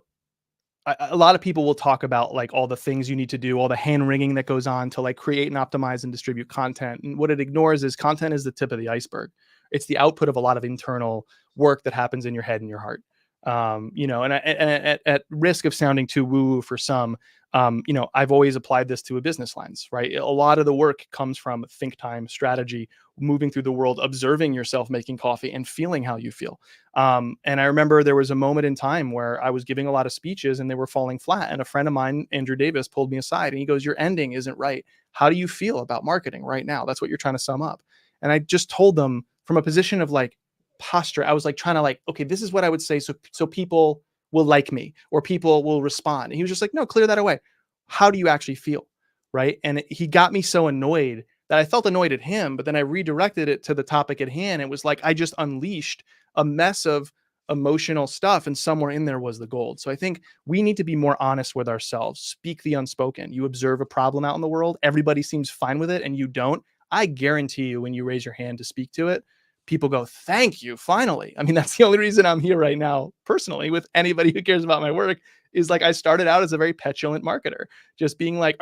a lot of people will talk about like all the things you need to do, all the hand wringing that goes on to like create and optimize and distribute content. And what it ignores is content is the tip of the iceberg. It's the output of a lot of internal work that happens in your head and your heart. And at risk of sounding too woo-woo for some, I've always applied this to a business lens, right? A lot of the work comes from think time, strategy, moving through the world, observing yourself making coffee and feeling how you feel. And I remember there was a moment in time where I was giving a lot of speeches and they were falling flat. And a friend of mine, Andrew Davis, pulled me aside and he goes, "Your ending isn't right. How do you feel about marketing right now? That's what you're trying to sum up." And I just told them from a position of like posture. I was like trying to like, okay, this is what I would say. So people will like me or people will respond. And he was just like, "No, clear that away. How do you actually feel?" Right. And he got me so annoyed that I felt annoyed at him, but then I redirected it to the topic at hand. It was like, I just unleashed a mess of emotional stuff. And somewhere in there was the gold. So I think we need to be more honest with ourselves. Speak the unspoken. You observe a problem out in the world. Everybody seems fine with it and you don't. I guarantee you when you raise your hand to speak to it, people go, thank you, finally. I mean, that's the only reason I'm here right now, personally, with anybody who cares about my work, is like I started out as a very petulant marketer, just being like,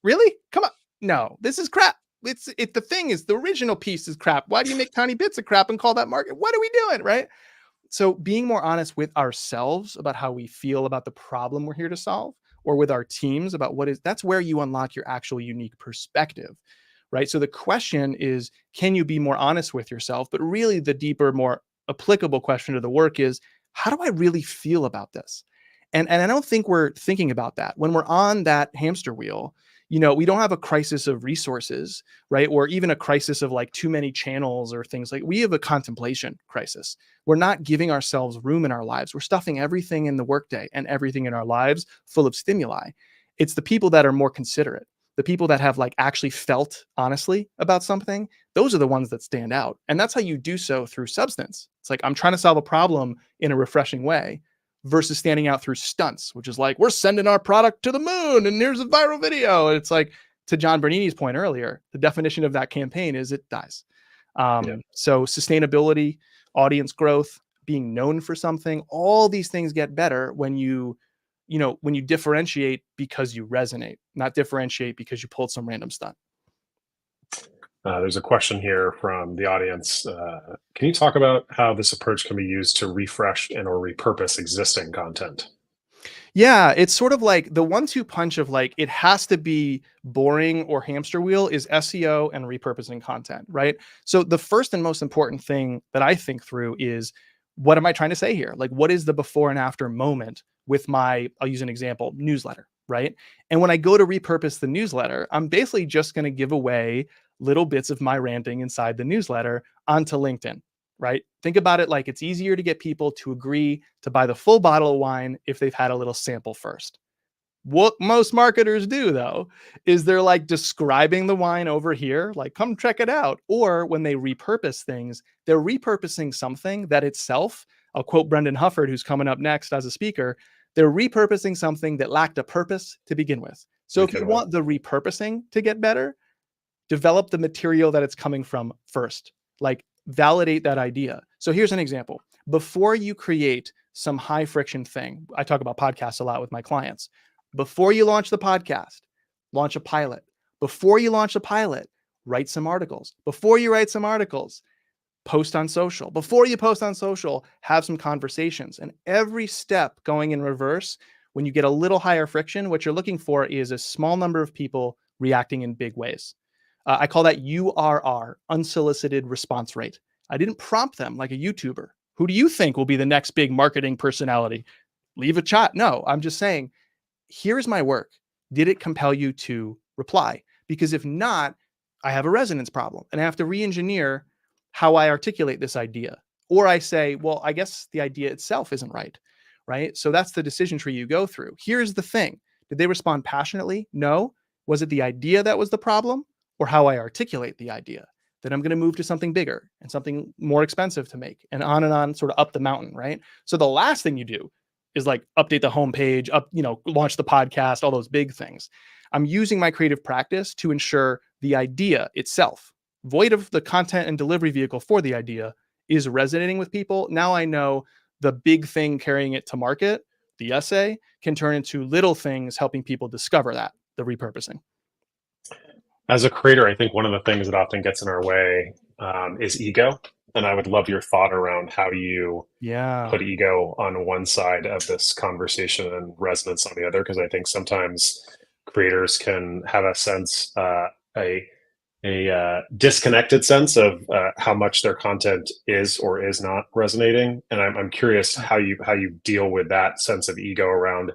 really? Come on. No, this is crap. The thing is, the original piece is crap. Why do you make tiny bits of crap and call that market? What are we doing? Right. So being more honest with ourselves about how we feel about the problem we're here to solve, or with our teams about that's where you unlock your actual unique perspective. Right. So the question is, can you be more honest with yourself? But really the deeper, more applicable question to the work is, how do I really feel about this? And I don't think we're thinking about that when we're on that hamster wheel. We don't have a crisis of resources, right? Or even a crisis of like too many channels or things. Like, we have a contemplation crisis. We're not giving ourselves room in our lives. We're stuffing everything in the workday and everything in our lives full of stimuli. It's the people that are more considerate, the people that have like actually felt honestly about something. Those are the ones that stand out. And that's how you do so through substance. It's like, I'm trying to solve a problem in a refreshing way, versus standing out through stunts, which is like, we're sending our product to the moon and here's a viral video. And it's like, to John Bernini's point earlier, the definition of that campaign is it dies. So sustainability, audience growth, being known for something, all these things get better when you differentiate because you resonate, not differentiate because you pulled some random stunt. There's a question here from the audience. Can you talk about how this approach can be used to refresh and or repurpose existing content? Yeah, it's sort of like the 1-2 punch of like, it has to be boring or hamster wheel is SEO and repurposing content, right? So the first and most important thing that I think through is, what am I trying to say here? Like, what is the before and after moment with I'll use an example, newsletter, right? And when I go to repurpose the newsletter, I'm basically just going to give away little bits of my ranting inside the newsletter onto LinkedIn, right? Think about it like, it's easier to get people to agree to buy the full bottle of wine if they've had a little sample first. What most marketers do, though, is they're like describing the wine over here, like, come check it out. Or when they repurpose things, they're repurposing something that itself, I'll quote Brendan Hufford, who's coming up next as a speaker, they're repurposing something that lacked a purpose to begin with. So if you want the repurposing to get better, develop the material that it's coming from first. Like, validate that idea. So here's an example. Before you create some high friction thing, I talk about podcasts a lot with my clients. Before you launch the podcast, launch a pilot. Before you launch a pilot, write some articles. Before you write some articles, post on social. Before you post on social, have some conversations. And every step going in reverse, when you get a little higher friction, what you're looking for is a small number of people reacting in big ways. I call that URR, unsolicited response rate. I didn't prompt them like a YouTuber. Who do you think will be the next big marketing personality? Leave a chat. No, I'm just saying, here's my work. Did it compel you to reply? Because if not, I have a resonance problem and I have to re-engineer how I articulate this idea. Or I say, well, I guess the idea itself isn't right, right? So that's the decision tree you go through. Here's the thing. Did they respond passionately? No. Was it the idea that was the problem, or how I articulate the idea? Then I'm going to move to something bigger and something more expensive to make, and on, sort of up the mountain, right? So the last thing you do is like update the homepage, launch the podcast, all those big things. I'm using my creative practice to ensure the idea itself, void of the content and delivery vehicle for the idea, is resonating with people. Now I know the big thing carrying it to market, the essay, can turn into little things helping people discover that, the repurposing. As a creator, I think one of the things that often gets in our way is ego. And I would love your thought around how you put ego on one side of this conversation and resonance on the other. Because I think sometimes creators can have a sense, a disconnected sense of how much their content is or is not resonating. And I'm curious how you deal with that sense of ego around,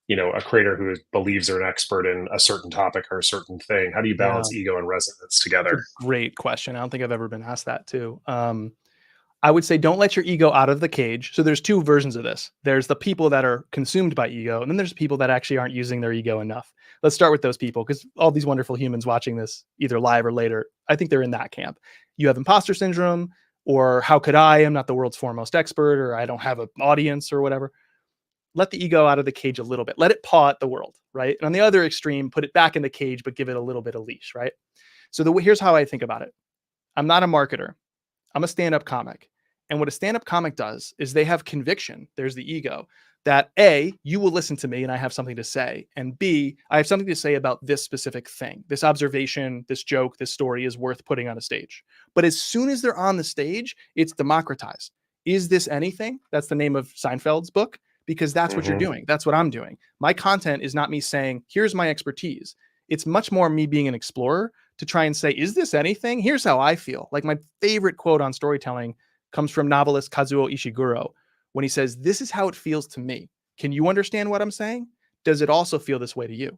a creator who believes they're an expert in a certain topic or a certain thing. How do you balance ego and resonance together? Great question. I don't think I've ever been asked that too. I would say, don't let your ego out of the cage. So there's two versions of this. There's the people that are consumed by ego, and then there's people that actually aren't using their ego enough. Let's start with those people, because all these wonderful humans watching this, either live or later, I think they're in that camp. You have imposter syndrome, or how could I'm not the world's foremost expert, or I don't have an audience, or whatever. Let the ego out of the cage a little bit. Let it paw at the world, right? And on the other extreme, put it back in the cage, but give it a little bit of leash, right? So here's how I think about it. I'm not a marketer. I'm a stand-up comic. And what a stand-up comic does is they have conviction. There's the ego that A, you will listen to me and I have something to say. And B, I have something to say about this specific thing. This observation, this joke, this story is worth putting on a stage. But as soon as they're on the stage, it's democratized. Is this anything? That's the name of Seinfeld's book, because that's what you're doing. That's what I'm doing. My content is not me saying, here's my expertise. It's much more me being an explorer to try and say, is this anything? Here's how I feel. Like my favorite quote on storytelling comes from novelist Kazuo Ishiguro when he says, this is how it feels to me. Can you understand what I'm saying? Does it also feel this way to you?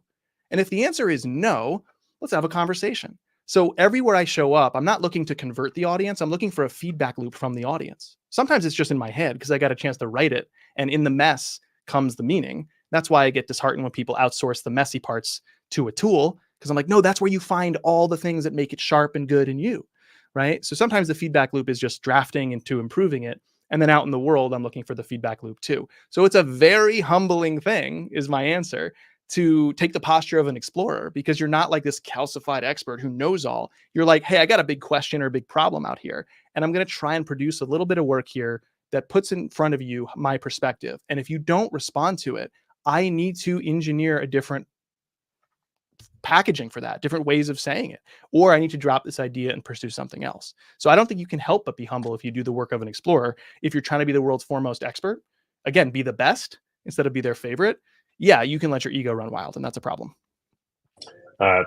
And if the answer is no, let's have a conversation. So everywhere I show up, I'm not looking to convert the audience. I'm looking for a feedback loop from the audience. Sometimes it's just in my head because I got a chance to write it. And in the mess comes the meaning. That's why I get disheartened when people outsource the messy parts to a tool, because I'm like, no, that's where you find all the things that make it sharp and good in you, right? So sometimes the feedback loop is just drafting into improving it. And then out in the world, I'm looking for the feedback loop too. So it's a very humbling thing, is my answer, to take the posture of an explorer, because you're not like this calcified expert who knows all. You're like, hey, I got a big question or a big problem out here, and I'm going to try and produce a little bit of work here that puts in front of you my perspective. And if you don't respond to it, I need to engineer a different packaging for that, different ways of saying it, or I need to drop this idea and pursue something else. So I don't think you can help but be humble if you do the work of an explorer. If you're trying to be the world's foremost expert, again, be the best instead of be their favorite. Yeah, you can let your ego run wild, and that's a problem.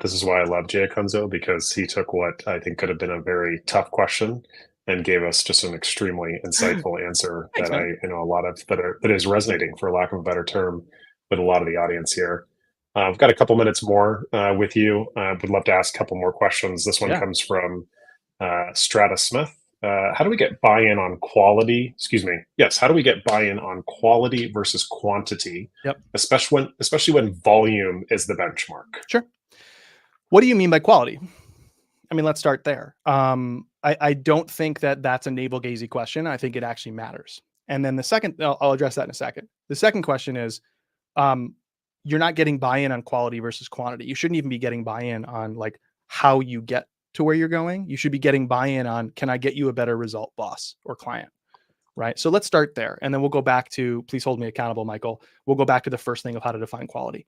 This is why I love Jay Acunzo, because he took what I think could have been a very tough question and gave us just an extremely insightful answer. Thanks, that man. I know a lot of that is resonating, for lack of a better term, with a lot of the audience here. I've got a couple minutes more with you. Would love to ask a couple more questions. This one comes from Strata Smith. How do we get buy-in on quality? Excuse me. Yes. How do we get buy-in on quality versus quantity? Yep. Especially when volume is the benchmark. Sure. What do you mean by quality? I mean, let's start there. I don't think that that's a navel-gazing question. I think it actually matters. And then the second, I'll address that in a second. The second question is, you're not getting buy-in on quality versus quantity. You shouldn't even be getting buy-in on like how you get to where you're going. You should be getting buy-in on, can I get you a better result, boss or client? Right. So let's start there. And then we'll go back to, please hold me accountable, Michael. We'll go back to the first thing of how to define quality.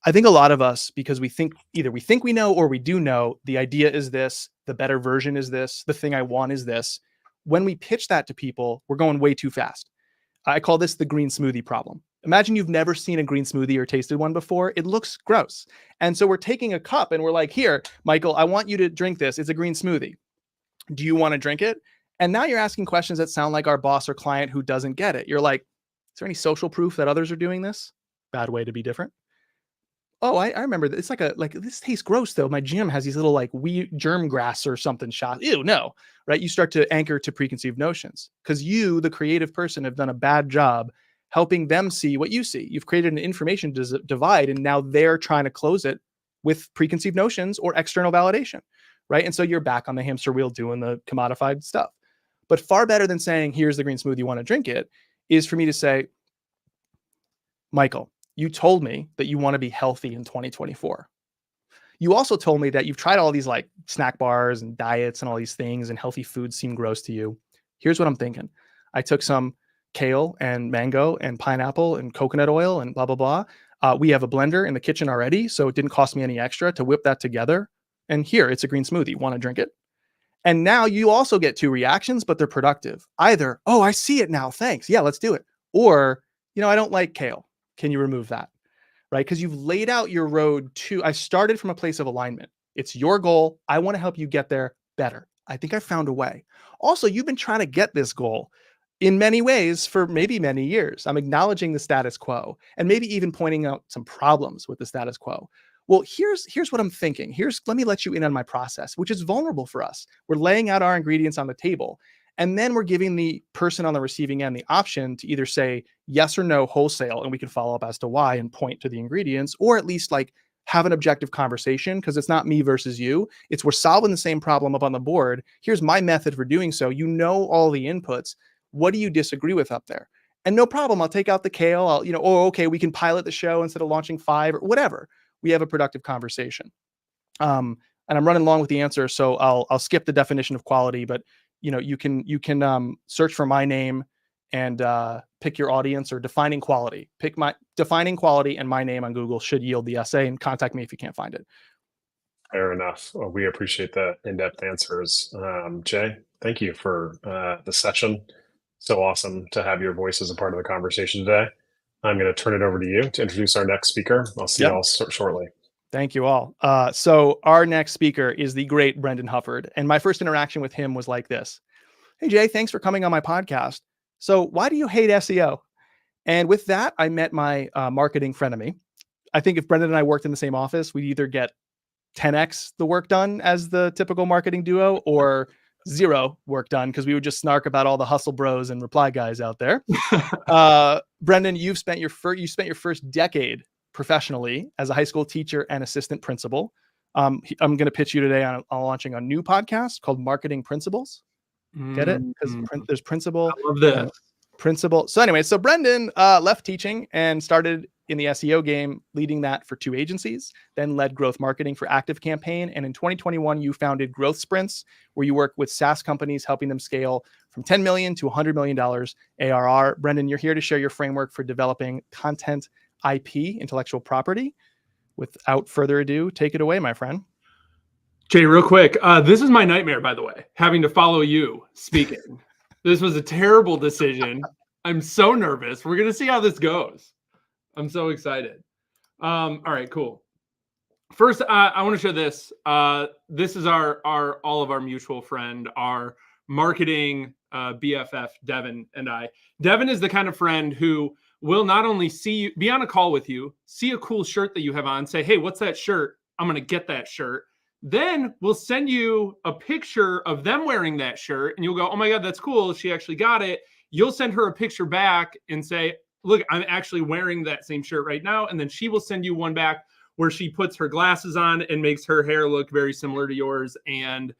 I think a lot of us, because we think we know or we do know, the idea is this, the better version is this, the thing I want is this. When we pitch that to people, we're going way too fast. I call this the green smoothie problem. Imagine you've never seen a green smoothie or tasted one before. It looks gross. And so we're taking a cup and we're like, here, Michael, I want you to drink this. It's a green smoothie. Do you want to drink it? And now you're asking questions that sound like our boss or client who doesn't get it. You're like, is there any social proof that others are doing this? Bad way to be different. Oh, I remember that. It's like this tastes gross though. My gym has these little like germ grass or something shot. Ew, no, right? You start to anchor to preconceived notions because you, the creative person, have done a bad job helping them see what you see. You've created an information divide, and now they're trying to close it with preconceived notions or external validation, right? And so you're back on the hamster wheel doing the commodified stuff. But far better than saying, here's the green smoothie, you want to drink it, is for me to say, Michael, you told me that you want to be healthy in 2024. You also told me that you've tried all these like snack bars and diets and all these things, and healthy foods seem gross to you. Here's what I'm thinking. I took some kale and mango and pineapple and coconut oil and blah, blah, blah. We have a blender in the kitchen already, so it didn't cost me any extra to whip that together. And here, it's a green smoothie. Want to drink it? And now you also get two reactions, but they're productive. Either, oh, I see it now. Thanks. Yeah, let's do it. Or, I don't like kale. Can you remove that? Right? Because you've laid out your road to, I started from a place of alignment. It's your goal. I want to help you get there better. I think I found a way. Also, you've been trying to get this goal in many ways for maybe many years. I'm acknowledging the status quo and maybe even pointing out some problems with the status quo. Well, here's what I'm thinking. Let me let you in on my process, which is vulnerable for us. We're laying out our ingredients on the table, and then we're giving the person on the receiving end the option to either say yes or no wholesale, and we can follow up as to why and point to the ingredients, or at least like have an objective conversation, because it's not me versus you. It's we're solving the same problem up on the board. Here's my method for doing so. You know all the inputs. What do you disagree with up there? And no problem. I'll take out the kale. Okay, we can pilot the show instead of launching 5 or whatever. We have a productive conversation. and I'm running long with the answer, so I'll skip the definition of quality. But you can search for my name and pick your audience, or defining quality. Pick my defining quality and my name on Google should yield the essay, and contact me if you can't find it. Fair enough. Well, we appreciate the in-depth answers. Jay, thank you for the session. So awesome to have your voice as a part of the conversation today. I'm going to turn it over to you to introduce our next speaker. I'll see you all shortly. Thank you all. So our next speaker is the great Brendan Hufford. And my first interaction with him was like this. Hey, Jay, thanks for coming on my podcast. So why do you hate SEO? And with that, I met my marketing frenemy. I think if Brendan and I worked in the same office, we'd either get 10x the work done as the typical marketing duo, or 0 work done, because we would just snark about all the hustle bros and reply guys out there. Brendan, you spent your first decade professionally as a high school teacher and assistant principal. I'm going to pitch you today on launching a new podcast called Marketing Principles. Get it? Because there's principle. I love this. Principle. So anyway, so Brendan left teaching and started in the SEO game, leading that for 2 agencies, then led growth marketing for Active Campaign. And in 2021, you founded Growth Sprints, where you work with SaaS companies, helping them scale from $10 million to $100 million ARR. Brendan, you're here to share your framework for developing content IP, intellectual property. Without further ado, take it away, my friend. Jay, real quick. This is my nightmare, by the way, having to follow you speaking. This was a terrible decision. I'm so nervous. We're going to see how this goes. I'm so excited. All right, cool. First, I want to show this. This is our all of our mutual friend, our marketing BFF, Devin and I. Devin is the kind of friend who will not only see you, be on a call with you, see a cool shirt that you have on, say, hey, what's that shirt? I'm going to get that shirt. Then we'll send you a picture of them wearing that shirt, and you'll go, oh my God, that's cool. She actually got it. You'll send her a picture back and say, look, I'm actually wearing that same shirt right now. And then she will send you one back where she puts her glasses on and makes her hair look very similar to yours. And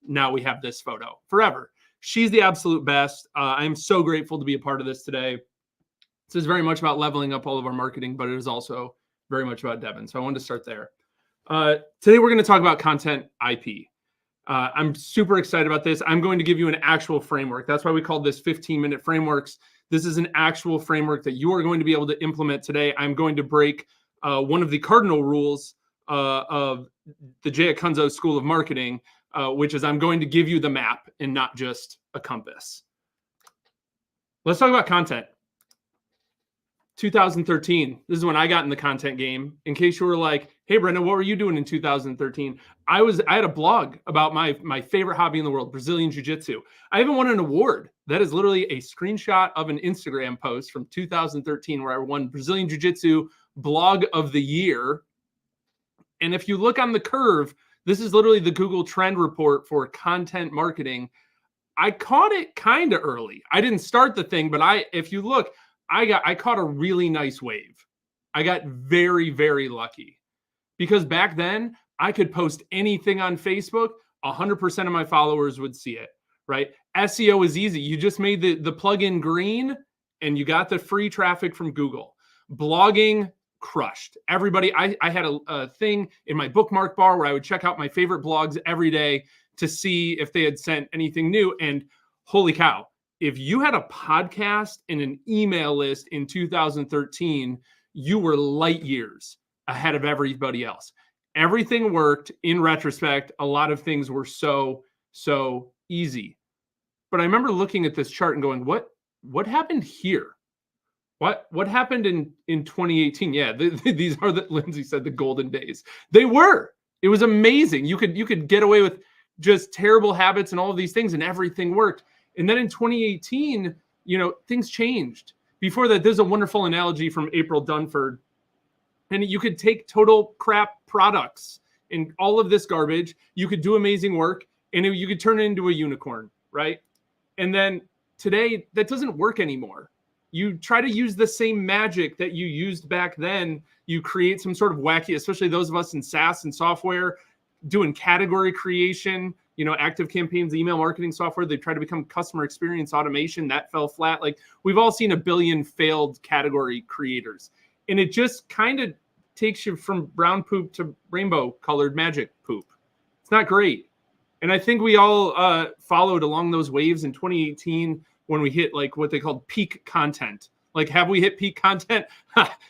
now we have this photo forever. She's the absolute best. I'm so grateful to be a part of this today. This is very much about leveling up all of our marketing, but it is also very much about Devin. So I wanted to start there. Today, we're going to talk about content IP. I'm super excited about this. I'm going to give you an actual framework. That's why we called this 15-minute frameworks. This is an actual framework that you are going to be able to implement today. I'm going to break one of the cardinal rules of the Jay Acunzo School of Marketing, which is I'm going to give you the map and not just a compass. Let's talk about content. 2013. This is when I got in the content game. In case you were like, hey, Brenda, what were you doing in 2013? I had a blog about my favorite hobby in the world, Brazilian Jiu-Jitsu. I even won an award. That is literally a screenshot of an Instagram post from 2013 where I won Brazilian Jiu-Jitsu Blog of the Year. And if you look on the curve, this is literally the Google Trend Report for content marketing. I caught it kind of early. I didn't start the thing, but if you look, I caught a really nice wave. I got very, very lucky because back then I could post anything on Facebook. 100% of my followers would see it, right? SEO is easy. You just made the plugin green and you got the free traffic from Google. Blogging crushed. Everybody, I had a thing in my bookmark bar where I would check out my favorite blogs every day to see if they had sent anything new. And holy cow, if you had a podcast and an email list in 2013, you were light years ahead of everybody else. Everything worked. In retrospect, a lot of things were so easy. But I remember looking at this chart and going, what happened here? What happened in 2018? Yeah, these are Lindsay said, the golden days. They were. It was amazing. You could get away with just terrible habits and all of these things and everything worked. And then in 2018, things changed. Before that, there's a wonderful analogy from April Dunford. And you could take total crap products and all of this garbage. You could do amazing work and you could turn it into a unicorn, right? And then today, that doesn't work anymore. You try to use the same magic that you used back then. You create some sort of wacky, especially those of us in SaaS and software, doing category creation, Active Campaign's email marketing software. They try to become customer experience automation. That fell flat. Like we've all seen a billion failed category creators. And it just kind of takes you from brown poop to rainbow colored magic poop. not great. And I think we all followed along those waves in 2018 when we hit like what they called peak content. Like, have we hit peak content?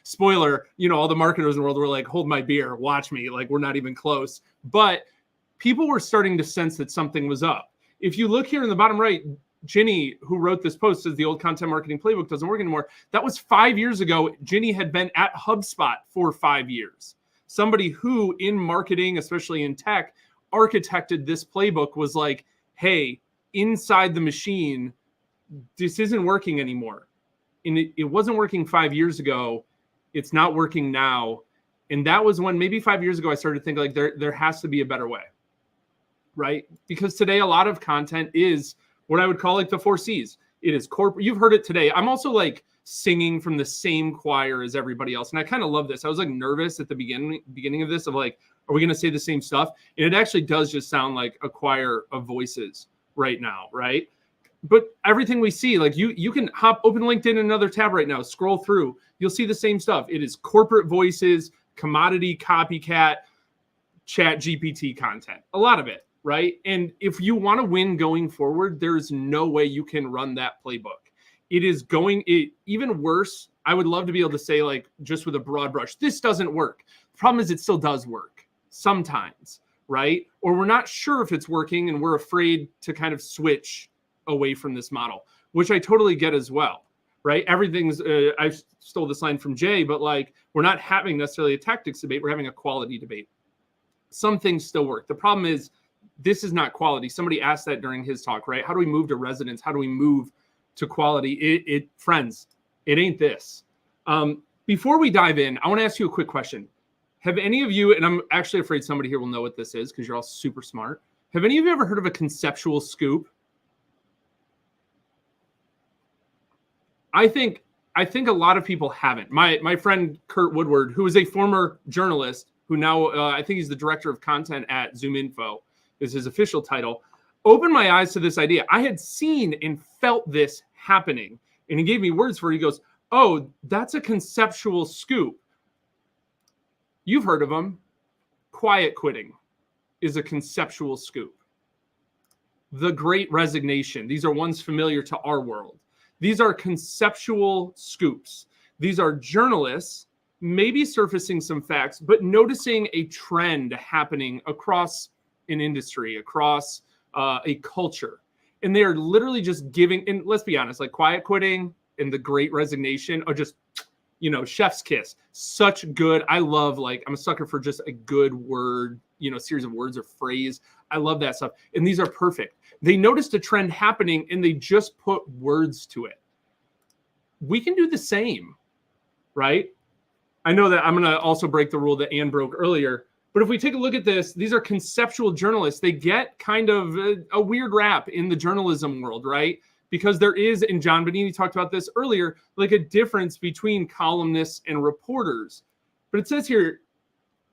Spoiler, all the marketers in the world were like, hold my beer, watch me. Like, we're not even close. But people were starting to sense that something was up. If you look here in the bottom right, Ginny, who wrote this post, says the old content marketing playbook doesn't work anymore. That was 5 years ago. Ginny had been at HubSpot for 5 years. Somebody who in marketing, especially in tech, architected this playbook was like, hey, inside the machine, this isn't working anymore. And it wasn't working 5 years ago. It's not working now. And that was when maybe 5 years ago, I started to think like there has to be a better way, right? Because today, a lot of content is what I would call like the 4 C's. It is corporate. You've heard it today. I'm also like singing from the same choir as everybody else. And I kind of love this. I was like nervous at the beginning of this of like, are we going to say the same stuff? And it actually does just sound like a choir of voices right now, right? But everything we see, like you can open LinkedIn in another tab right now, scroll through, you'll see the same stuff. It is corporate voices, commodity, copycat, chat GPT content, a lot of it, right? And if you want to win going forward, there's no way you can run that playbook. It is even worse. I would love to be able to say like, just with a broad brush, this doesn't work. The problem is it still does work sometimes, right? Or we're not sure if it's working and we're afraid to kind of switch away from this model, which I totally get as well, right? Everything's, I stole this line from Jay, but like, we're not having necessarily a tactics debate, we're having a quality debate. Some things still work. The problem is, this is not quality. Somebody asked that during his talk, right? How do we move to resonance? How do we move to quality? Friends, it ain't this. Before we dive in, I want to ask you a quick question. Have any of you, and I'm actually afraid somebody here will know what this is because you're all super smart. Have any of you ever heard of a conceptual scoop? I think a lot of people haven't. My friend Kurt Woodward, who is a former journalist, who now I think he's the director of content at ZoomInfo, is his official title, opened my eyes to this idea. I had seen and felt this happening, and he gave me words for it. He goes, "Oh, that's a conceptual scoop." You've heard of them. Quiet quitting is a conceptual scoop. The Great Resignation. These are ones familiar to our world. These are conceptual scoops. These are journalists maybe surfacing some facts, but noticing a trend happening across an industry, across a culture. And they are literally just giving, and let's be honest, like quiet quitting and the Great Resignation are just, chef's kiss. Such good. I love, like, I'm a sucker for just a good word, series of words or phrase. I love that stuff. And these are perfect. They noticed a trend happening and they just put words to it. We can do the same, right? I know that I'm going to also break the rule that Ann broke earlier, but if we take a look at this, these are conceptual journalists. They get kind of a weird rap in the journalism world, right? Because there is, and John Bonini talked about this earlier, like a difference between columnists and reporters. But it says here,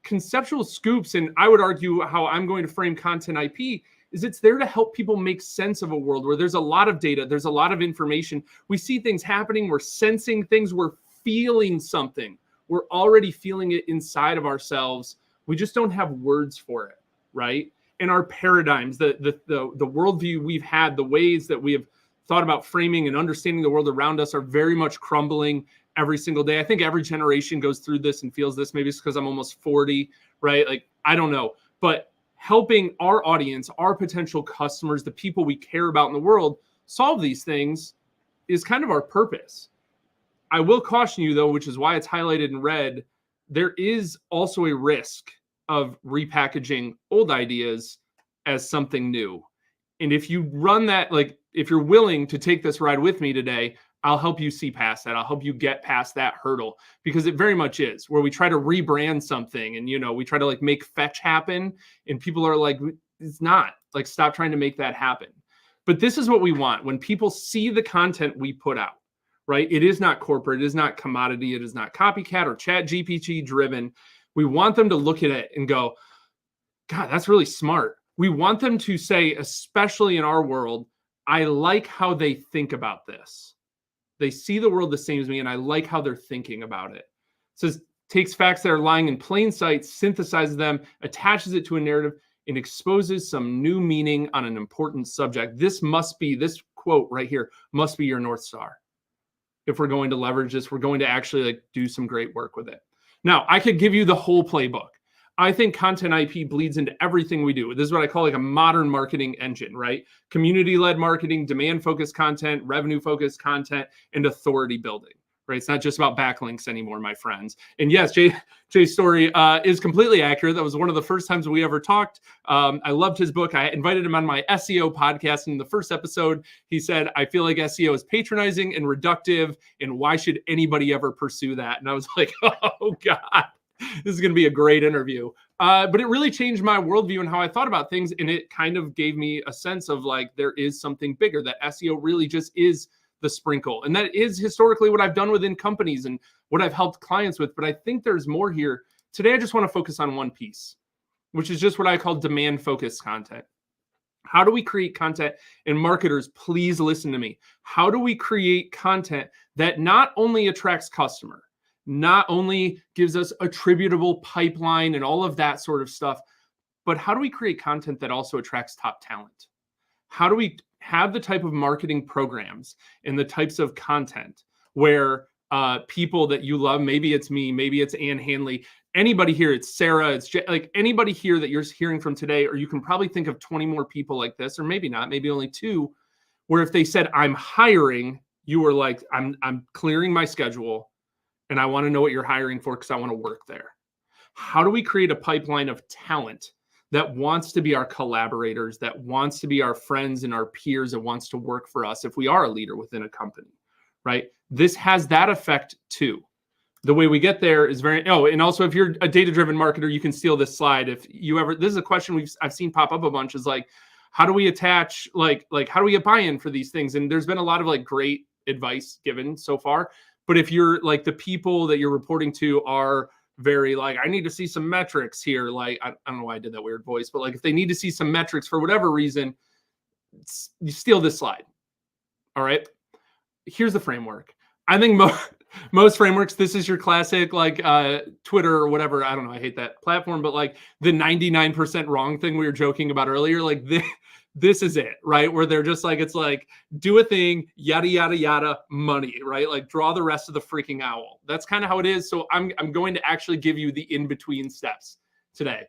conceptual scoops, and I would argue how I'm going to frame content IP is it's there to help people make sense of a world where there's a lot of data, there's a lot of information. We see things happening, we're sensing things, we're feeling something. We're already feeling it inside of ourselves. We just don't have words for it, right? And our paradigms, the worldview we've had, the ways that we have thought about framing and understanding the world around us are very much crumbling every single day. I think every generation goes through this and feels this. Maybe it's because I'm almost 40, right? Like, I don't know. But helping our audience, our potential customers, the people we care about in the world, solve these things is kind of our purpose. I will caution you, though, which is why it's highlighted in red, there is also a risk of repackaging old ideas as something new. And if you run that, like, if you're willing to take this ride with me today, I'll help you see past that. I'll help you get past that hurdle, because it very much is where we try to rebrand something and, we try to like make fetch happen. And people are like, it's not, like, stop trying to make that happen. But this is what we want. When people see the content we put out, right? It is not corporate. It is not commodity. It is not copycat or chat GPT driven. We want them to look at it and go, God, that's really smart. We want them to say, especially in our world, I like how they think about this. They see the world the same as me, and I like how they're thinking about it. It says, takes facts that are lying in plain sight, synthesizes them, attaches it to a narrative, and exposes some new meaning on an important subject. This quote right here must be your North Star. If we're going to leverage this, we're going to actually like do some great work with it. Now, I could give you the whole playbook. I think content IP bleeds into everything we do. This is what I call like a modern marketing engine, right? Community-led marketing, demand-focused content, revenue-focused content, and authority building, right? It's not just about backlinks anymore, my friends. And yes, Jay's story is completely accurate. That was one of the first times we ever talked. I loved his book. I invited him on my SEO podcast. In the first episode, he said, I feel like SEO is patronizing and reductive, and why should anybody ever pursue that? And I was like, oh God. This is going to be a great interview. But it really changed my worldview and how I thought about things. And it kind of gave me a sense of like, there is something bigger, that SEO really just is the sprinkle. And that is historically what I've done within companies and what I've helped clients with. But I think there's more here. Today, I just want to focus on one piece, which is just what I call demand-focused content. How do we create content? And marketers, please listen to me. How do we create content that not only attracts customer, not only gives us attributable pipeline and all of that sort of stuff, but how do we create content that also attracts top talent? How do we have the type of marketing programs and the types of content where people that you love, maybe it's me, maybe it's Ann Handley, anybody here, it's Sarah, it's like anybody here that you're hearing from today, or you can probably think of 20 more people like this, or maybe not, maybe only 2, where if they said, I'm hiring, you were like, I'm clearing my schedule, and I want to know what you're hiring for because I want to work there. How do we create a pipeline of talent that wants to be our collaborators, that wants to be our friends and our peers, and wants to work for us if we are a leader within a company, right? This has that effect too. The way we get there is and also if you're a data-driven marketer, you can steal this slide. If you ever, this is a question I've seen pop up a bunch, is like, how do we attach, like how do we get buy-in for these things? And there's been a lot of like great advice given so far. But if you're like the people that you're reporting to are very like, I need to see some metrics here. Like, I don't know why I did that weird voice, but like if they need to see some metrics for whatever reason, you steal this slide. All right. Here's the framework. I think most frameworks, this is your classic like Twitter or whatever. I don't know. I hate that platform, but like the 99% wrong thing we were joking about earlier, like this is it, right? Where they're just like, it's like, do a thing, yada, yada, yada, money, right? Like draw the rest of the freaking owl. That's kind of how it is. So I'm going to actually give you the in-between steps today.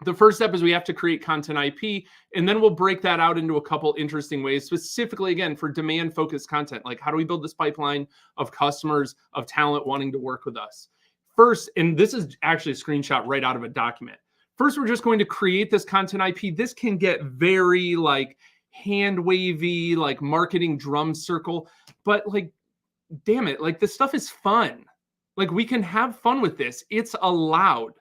The first step is we have to create content IP, and then we'll break that out into a couple interesting ways, specifically, again, for demand-focused content. Like, how do we build this pipeline of customers, of talent wanting to work with us? First, and this is actually a screenshot right out of a document. First, we're just going to create this content IP. This can get very like hand wavy, like marketing drum circle, but like, damn it, like this stuff is fun. Like we can have fun with this. It's allowed.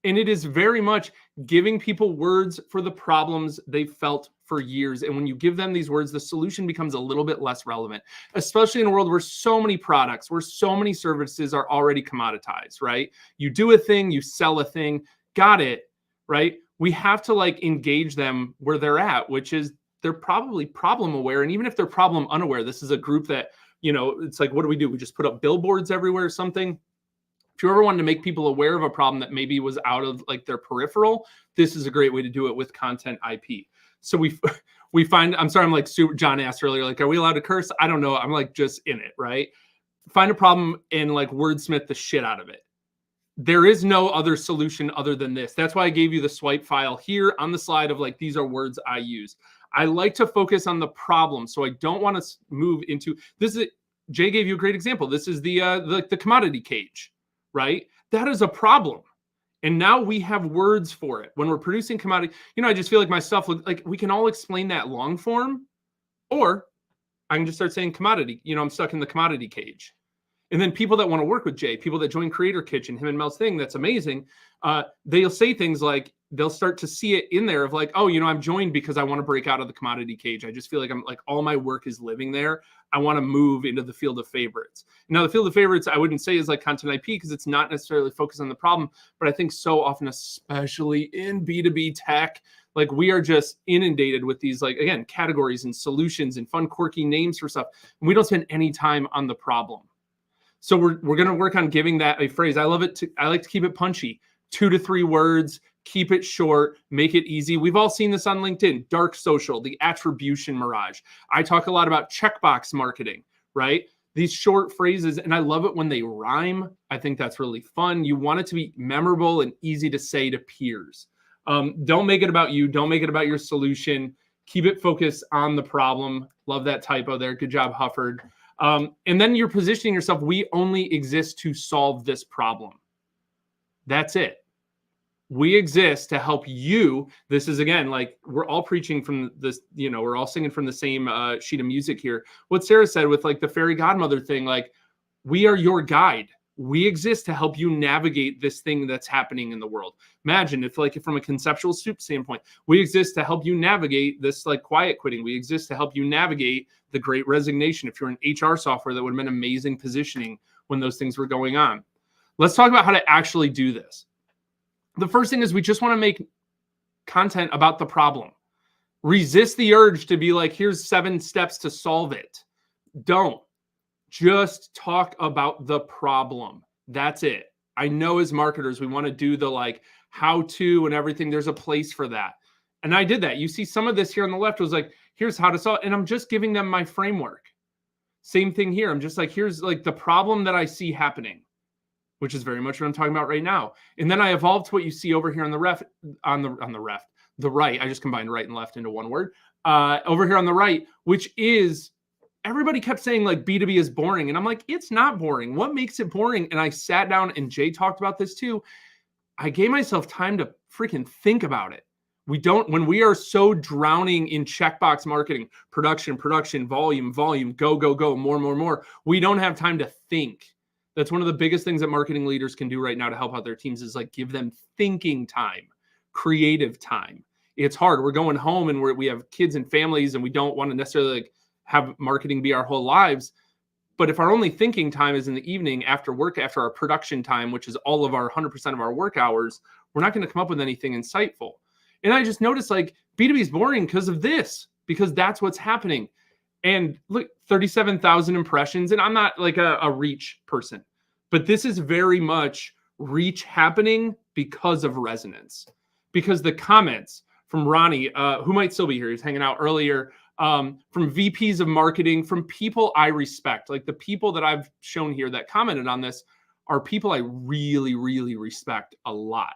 And it is very much giving people words for the problems they felt for years. And when you give them these words, the solution becomes a little bit less relevant, especially in a world where so many products, where so many services are already commoditized, right? You do a thing, you sell a thing, got it, right? We have to like engage them where they're at, which is they're probably problem aware. And even if they're problem unaware, this is a group that, you know, it's like, what do? We just put up billboards everywhere or something. If you ever wanted to make people aware of a problem that maybe was out of like their peripheral, this is a great way to do it with content IP. So we find, I'm sorry, I'm like super, John asked earlier, like, are we allowed to curse? I don't know. I'm like just in it, right? Find a problem and like wordsmith the shit out of it. There is no other solution other than this. That's why I gave you the swipe file here on the slide of like, these are words I use. I like to focus on the problem. So I don't want to move into, this is, Jay gave you a great example. This is the commodity cage, right? That is a problem. And now we have words for it. When we're producing commodity, you know, I just feel like my stuff, like we can all explain that long form, or I can just start saying commodity. You know, I'm stuck in the commodity cage. And then people that want to work with Jay, people that join Creator Kitchen, him and Mel's thing, that's amazing. They'll say things like, they'll start to see it in there of like, oh, you know, I'm joined because I want to break out of the commodity cage. I just feel like I'm like, all my work is living there. I want to move into the field of favorites. Now, the field of favorites, I wouldn't say is like content IP because it's not necessarily focused on the problem, but I think so often, especially in B2B tech, like we are just inundated with these, like, again, categories and solutions and fun, quirky names for stuff. And we don't spend any time on the problem. So we're going to work on giving that a phrase. I love it. I like to keep it punchy. 2 to 3 words, Keep it short, make it easy. We've all seen this on LinkedIn, dark social, the attribution mirage. I talk a lot about checkbox marketing, right? These short phrases, and I love it when they rhyme. I think that's really fun. You want it to be memorable and easy to say to peers. Don't make it about you. Don't make it about your solution. Keep it focused on the problem. Love that typo there. Good job, Hufford. And then you're positioning yourself, we only exist to solve this problem. That's it. We exist to help you. This is, again, like we're all preaching from this, we're all singing from the same sheet of music here. What Sarah said with like the fairy godmother thing, like we are your guide. We exist to help you navigate this thing that's happening in the world. Imagine if like from a conceptual standpoint, we exist to help you navigate this like quiet quitting. We exist to help you navigate the great resignation. If you're in HR software, that would have been amazing positioning when those things were going on. Let's talk about how to actually do this. The first thing is we just want to make content about the problem. Resist the urge to be like, here's 7 steps to solve it. Don't. Just talk about the problem. That's it. I know as marketers, we want to do the like how to and everything. There's a place for that. And I did that. You see some of this here on the left was like, here's how to solve it. And I'm just giving them my framework. Same thing here. I'm just like, here's like the problem that I see happening, which is very much what I'm talking about right now. And then I evolved to what you see over here on the right. I just combined right and left into one word. Over here on the right, which is, everybody kept saying like B2B is boring. And I'm like, it's not boring. What makes it boring? And I sat down, and Jay talked about this too. I gave myself time to freaking think about it. When we are so drowning in checkbox marketing, production, volume, go, more, we don't have time to think. That's one of the biggest things that marketing leaders can do right now to help out their teams is like give them thinking time, creative time. It's hard. We're going home and we have kids and families, and we don't want to necessarily like have marketing be our whole lives. But if our only thinking time is in the evening after work, after our production time, which is all of our 100% of our work hours, we're not going to come up with anything insightful. And I just noticed like B2B is boring because of this, because that's what's happening. And look, 37,000 impressions. And I'm not like a reach person, but this is very much reach happening because of resonance. Because the comments from Ronnie, who might still be here, he's hanging out earlier, from VPs of marketing, from people I respect, like the people that I've shown here that commented on this are people I really, really respect a lot.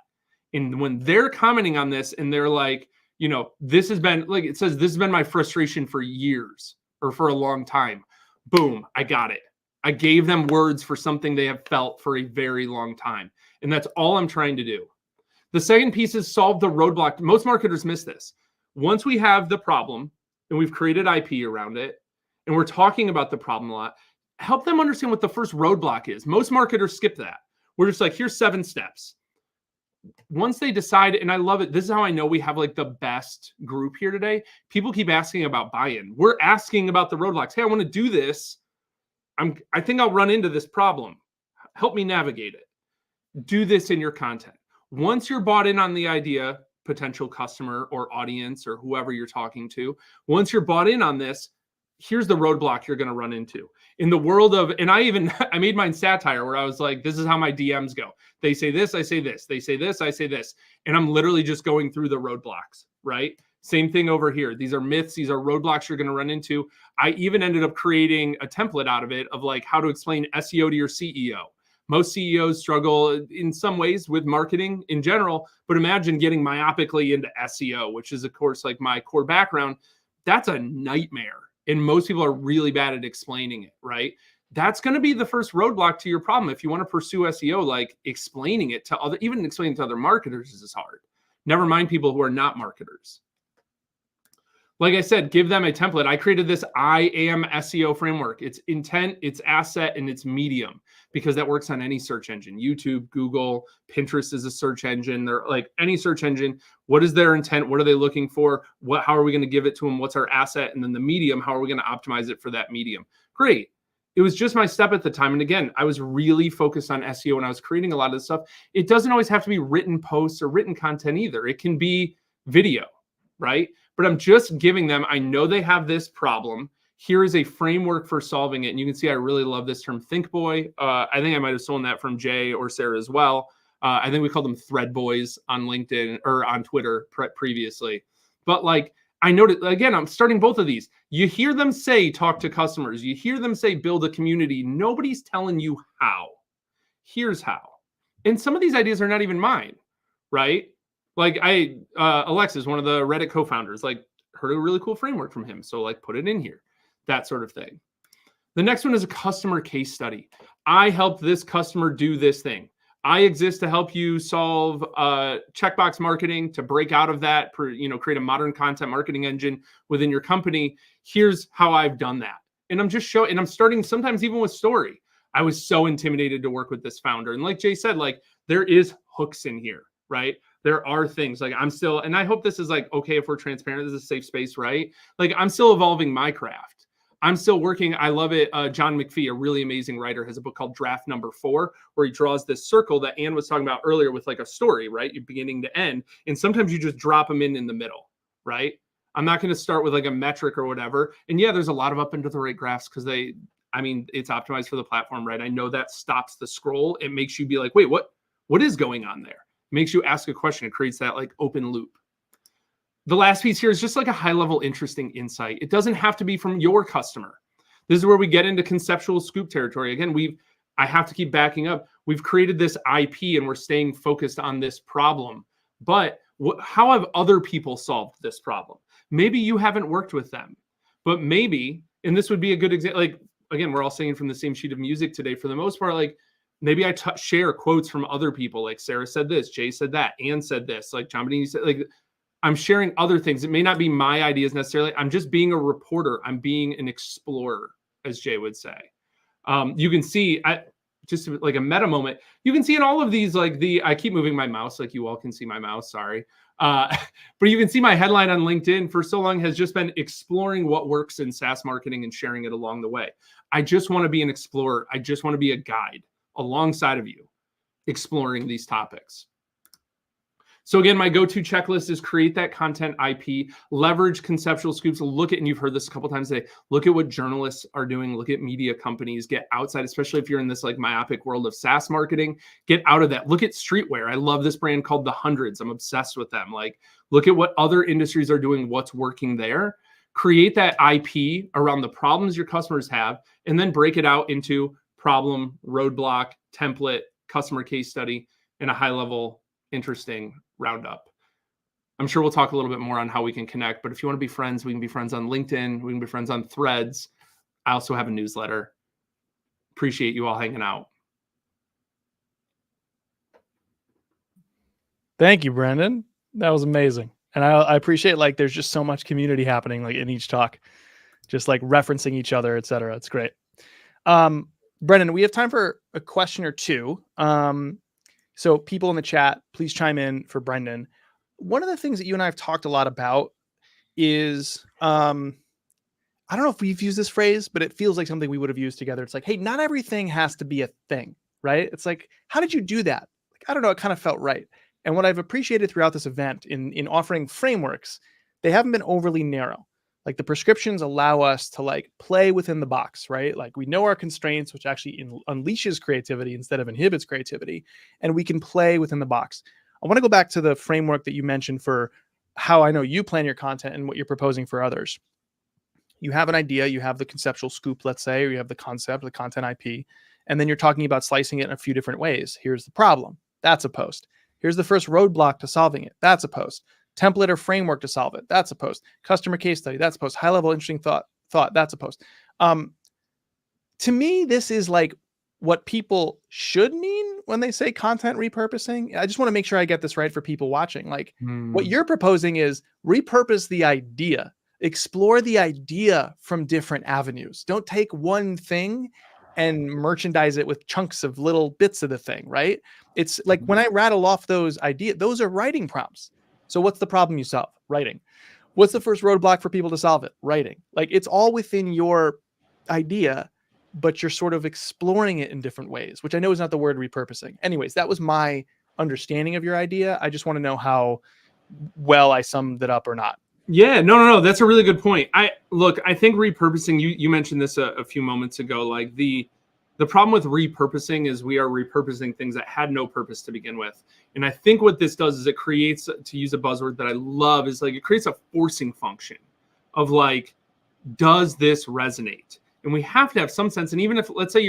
And when they're commenting on this and they're like, this has been, like it says, this has been my frustration for years or for a long time. Boom, I got it. I gave them words for something they have felt for a very long time. And that's all I'm trying to do. The second piece is solve the roadblock. Most marketers miss this. Once we have the problem and we've created IP around it, and we're talking about the problem a lot, help them understand what the first roadblock is. Most marketers skip that. We're just like, here's 7 steps. Once they decide, and I love it, this is how I know we have like the best group here today. People keep asking about buy-in. We're asking about the roadblocks. Hey, I want to do this. I think I'll run into this problem. Help me navigate it. Do this in your content. Once you're bought in on the idea, potential customer or audience or whoever you're talking to, once you're bought in on this, here's the roadblock you're going to run into. In the world of, and I made mine satire where I was like, this is how my DMs go. They say this, I say this. They say this, I say this. And I'm literally just going through the roadblocks, right? Same thing over here. These are myths. These are roadblocks you're going to run into. I even ended up creating a template out of it of like how to explain SEO to your CEO. Most CEOs struggle in some ways with marketing in general, but imagine getting myopically into SEO, which is of course like my core background. That's a nightmare. And most people are really bad at explaining it, right? That's going to be the first roadblock to your problem. If you want to pursue SEO, like explaining it to even explaining to other marketers is hard. Never mind people who are not marketers. Like I said, give them a template. I created this I am SEO framework. It's intent, it's asset, and it's medium, because that works on any search engine. YouTube, Google, Pinterest is a search engine. They're like any search engine. What is their intent? What are they looking for? How are we going to give it to them? What's our asset? And then the medium, how are we going to optimize it for that medium? Great. It was just my step at the time. And again, I was really focused on SEO when I was creating a lot of this stuff. It doesn't always have to be written posts or written content either. It can be video, right? But I'm just giving them, I know they have this problem. Here is a framework for solving it. And you can see I really love this term, Think Boy. I think I might have stolen that from Jay or Sarah as well. I think we called them thread boys on LinkedIn or on Twitter previously. But like, I noticed, again, I'm starting both of these. You hear them say, talk to customers. You hear them say, build a community. Nobody's telling you how. Here's how. And some of these ideas are not even mine, right? Like Alexis, one of the Reddit co-founders, like heard a really cool framework from him. So like put it in here, that sort of thing. The next one is a customer case study. I helped this customer do this thing. I exist to help you solve checkbox marketing, to break out of that, create a modern content marketing engine within your company. Here's how I've done that. And I'm just showing, and I'm starting sometimes even with story. I was so intimidated to work with this founder. And like Jay said, like there is hooks in here, right? There are things like I'm still, and I hope this is like, okay, if we're transparent, this is a safe space, right? Like I'm still evolving my craft. I'm still working. I love it. John McPhee, a really amazing writer, has a book called Draft Number 4, where he draws this circle that Ann was talking about earlier with like a story, right? You're beginning to end. And sometimes you just drop them in the middle, right? I'm not going to start with like a metric or whatever. And yeah, there's a lot of up and to the right graphs because it's optimized for the platform, right? I know that stops the scroll. It makes you be like, wait, what is going on there? It makes you ask a question. It creates that like open loop. The last piece here is just like a high level, interesting insight. It doesn't have to be from your customer. This is where we get into conceptual scoop territory. Again, I have to keep backing up. We've created this IP and we're staying focused on this problem. But how have other people solved this problem? Maybe you haven't worked with them, but maybe, and this would be a good example, like, again, we're all singing from the same sheet of music today for the most part. Like maybe I share quotes from other people. Like Sarah said this, Jay said that, Ann said this, like John Bonini said, like I'm sharing other things. It may not be my ideas necessarily. I'm just being a reporter. I'm being an explorer, as Jay would say. You can see, just like a meta moment, you can see in all of these, like I keep moving my mouse, like you all can see my mouse, sorry. But you can see my headline on LinkedIn for so long has just been exploring what works in SaaS marketing and sharing it along the way. I just want to be an explorer. I just want to be a guide alongside of you, exploring these topics. So again, my go-to checklist is create that content IP, leverage conceptual scoops, look at, and you've heard this a couple times today, look at what journalists are doing, look at media companies, get outside, especially if you're in this like myopic world of SaaS marketing, get out of that. Look at streetwear. I love this brand called The Hundreds. I'm obsessed with them. Like, look at what other industries are doing, what's working there. Create that IP around the problems your customers have, and then break it out into problem, roadblock, template, customer case study, and a high-level, interesting roundup. I'm sure we'll talk a little bit more on how we can connect, but if you want to be friends, we can be friends on LinkedIn. We can be friends on Threads. I also have a newsletter. Appreciate you all hanging out. Thank you, Brendan. That was amazing. And I appreciate like there's just so much community happening like in each talk, just like referencing each other, etc. It's great. Brendan, we have time for a question or two. So people in the chat, please chime in for Brendan. One of the things that you and I have talked a lot about is, I don't know if we've used this phrase, but it feels like something we would have used together. It's like, hey, not everything has to be a thing, right? It's like, how did you do that? Like, I don't know. It kind of felt right. And what I've appreciated throughout this event in offering frameworks, they haven't been overly narrow. Like the prescriptions allow us to like play within the box, right? Like we know our constraints, which actually unleashes creativity instead of inhibits creativity, and we can play within the box. I want to go back to the framework that you mentioned for how I know you plan your content and what you're proposing for others. You have an idea, you have the conceptual scoop, let's say, or you have the concept, the content IP, and then you're talking about slicing it in a few different ways. Here's the problem. That's a post. Here's the first roadblock to solving it. That's a post. Template or framework to solve it. That's a post. Customer case study. That's a post. High level, interesting thought. That's a post. To me, this is like what people should mean when they say content repurposing. I just want to make sure I get this right for people watching. Like what you're proposing is repurpose the idea, explore the idea from different avenues. Don't take one thing and merchandise it with chunks of little bits of the thing, right? It's like when I rattle off those ideas, those are writing prompts. So what's the problem you solve? Writing. What's the first roadblock for people to solve it? Writing. Like it's all within your idea, but you're sort of exploring it in different ways, which I know is not the word repurposing. Anyways, that was my understanding of your idea. I just want to know how well I summed it up or not. Yeah, no. That's a really good point. I think repurposing, you mentioned this a few moments ago, like The problem with repurposing is we are repurposing things that had no purpose to begin with. And I think what this does is it creates, to use a buzzword that I love, is like it creates a forcing function of like, does this resonate? And we have to have some sense. And even if, let's say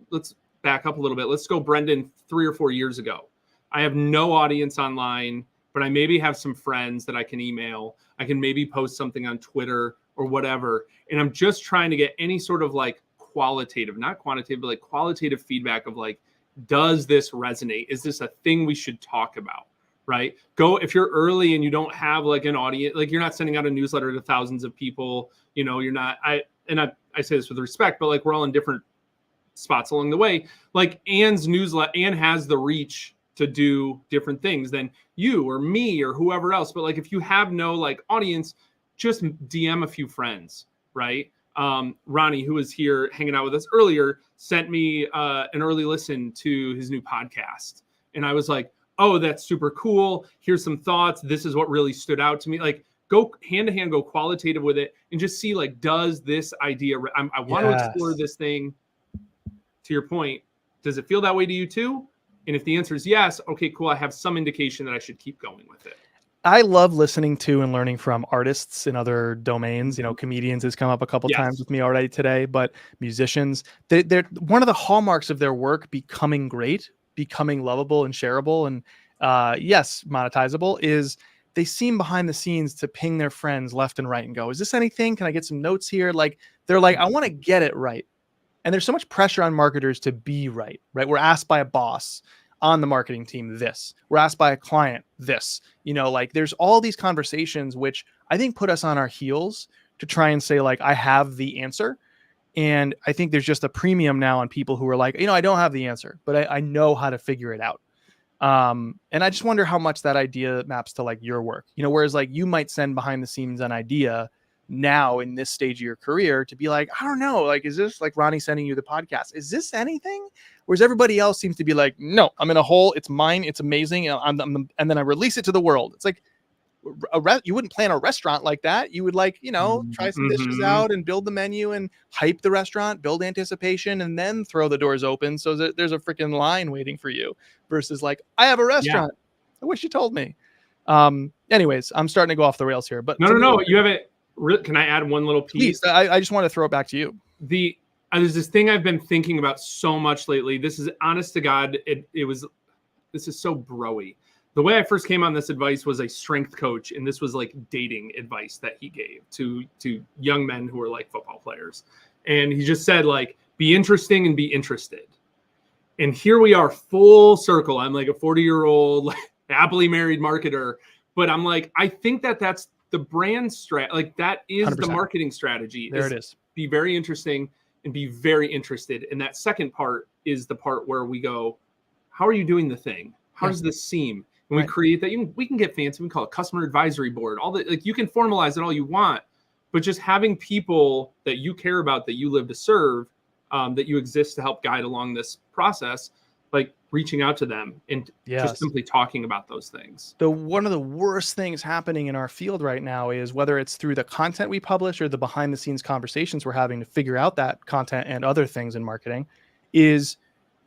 let's back up a little bit. Let's go, Brendan, 3 or 4 years ago. I have no audience online, but I maybe have some friends that I can email. I can maybe post something on Twitter or whatever. And I'm just trying to get any sort of like qualitative, not quantitative, but like qualitative feedback of like, does this resonate? Is this a thing we should talk about? Right? Go, if you're early and you don't have like an audience, like you're not sending out a newsletter to thousands of people, you know, you're not, I say this with respect, but like we're all in different spots along the way. Like Ann's newsletter, Ann has the reach to do different things than you or me or whoever else. But like, if you have no like audience, just DM a few friends, right? Ronnie, who was here hanging out with us earlier, sent me an early listen to his new podcast. And I was like, oh, that's super cool. Here's some thoughts. This is what really stood out to me. Like, go hand to hand, go qualitative with it, and just see like, does this idea, I want to explore this thing. To your point, does it feel that way to you too? And if the answer is yes, okay, cool. I have some indication that I should keep going with it. I love listening to and learning from artists in other domains. You know, comedians has come up a couple times with me already today, but musicians, they're one of the hallmarks of their work becoming great, becoming lovable and shareable, and yes, monetizable, is they seem behind the scenes to ping their friends left and right and go, is this anything? Can I get some notes here? Like, they're like, I want to get it right. And there's so much pressure on marketers to be right? We're asked by a boss on the marketing team this. We're asked by a client this. You know, like there's all these conversations which I think put us on our heels to try and say like, I have the answer. And I think there's just a premium now on people who are like, you know, I don't have the answer, but I know how to figure it out. And I just wonder how much that idea maps to like your work, you know, whereas like you might send behind the scenes an idea now in this stage of your career to be like, I don't know, like, is this like Ronnie sending you the podcast? Is this anything? Whereas everybody else seems to be like, no, I'm in a hole. It's mine. It's amazing. And then I release it to the world. It's like you wouldn't plan a restaurant like that. You would like, you know, try some dishes out and build the menu and hype the restaurant, build anticipation, and then throw the doors open so that there's a freaking line waiting for you versus like, I have a restaurant. I wish you told me. Anyways, I'm starting to go off the rails here, but no, you have it. Can I add one little piece? Please, I just want to throw it back to you. There's this thing I've been thinking about so much lately. This is honest to God. This is so bro-y. The way I first came on this advice was a strength coach, and this was like dating advice that he gave to young men who are like football players. And he just said like, be interesting and be interested. And here we are full circle. I'm like a 40-year-old, like, happily married marketer, but I'm like, I think that's the brand strat. Like that is 100%. The marketing strategy. There it is. Be very interesting and be very interested. And that second part is the part where we go, how are you doing the thing? How does this seem? And we create that. We can get fancy. We call it customer advisory board. All that, like you can formalize it all you want, but just having people that you care about, that you live to serve, that you exist to help guide along this process, like reaching out to them and just simply talking about those things. One of the worst things happening in our field right now is whether it's through the content we publish or the behind the scenes conversations we're having to figure out that content and other things in marketing, is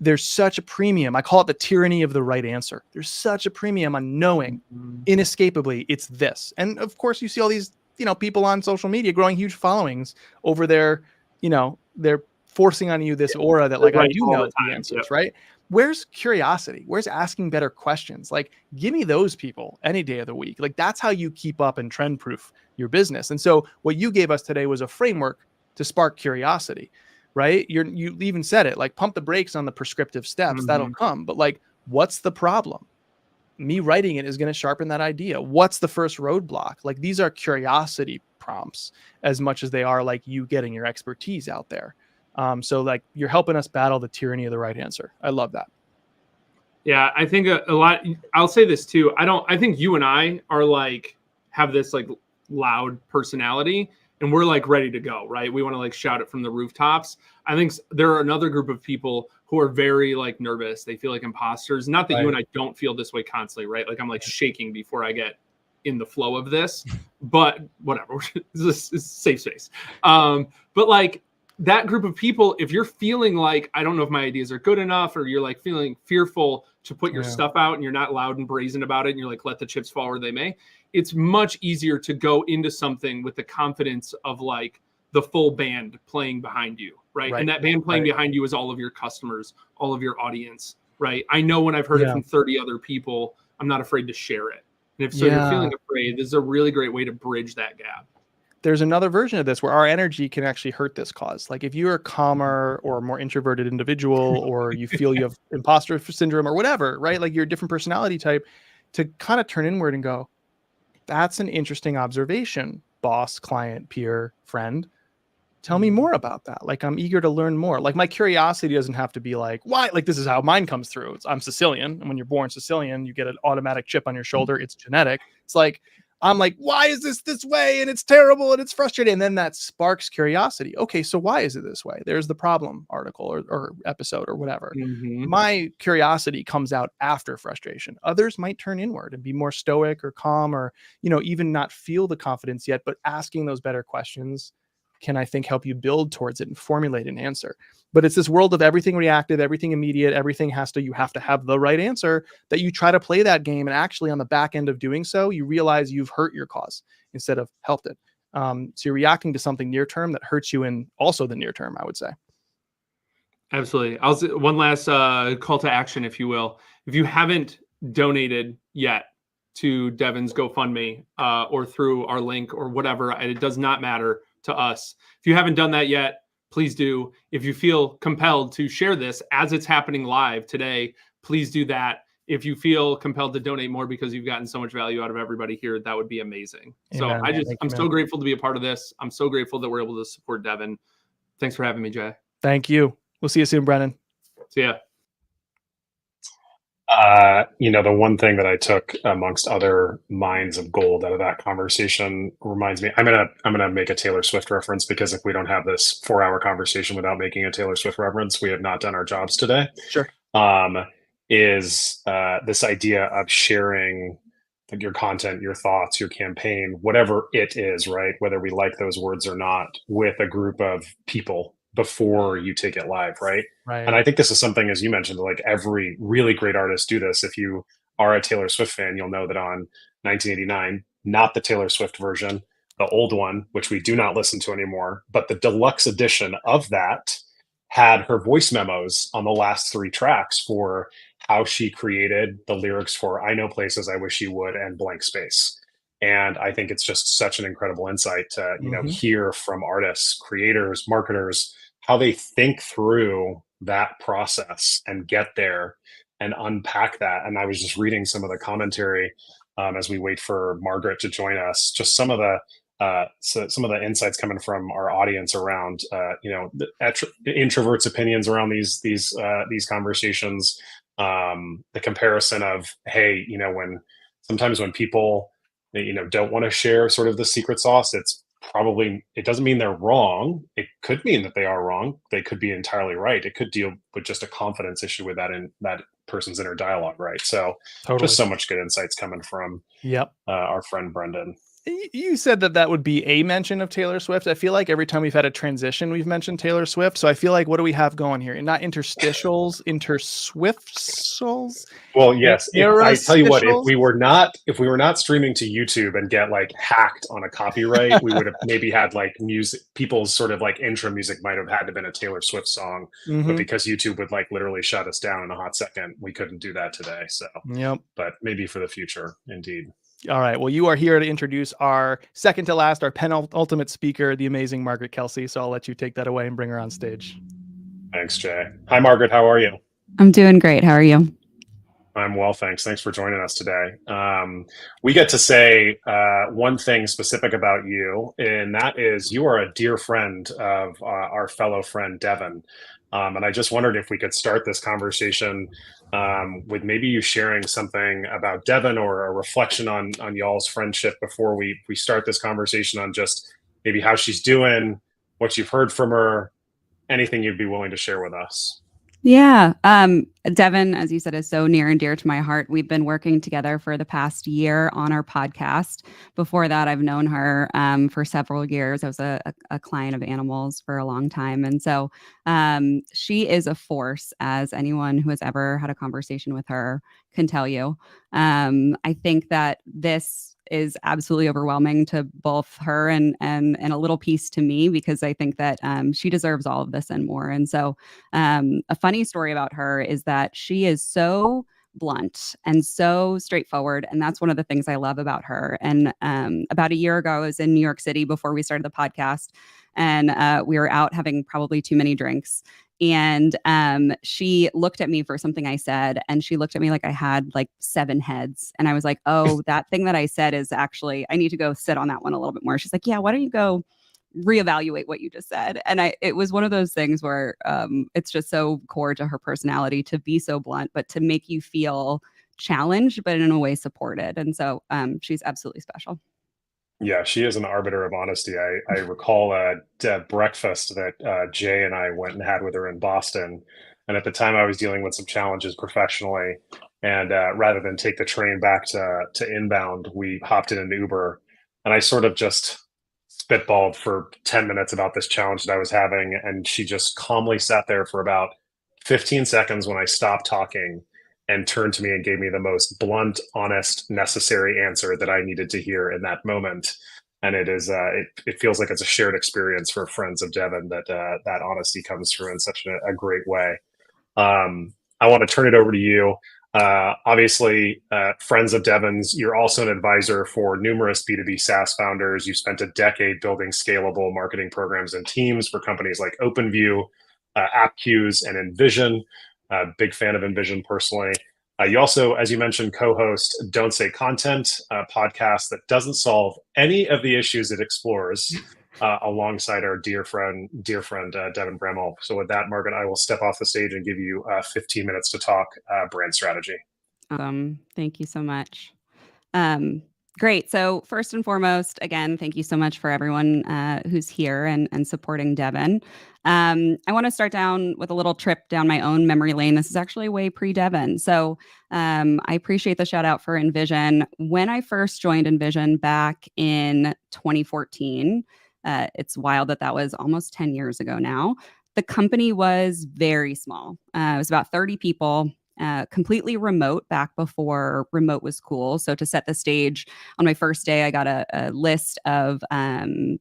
there's such a premium. I call it the tyranny of the right answer. There's such a premium on knowing inescapably it's this. And of course you see all these, you know, people on social media growing huge followings over their, you know, they're forcing on you this aura that like, I do know the answers, right? Where's curiosity? Where's asking better questions? Like, give me those people any day of the week. Like, that's how you keep up and trend proof your business. And so what you gave us today was a framework to spark curiosity, right? You even said it, like, pump the brakes on the prescriptive steps. That'll come. But like, what's the problem? Me writing it is going to sharpen that idea. What's the first roadblock? Like, these are curiosity prompts as much as they are like you getting your expertise out there. So like you're helping us battle the tyranny of the right answer. I love that. Yeah, I think a lot. I'll say this too. I think you and I are like, have this like loud personality and we're like ready to go, right? We want to like shout it from the rooftops. I think there are another group of people who are very like nervous. They feel like imposters. Not that you and I don't feel this way constantly, right? Like I'm like shaking before I get in the flow of this, but whatever. This is safe space. But like, that group of people, if you're feeling like, I don't know if my ideas are good enough, or you're like feeling fearful to put your stuff out and you're not loud and brazen about it, and you're like, let the chips fall where they may, it's much easier to go into something with the confidence of like the full band playing behind you, right? And that band playing behind you is all of your customers, all of your audience, right? I know when I've heard it from 30 other people, I'm not afraid to share it. And if so you're feeling afraid, this is a really great way to bridge that gap. There's another version of this where our energy can actually hurt this cause. Like if you're a calmer or more introverted individual, or you feel you have imposter syndrome or whatever, right? Like you're a different personality type, to kind of turn inward and go, that's an interesting observation, boss, client, peer, friend. Tell me more about that. Like, I'm eager to learn more. Like, my curiosity doesn't have to be like, why? Like, this is how mine comes through. I'm Sicilian. And when you're born Sicilian, you get an automatic chip on your shoulder. It's genetic. It's like, I'm like, why is this way? And it's terrible and it's frustrating. And then that sparks curiosity. Okay, so why is it this way? There's the problem article or episode or whatever. My curiosity comes out after frustration. Others might turn inward and be more stoic or calm, or, even not feel the confidence yet, but asking those better questions can, I think, help you build towards it and formulate an answer. But it's this world of everything reactive, everything immediate, everything you have to have the right answer, that you try to play that game. And actually on the back end of doing so, you realize you've hurt your cause instead of helped it. So you're reacting to something near term that hurts you in also the near term, I would say. Absolutely. One last call to action, if you will. If you haven't donated yet to Devin's GoFundMe or through our link or whatever, it does not matter to us. If you haven't done that yet, please do. If you feel compelled to share this as it's happening live today, please do that. If you feel compelled to donate more because you've gotten so much value out of everybody here, that would be amazing. Amen. So I'm so grateful to be a part of this. I'm so grateful that we're able to support Devin. Thanks for having me, Jay. Thank you. We'll see you soon, Brennan. See ya. The one thing that I took amongst other mines of gold out of that conversation reminds me, I'm gonna make a Taylor Swift reference, because if we don't have this 4-hour conversation without making a Taylor Swift reference, we have not done our jobs today. Sure. Is this idea of sharing your content, your thoughts, your campaign, whatever it is, right? Whether we like those words or not, with a group of people before you take it live, right? And I think this is something, as you mentioned, like every really great artist do this. If you are a Taylor Swift fan, you'll know that on 1989, not the Taylor Swift version, the old one, which we do not listen to anymore, but the deluxe edition of that had her voice memos on the last 3 tracks for how she created the lyrics for I Know Places I Wish You Would and Blank Space. And I think it's just such an incredible insight to, hear from artists, creators, marketers, how they think through that process and get there and unpack that. And I was just reading some of the commentary as we wait for Margaret to join us, just some of the insights coming from our audience around, the introverts' opinions around these conversations, the comparison of, hey, sometimes when people, don't want to share sort of the secret sauce, it doesn't mean they're wrong. It could mean that they are wrong. They could be entirely right. It could deal with just a confidence issue with that in that person's inner dialogue, right? So just so much good insights coming from our friend Brendan. You said that would be a mention of Taylor Swift. I feel like every time we've had a transition, we've mentioned Taylor Swift. So I feel like, what do we have going here? Not interstitials, interswiftsals. Well, yes. I tell you what, if we were not streaming to YouTube and get like hacked on a copyright, we would have maybe had like music. People's sort of like intro music might have had to been a Taylor Swift song, but because YouTube would like literally shut us down in a hot second, we couldn't do that today. So, but maybe for the future, indeed. All right. Well, you are here to introduce our second to last, our penultimate speaker, the amazing Margaret Kelsey. So I'll let you take that away and bring her on stage. Thanks, Jay. Hi, Margaret. How are you? I'm doing great. How are you? I'm well, thanks. Thanks for joining us today. We get to say one thing specific about you, and that is you are a dear friend of our fellow friend, Devin. And I just wondered if we could start this conversation with maybe you sharing something about Devin or a reflection on y'all's friendship before we start this conversation on just maybe how she's doing, what you've heard from her, anything you'd be willing to share with us. Yeah. Devin, as you said, is so near and dear to my heart. We've been working together for the past year on our podcast. Before that, I've known her for several years. I was a client of Animals for a long time. And so she is a force, as anyone who has ever had a conversation with her can tell you. I think that this is absolutely overwhelming to both her and a little piece to me, because I think that she deserves all of this and more. And so a funny story about her is that she is so blunt and so straightforward. And that's one of the things I love about her. And about a year ago, I was in New York City before we started the podcast, and we were out having probably too many drinks. And she looked at me for something I said, and she looked at me like I had like 7 heads. And I was like, oh, that thing that I said is actually, I need to go sit on that one a little bit more. She's like, yeah, why don't you go reevaluate what you just said? And it was one of those things where it's just so core to her personality to be so blunt, but to make you feel challenged, but in a way supported. And so she's absolutely special. Yeah, she is an arbiter of honesty. I recall a breakfast that Jay and I went and had with her in Boston. And at the time, I was dealing with some challenges professionally. And rather than take the train back to inbound, we hopped in an Uber. And I sort of just spitballed for 10 minutes about this challenge that I was having. And she just calmly sat there for about 15 seconds when I stopped talking and turned to me and gave me the most blunt, honest, necessary answer that I needed to hear in that moment. And it is it feels like it's a shared experience for friends of Devin that that honesty comes through in such a great way. I want to turn it over to you. Obviously, friends of Devin's, you're also an advisor for numerous B2B SaaS founders. You spent a decade building scalable marketing programs and teams for companies like OpenView, AppQs, and Envision. Big fan of Envision personally. You also, as you mentioned, co-host Don't Say Content, a podcast that doesn't solve any of the issues it explores, alongside our dear friend Devin Bramhall. So with that, Margaret, I will step off the stage and give you 15 minutes to talk brand strategy. Thank you so much. Great. So first and foremost, again, thank you so much for everyone who's here and supporting Devin. I want to start down with a little trip down my own memory lane. This is actually way pre-Devin. So I appreciate the shout out for Envision. When I first joined Envision back in 2014, it's wild that that was almost 10 years ago now. The company was very small. It was about 30 people. Completely remote back before remote was cool. So to set the stage, on my first day, I got a list of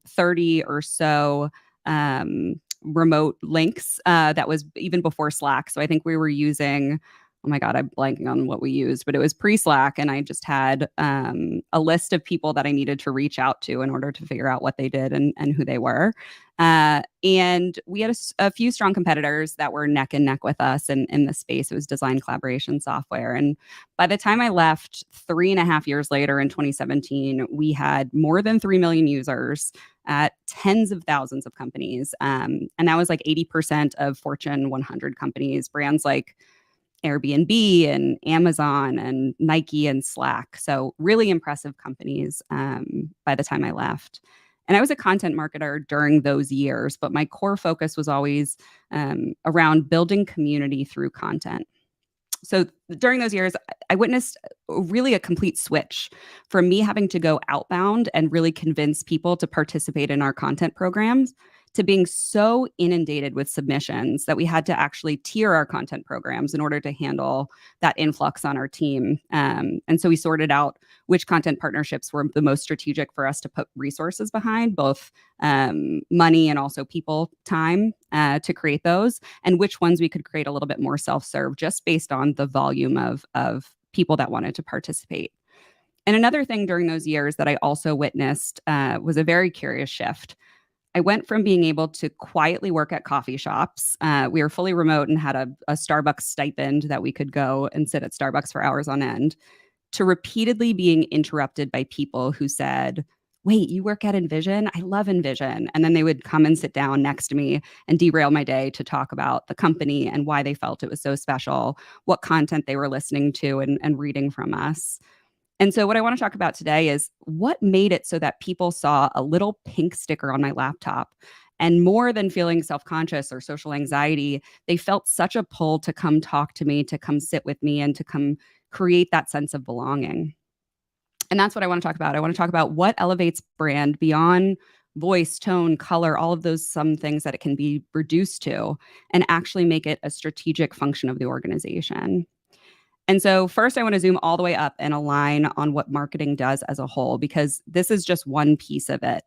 30 or so remote links that was even before Slack. So I think we were using, oh my God, I'm blanking on what we used, but it was pre-Slack. And I just had a list of people that I needed to reach out to in order to figure out what they did and who they were. And we had a few strong competitors that were neck and neck with us in the space. It was design collaboration software. And by the time I left 3.5 years later in 2017, we had more than 3 million users at tens of thousands of companies. And that was like 80% of Fortune 100 companies, brands like Airbnb and Amazon and Nike and Slack. So really impressive companies by the time I left. And I was a content marketer during those years, but my core focus was always around building community through content. So during those years, I witnessed really a complete switch from me having to go outbound and really convince people to participate in our content programs to being so inundated with submissions that we had to actually tier our content programs in order to handle that influx on our team. And so we sorted out which content partnerships were the most strategic for us to put resources behind, both money and also people time to create those, and which ones we could create a little bit more self-serve just based on the volume of people that wanted to participate. And another thing during those years that I also witnessed was a very curious shift. I went from being able to quietly work at coffee shops. We were fully remote and had a Starbucks stipend that we could go and sit at Starbucks for hours on end, to repeatedly being interrupted by people who said, wait, you work at Envision? I love Envision. And then they would come and sit down next to me and derail my day to talk about the company and why they felt it was so special, what content they were listening to and reading from us. And so what I want to talk about today is what made it so that people saw a little pink sticker on my laptop And more than feeling self-conscious or social anxiety, they felt such a pull to come talk to me, to come sit with me, and to come create that sense of belonging. And that's what I want to talk about. I want to talk about what elevates brand beyond voice, tone, color, all of those some things that it can be reduced to, and actually make it a strategic function of the organization. And so first, I want to zoom all the way up and align on what marketing does as a whole, because this is just one piece of it.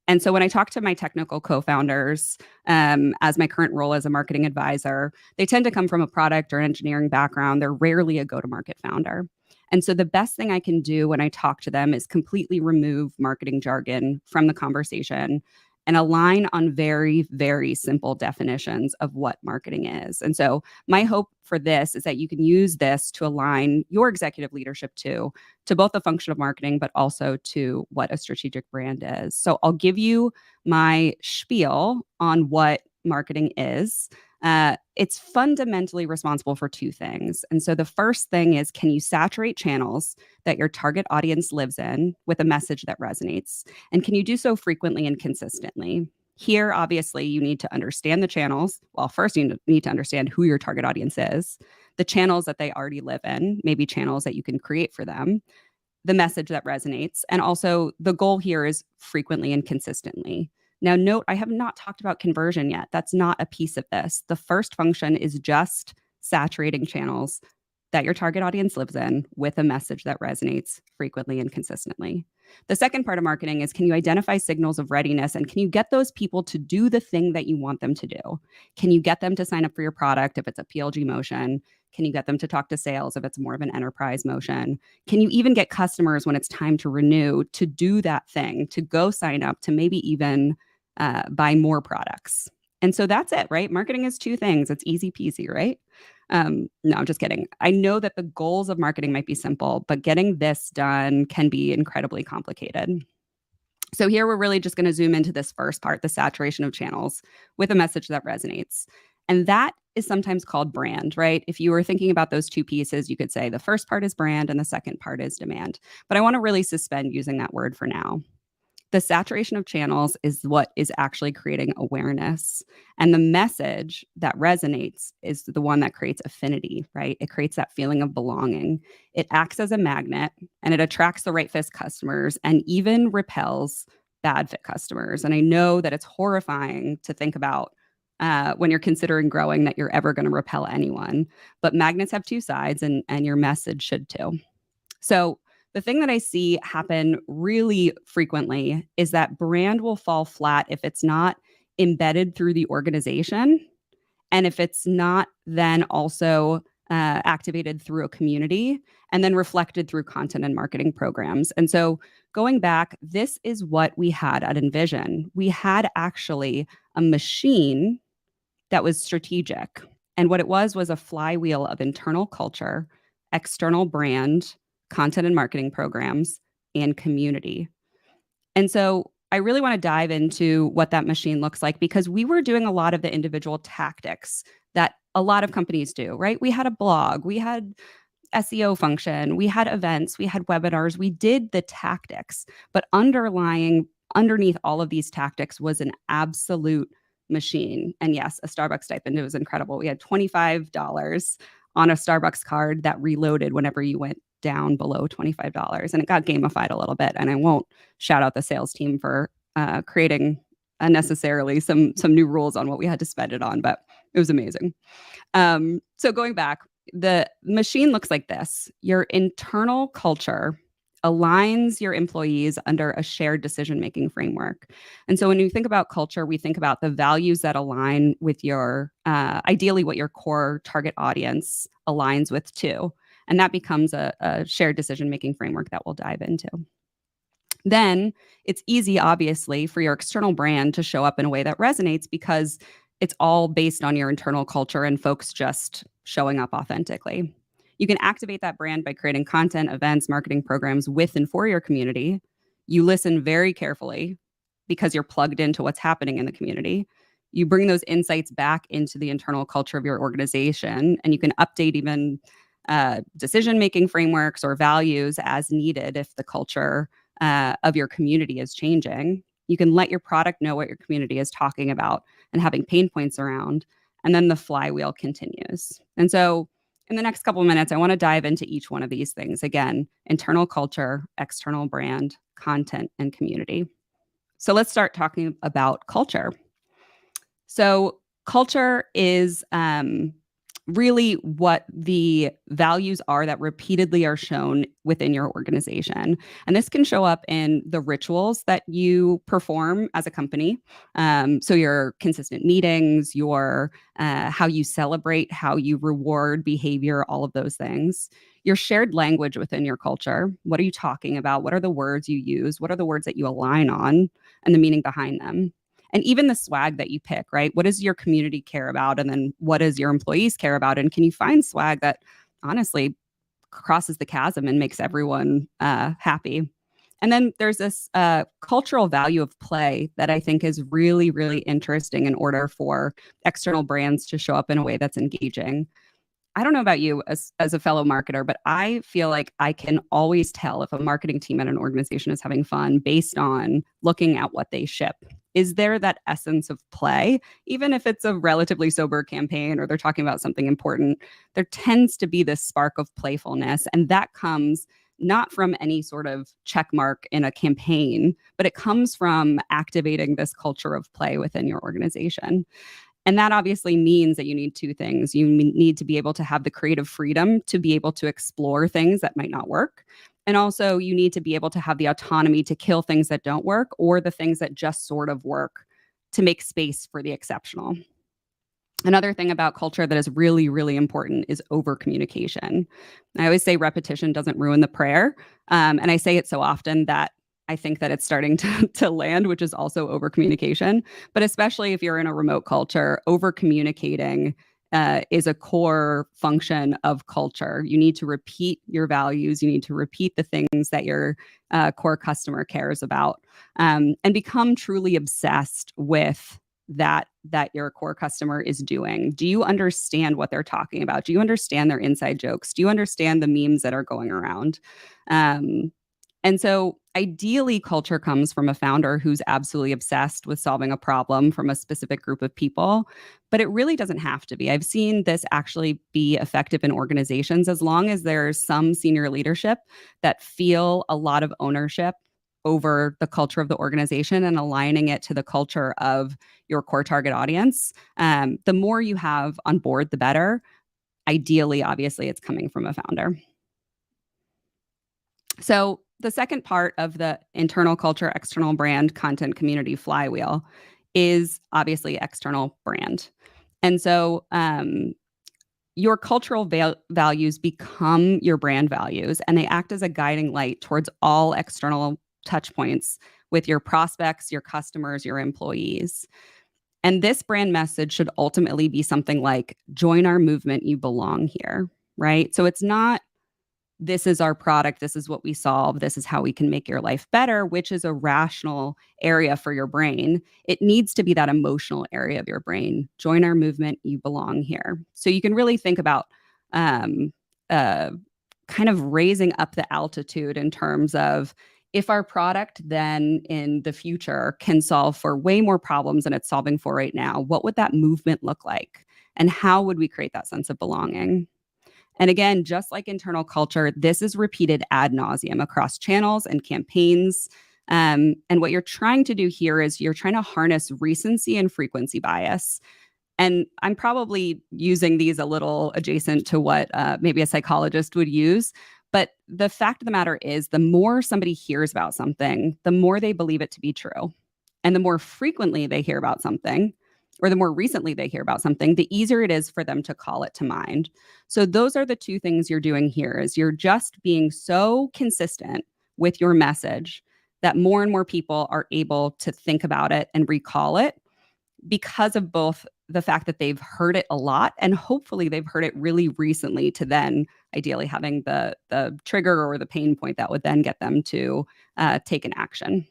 And so when I talk to my technical co-founders, as my current role as a marketing advisor, they tend to come from a product or engineering background. They're rarely a go-to-market founder. And so the best thing I can do when I talk to them is completely remove marketing jargon from the conversation and align on very, very simple definitions of what marketing is. And so my hope for this is that you can use this to align your executive leadership to both the function of marketing, but also to what a strategic brand is. So I'll give you my spiel on what marketing is. It's fundamentally responsible for two things. And so the first thing is, can you saturate channels that your target audience lives in with a message that resonates? And can you do so frequently and consistently? Here, obviously, you need to understand the channels. Well, first, you need to understand who your target audience is, the channels that they already live in, maybe channels that you can create for them, the message that resonates. And also, the goal here is frequently and consistently. Now, note, I have not talked about conversion yet. That's not a piece of this. The first function is just saturating channels that your target audience lives in with a message that resonates frequently and consistently. The second part of marketing is, can you identify signals of readiness, and can you get those people to do the thing that you want them to do? Can you get them to sign up for your product if it's a PLG motion? Can you get them to talk to sales if it's more of an enterprise motion? Can you even get customers when it's time to renew to do that thing, to go sign up, to maybe even buy more products? And so that's it, right? Marketing is two things. It's easy peasy, right? No, I'm just kidding. I know that the goals of marketing might be simple, but getting this done can be incredibly complicated. So here we're really just going to zoom into this first part, the saturation of channels with a message that resonates. And that is sometimes called brand, right? If you were thinking about those two pieces, you could say the first part is brand and the second part is demand. But I want to really suspend using that word for now. The saturation of channels is what is actually creating awareness. And the message that resonates is the one that creates affinity, right? It creates that feeling of belonging. It acts as a magnet, and it attracts the right fit customers and even repels bad fit customers. And I know that it's horrifying to think about when you're considering growing, that you're ever going to repel anyone. But magnets have two sides, and your message should too. So the thing that I see happen really frequently is that brand will fall flat if it's not embedded through the organization, and if it's not then also activated through a community and then reflected through content and marketing programs. And so going back, this is what we had at Envision. We had actually a machine that was strategic. And what it was a flywheel of internal culture, external brand, content and marketing programs, and community. And so I really want to dive into what that machine looks like, because we were doing a lot of the individual tactics that a lot of companies do, right? We had a blog, we had SEO function, we had events, we had webinars, we did the tactics, but underneath all of these tactics was an absolute machine. And yes, a Starbucks stipend. It was incredible. We had $25 on a Starbucks card that reloaded whenever you went down below $25, and it got gamified a little bit. And I won't shout out the sales team for creating unnecessarily some new rules on what we had to spend it on, but it was amazing. So going back, the machine looks like this. Your internal culture aligns your employees under a shared decision-making framework. And so when you think about culture, we think about the values that align with your, ideally what your core target audience aligns with too. And that becomes a shared decision-making framework that we'll dive into. Then it's easy, obviously, for your external brand to show up in a way that resonates, because it's all based on your internal culture and folks just showing up authentically. You can activate that brand by creating content, events, marketing programs with and for your community. You listen very carefully because you're plugged into what's happening in the community. You bring those insights back into the internal culture of your organization, and you can update even decision-making frameworks or values as needed if the culture of your community is changing. You can let your product know what your community is talking about and having pain points around. And then the flywheel continues. And so in the next couple of minutes, I want to dive into each one of these things. Again, internal culture, external brand, content, and community. So let's start talking about culture. So culture is really what the values are that repeatedly are shown within your organization. And this can show up in the rituals that you perform as a company. So your consistent meetings, your how you celebrate, how you reward behavior, all of those things. Your shared language within your culture. What are you talking about? What are the words you use? What are the words that you align on and the meaning behind them? And even the swag that you pick, right? What does your community care about? And then what does your employees care about? And can you find swag that honestly crosses the chasm and makes everyone happy? And then there's this cultural value of play that I think is really, really interesting in order for external brands to show up in a way that's engaging. I don't know about you as a fellow marketer, but I feel like I can always tell if a marketing team at an organization is having fun based on looking at what they ship. Is there that essence of play? Even if it's a relatively sober campaign or they're talking about something important, there tends to be this spark of playfulness. And that comes not from any sort of check mark in a campaign, but it comes from activating this culture of play within your organization. And that obviously means that you need two things. You need to be able to have the creative freedom to be able to explore things that might not work. And also you need to be able to have the autonomy to kill things that don't work or the things that just sort of work to make space for the exceptional. Another thing about culture that is really, really important is over communication. I always say repetition doesn't ruin the prayer. And I say it so often that I think that it's starting to land, which is also over communication. But especially if you're in a remote culture, over communicating is a core function of culture. You need to repeat your values. You need to repeat the things that your core customer cares about, and become truly obsessed with that your core customer is doing. Do you understand what they're talking about? Do you understand their inside jokes? Do you understand the memes that are going around? And so ideally, culture comes from a founder who's absolutely obsessed with solving a problem from a specific group of people, but it really doesn't have to be. I've seen this actually be effective in organizations as long as there's some senior leadership that feel a lot of ownership over the culture of the organization and aligning it to the culture of your core target audience. The more you have on board, the better. Ideally, obviously, it's coming from a founder. So the second part of the internal culture, external brand, content, community flywheel is obviously external brand. And so your cultural values become your brand values, and they act as a guiding light towards all external touch points with your prospects, your customers, your employees. And this brand message should ultimately be something like, join our movement, you belong here, right? So it's not, this is our product, this is what we solve, this is how we can make your life better, which is a rational area for your brain. It needs to be that emotional area of your brain. Join our movement, you belong here. So you can really think about kind of raising up the altitude in terms of, if our product then in the future can solve for way more problems than it's solving for right now, what would that movement look like? And how would we create that sense of belonging? And again, just like internal culture, this is repeated ad nauseum across channels and campaigns. And what you're trying to do here is you're trying to harness recency and frequency bias. And I'm probably using these a little adjacent to what maybe a psychologist would use. But the fact of the matter is, the more somebody hears about something, the more they believe it to be true. And the more frequently they hear about something, or the more recently they hear about something, the easier it is for them to call it to mind. So those are the two things you're doing here, is you're just being so consistent with your message that more and more people are able to think about it and recall it, because of both the fact that they've heard it a lot and hopefully they've heard it really recently, to then ideally having the trigger or the pain point that would then get them to take an action.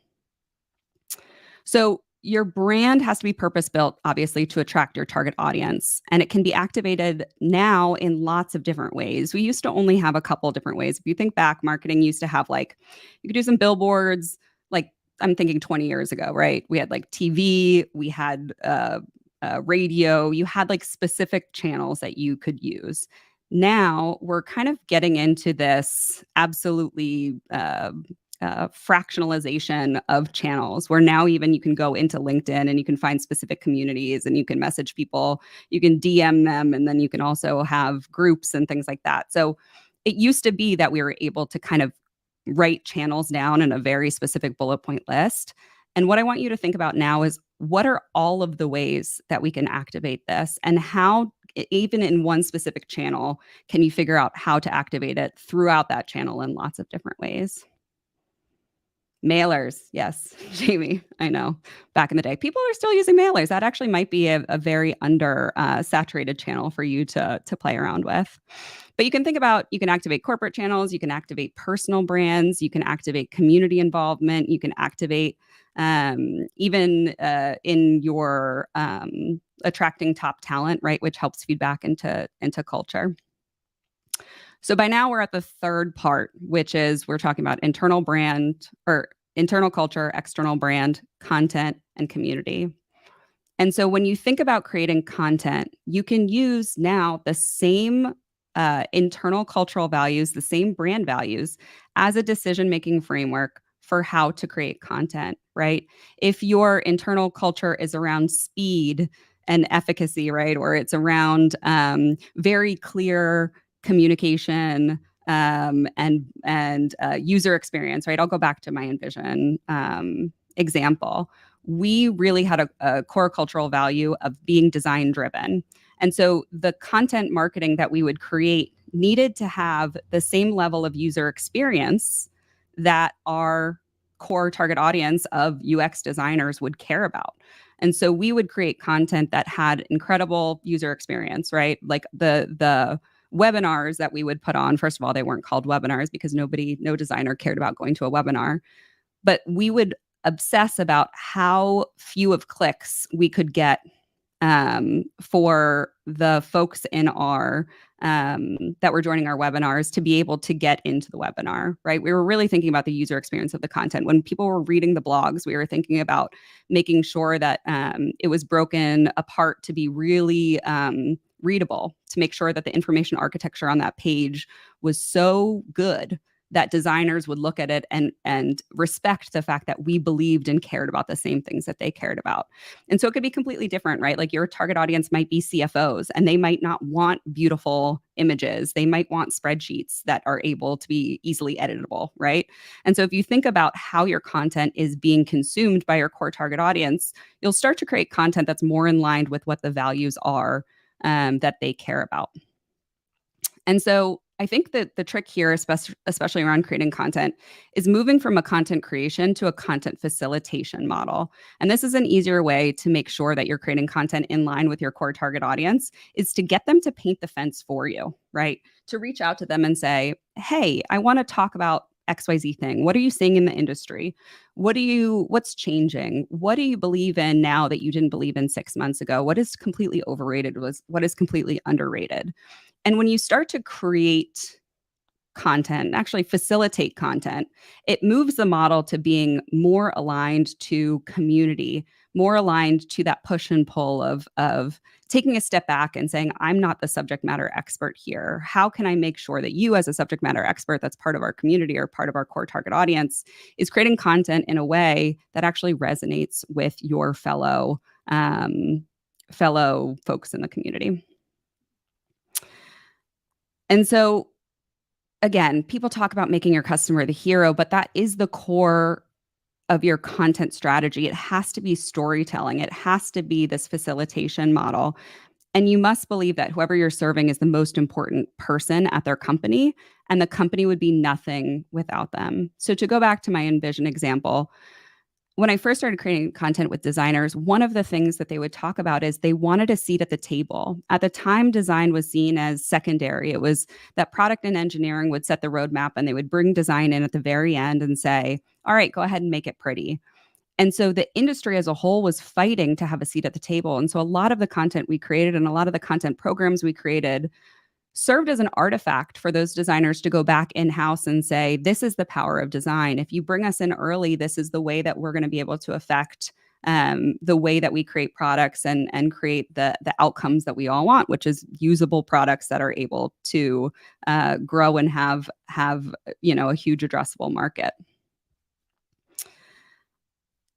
So your brand has to be purpose-built, obviously, to attract your target audience. And it can be activated now in lots of different ways. We used to only have a couple of different ways. If you think back, marketing used to have, like, you could do some billboards, like I'm thinking 20 years ago, right? We had like TV, we had radio, you had like specific channels that you could use. Now we're kind of getting into this absolutely fractionalization of channels, where now even you can go into LinkedIn and you can find specific communities and you can message people, you can DM them, and then you can also have groups and things like that. So it used to be that we were able to kind of write channels down in a very specific bullet point list. And what I want you to think about now is, what are all of the ways that we can activate this, and how, even in one specific channel, can you figure out how to activate it throughout that channel in lots of different ways? Mailers. Yes, Jamie, I know. Back in the day, people are still using mailers. That actually might be a very under saturated channel for you to play around with. But you can think about, you can activate corporate channels, you can activate personal brands, you can activate community involvement, you can activate even in your attracting top talent, right, which helps feedback into culture. So by now we're at the third part, which is we're talking about internal brand, or internal culture, external brand, content, and community. And so when you think about creating content, you can use now the same internal cultural values, the same brand values, as a decision-making framework for how to create content, right? If your internal culture is around speed and efficacy, right, or it's around very clear communication and user experience, right? I'll go back to my Envision example. We really had a core cultural value of being design driven. And so the content marketing that we would create needed to have the same level of user experience that our core target audience of UX designers would care about. And so we would create content that had incredible user experience, right? Like the webinars that we would put on. First of all, they weren't called webinars because no designer cared about going to a webinar. But we would obsess about how few of clicks we could get for the folks in our that were joining our webinars to be able to get into the webinar, right? We were really thinking about the user experience of the content. When people were reading the blogs, we were thinking about making sure that it was broken apart to be really readable, to make sure that the information architecture on that page was so good that designers would look at it and respect the fact that we believed and cared about the same things that they cared about. And so it could be completely different, right? Like your target audience might be CFOs, and they might not want beautiful images. They might want spreadsheets that are able to be easily editable, right? And so if you think about how your content is being consumed by your core target audience, you'll start to create content that's more in line with what the values are that they care about. And so I think that the trick here, especially around creating content, is moving from a content creation to a content facilitation model. And this is an easier way to make sure that you're creating content in line with your core target audience, is to get them to paint the fence for you, right? To reach out to them and say, hey, I want to talk about XYZ thing. What are you seeing in the industry? What's changing? What do you believe in now that you didn't believe in 6 months ago? What is completely overrated? What is completely underrated? And when you start to create content, actually facilitate content, it moves the model to being more aligned to community, more aligned to that push and pull of taking a step back and saying, I'm not the subject matter expert here. How can I make sure that you, as a subject matter expert that's part of our community or part of our core target audience, is creating content in a way that actually resonates with your fellow folks in the community? And so, again, people talk about making your customer the hero, but that is the core of your content strategy. It has to be storytelling. It has to be this facilitation model. And you must believe that whoever you're serving is the most important person at their company, and the company would be nothing without them. So to go back to my Envision example, when I first started creating content with designers, one of the things that they would talk about is they wanted a seat at the table. At the time, design was seen as secondary. It was that product and engineering would set the roadmap, and they would bring design in at the very end and say, all right, go ahead and make it pretty. And so the industry as a whole was fighting to have a seat at the table. And so a lot of the content we created and a lot of the content programs we created served as an artifact for those designers to go back in-house and say, this is the power of design. If you bring us in early, this is the way that we're going to be able to affect the way that we create products and create the outcomes that we all want, which is usable products that are able to grow and have a huge addressable market.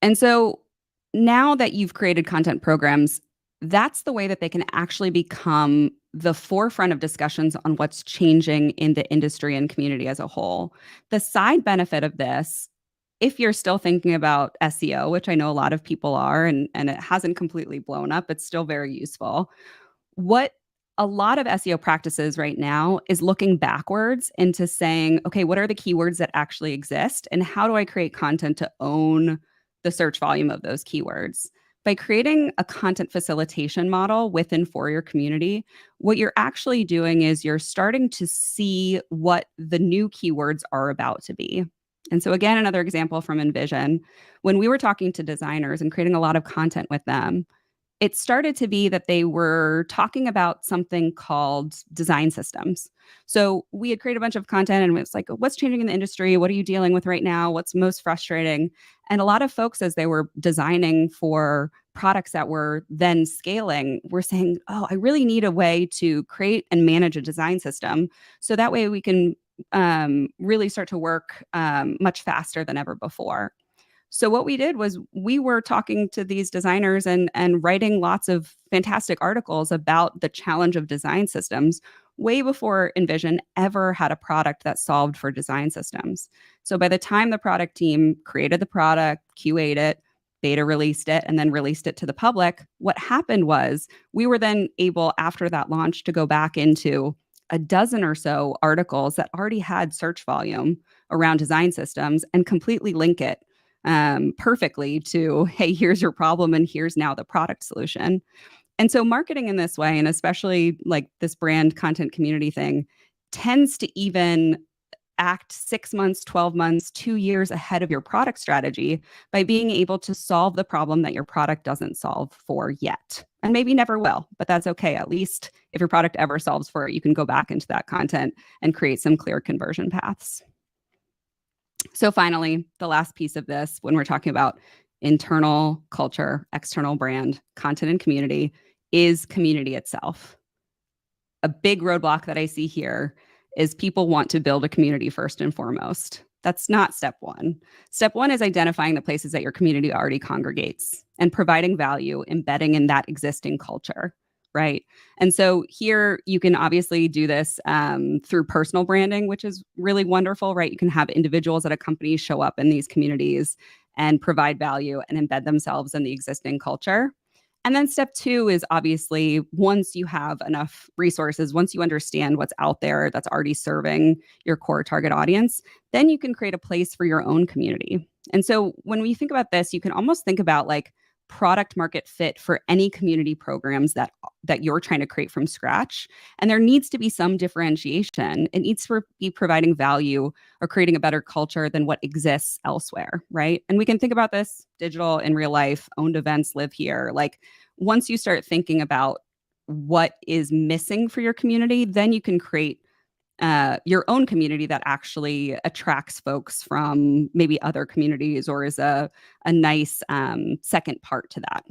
And so now that you've created content programs, that's the way that they can actually become the forefront of discussions on what's changing in the industry and community as a whole. The side benefit of this, if you're still thinking about SEO, which I know a lot of people are, and it hasn't completely blown up, it's still very useful. What a lot of SEO practices right now is looking backwards into saying, okay, what are the keywords that actually exist? And how do I create content to own the search volume of those keywords? By creating a content facilitation model within for your community, what you're actually doing is you're starting to see what the new keywords are about to be. And so again, another example from Envision, when we were talking to designers and creating a lot of content with them, it started to be that they were talking about something called design systems. So we had created a bunch of content and it was like, what's changing in the industry? What are you dealing with right now? What's most frustrating? And a lot of folks, as they were designing for products that were then scaling, were saying, oh, I really need a way to create and manage a design system. So that way we can really start to work much faster than ever before. So what we did was we were talking to these designers and writing lots of fantastic articles about the challenge of design systems way before Envision ever had a product that solved for design systems. So by the time the product team created the product, QA'd it, beta released it, and then released it to the public, what happened was we were then able, after that launch, to go back into a dozen or so articles that already had search volume around design systems and completely link it perfectly to, hey, here's your problem and here's now the product solution. And so marketing in this way, and especially like this brand content community thing, tends to even act 6 months, 12 months, 2 years ahead of your product strategy by being able to solve the problem that your product doesn't solve for yet. And maybe never will, but that's okay. At least if your product ever solves for it, you can go back into that content and create some clear conversion paths. So finally, the last piece of this, when we're talking about internal culture, external brand, content and community, is community itself. A big roadblock that I see here is people want to build a community first and foremost. That's not step one. Step one is identifying the places that your community already congregates and providing value, embedding in that existing culture. Right. And so here you can obviously do this through personal branding, which is really wonderful, right? You can have individuals at a company show up in these communities and provide value and embed themselves in the existing culture. And then step two is obviously once you have enough resources, once you understand what's out there that's already serving your core target audience, then you can create a place for your own community. And so when we think about this, you can almost think about like product market fit for any community programs that you're trying to create from scratch. And there needs to be some differentiation. It needs to be providing value or creating a better culture than what exists elsewhere, right? And we can think about this digital, in real life, owned events live here. Like once you start thinking about what is missing for your community, then you can create your own community that actually attracts folks from maybe other communities or is a nice second part to that.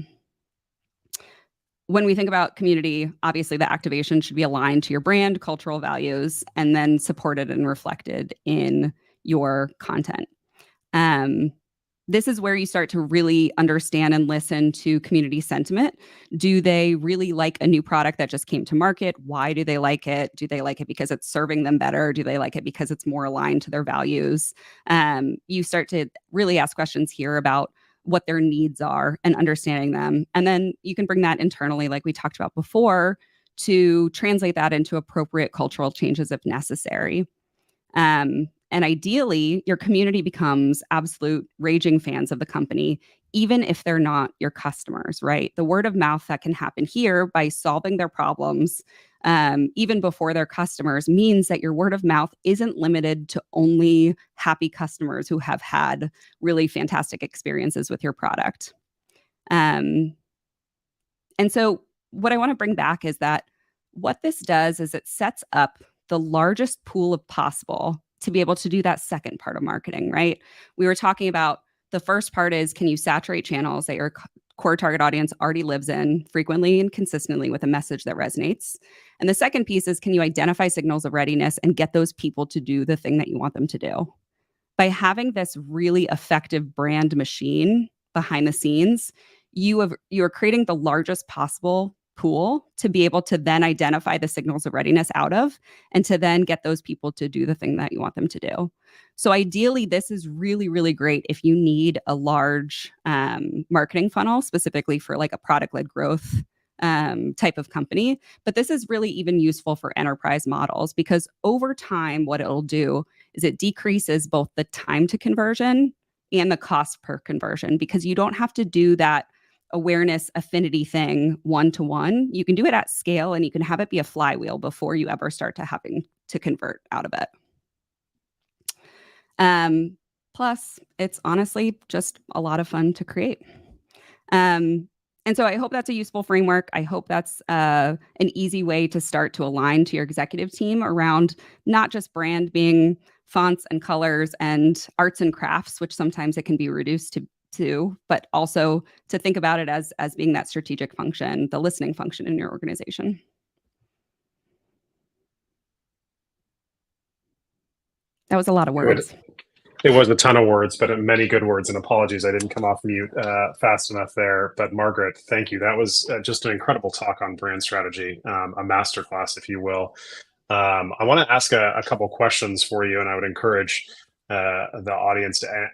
When we think about community, obviously the activation should be aligned to your brand, cultural values, and then supported and reflected in your content. This is where you start to really understand and listen to community sentiment. Do they really like a new product that just came to market? Why do they like it? Do they like it because it's serving them better? Do they like it because it's more aligned to their values? You start to really ask questions here about what their needs are and understanding them. And then you can bring that internally, like we talked about before, to translate that into appropriate cultural changes if necessary. And ideally, your community becomes absolute raging fans of the company, even if they're not your customers, right? The word of mouth that can happen here by solving their problems, even before their customers, means that your word of mouth isn't limited to only happy customers who have had really fantastic experiences with your product. And so what I want to bring back is that what this does is it sets up the largest pool of possible to be able to do that second part of marketing, right? We were talking about the first part is, can you saturate channels that your core target audience already lives in frequently and consistently with a message that resonates? And the second piece is, can you identify signals of readiness and get those people to do the thing that you want them to do? By having this really effective brand machine behind the scenes, you are creating the largest possible pool to be able to then identify the signals of readiness out of, and to then get those people to do the thing that you want them to do. So ideally, this is really, really great if you need a large marketing funnel, specifically for like a product-led growth type of company. But this is really even useful for enterprise models, because over time, what it'll do is it decreases both the time to conversion and the cost per conversion, because you don't have to do that awareness affinity thing one-to-one. You can do it at scale, and you can have it be a flywheel before you ever start to having to convert out of it. Plus, it's honestly just a lot of fun to create. And so I hope that's a useful framework. I hope that's an easy way to start to align to your executive team around not just brand being fonts and colors and arts and crafts, which sometimes it can be reduced to, but also to think about it as being that strategic function, the listening function in your organization. That was a lot of words. Good. It was a ton of words, but many good words, and apologies I didn't come off mute fast enough there. But Margaret, thank you. That was just an incredible talk on brand strategy, a masterclass, if you will. I want to ask a couple questions for you, and I would encourage the audience to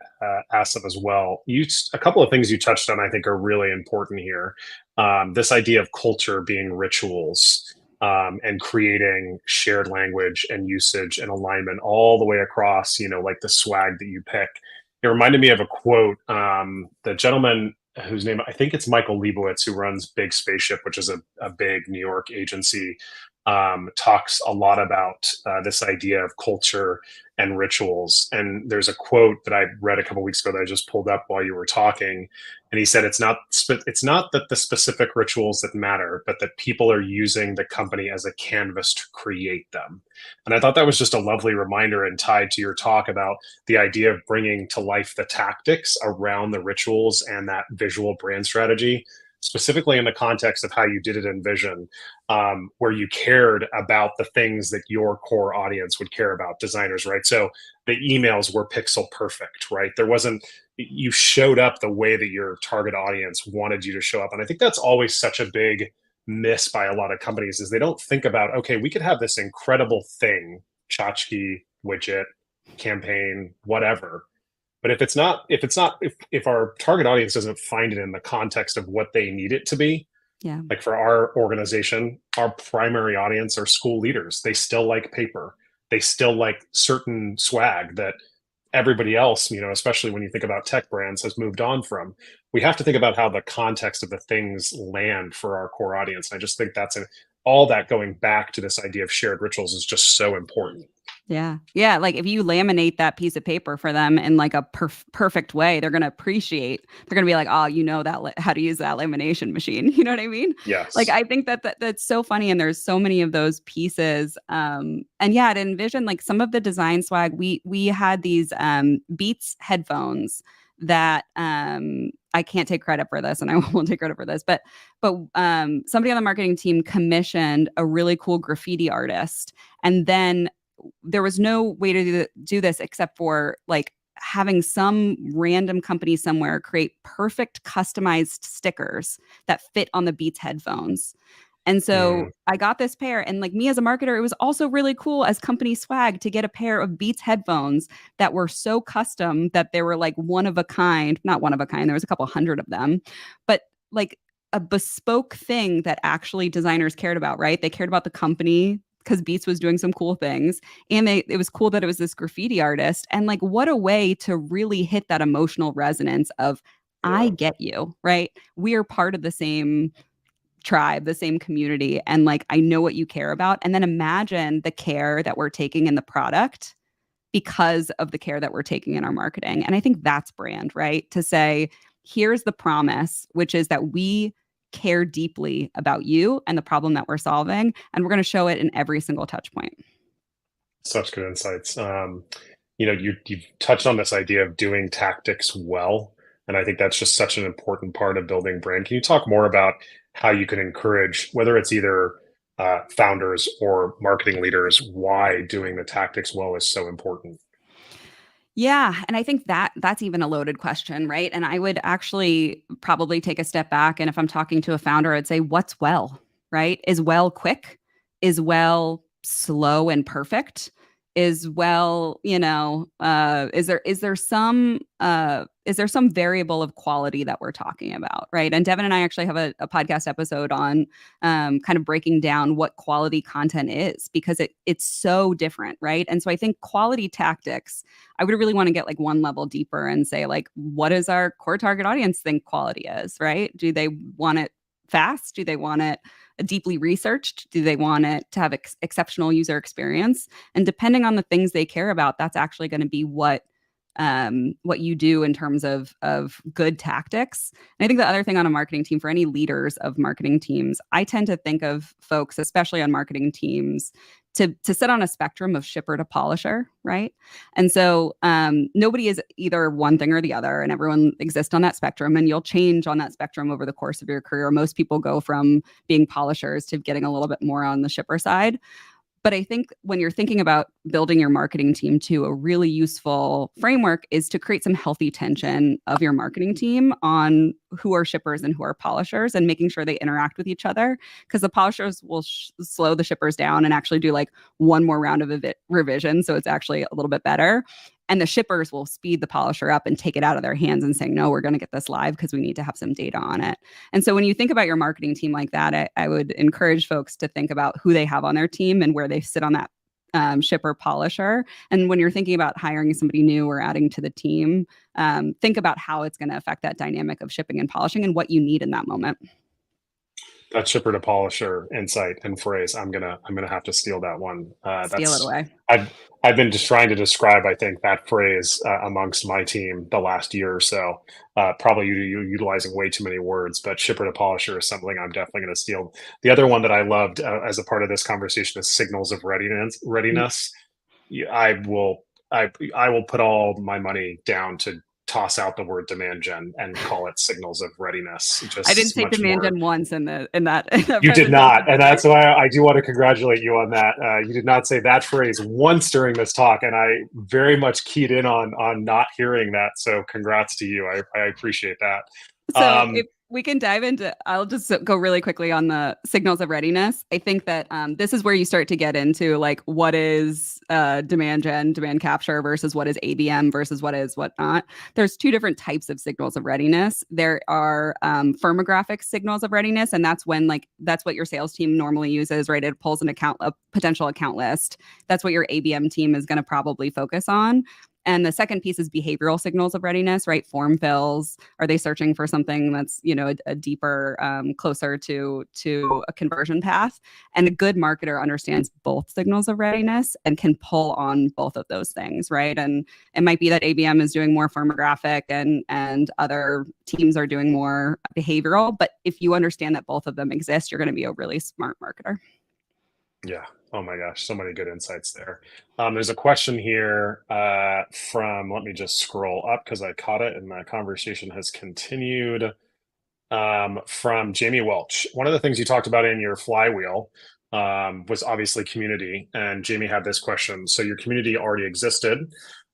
ask them as well. A couple of things you touched on, I think, are really important here. This idea of culture being rituals, and creating shared language and usage and alignment all the way across, like the swag that you pick. It reminded me of a quote. The gentleman whose name, I think it's Michael Leibowitz, who runs Big Spaceship, which is a big New York agency, talks a lot about this idea of culture and rituals. And there's a quote that I read a couple weeks ago that I just pulled up while you were talking. And he said, it's not that the specific rituals that matter, but that people are using the company as a canvas to create them. And I thought that was just a lovely reminder, and tied to your talk about the idea of bringing to life the tactics around the rituals and that visual brand strategy, specifically in the context of how you did it in Vision, where you cared about the things that your core audience would care about, designers, right? So the emails were pixel perfect, right? You showed up the way that your target audience wanted you to show up. And I think that's always such a big miss by a lot of companies, is they don't think about, okay, we could have this incredible thing, tchotchke, widget, campaign, whatever. But if our target audience doesn't find it in the context of what they need it to be, Yeah. like for our organization, our primary audience are school leaders. They still like paper. They still like certain swag that everybody else, especially when you think about tech brands, has moved on from. We have to think about how the context of the things land for our core audience. And I just think all that going back to this idea of shared rituals is just so important. Yeah. Yeah. Like if you laminate that piece of paper for them in like a perfect way, they're going to appreciate, they're going to be like, oh, that how to use that lamination machine. You know what I mean? Yes. Like, I think that's so funny. And there's so many of those pieces. And yeah, at Envision, like some of the design swag, we had these Beats headphones that I can't take credit for this, and I won't take credit for this, but somebody on the marketing team commissioned a really cool graffiti artist, and then there was no way to do this except for like having some random company somewhere create perfect customized stickers that fit on the Beats headphones. And so I got this pair, and like me as a marketer, it was also really cool as company swag to get a pair of Beats headphones that were so custom that they were like not one of a kind. There was a couple hundred of them, but like a bespoke thing that actually designers cared about, right? They cared about the company because Beats was doing some cool things, and it was cool that it was this graffiti artist. And like, what a way to really hit that emotional resonance of, I get you, right? We are part of the same tribe, the same community, and like, I know what you care about. And then imagine the care that we're taking in the product because of the care that we're taking in our marketing. And I think that's brand, right? To say, here's the promise, which is that we care deeply about you and the problem that we're solving, and we're going to show it in every single touch point. Such good insights. You've touched on this idea of doing tactics well, and I think that's just such an important part of building brand. Can you talk more about how you can encourage, whether it's either founders or marketing leaders, why doing the tactics well is so important? Yeah, and I think that's even a loaded question, right? And I would actually probably take a step back, and if I'm talking to a founder, I'd say, what's well, right? Is well quick? Is well slow and perfect? Is well, is there some variable of quality that we're talking about, right? And Devin and I actually have a podcast episode on kind of breaking down what quality content is, because it's so different, right? And so I think quality tactics, I would really want to get like one level deeper and say, like, what does our core target audience think quality is, right? Do they want it fast? Do they want it deeply researched? Do they want it to have exceptional user experience? And depending on the things they care about, that's actually going to be what you do in terms of good tactics. And I think the other thing on a marketing team, for any leaders of marketing teams, I tend to think of folks, especially on marketing teams, to sit on a spectrum of shipper to polisher, right? And so nobody is either one thing or the other, and everyone exists on that spectrum, and you'll change on that spectrum over the course of your career. Most people go from being polishers to getting a little bit more on the shipper side. But I think when you're thinking about building your marketing team too, a really useful framework is to create some healthy tension of your marketing team on who are shippers and who are polishers, and making sure they interact with each other, because the polishers will slow the shippers down and actually do like one more round of revision. So it's actually a little bit better. And the shippers will speed the polisher up and take it out of their hands and saying, no, we're going to get this live because we need to have some data on it. And so when you think about your marketing team like that, I would encourage folks to think about who they have on their team and where they sit on that shipper polisher. And when you're thinking about hiring somebody new or adding to the team, think about how it's going to affect that dynamic of shipping and polishing and what you need in that moment. That shipper to polisher insight and phrase, I'm gonna have to steal that one. Steal it away. I've been just trying to describe, I think, that phrase amongst my team the last year or so. Probably you're utilizing way too many words, but shipper to polisher is something I'm definitely going to steal. The other one that I loved as a part of this conversation is signals of readiness. I will put all my money down to toss out the word demand gen and call it signals of readiness. I didn't say demand gen once in that. You did not, and that's why I do want to congratulate you on that. You did not say that phrase once during this talk, and I very much keyed in on not hearing that. So congrats to you. I appreciate that. So if we can dive into, I'll just go really quickly on the signals of readiness. I think that this is where you start to get into like what is demand gen, demand capture versus what is ABM versus what is whatnot. There's two different types of signals of readiness. There are firmographic signals of readiness, and that's when that's what your sales team normally uses, right? It pulls a potential account list. That's what your ABM team is going to probably focus on. And the second piece is behavioral signals of readiness, right? Form fills. Are they searching for something that's, a deeper, closer to a conversion path? And a good marketer understands both signals of readiness and can pull on both of those things, right? And it might be that ABM is doing more firmographic and other teams are doing more behavioral. But if you understand that both of them exist, you're going to be a really smart marketer. Yeah. Oh my gosh, so many good insights there. There's a question here from, let me just scroll up because I caught it and the conversation has continued, from Jamie Welch. One of the things you talked about in your flywheel was obviously community. And Jamie had this question. So your community already existed.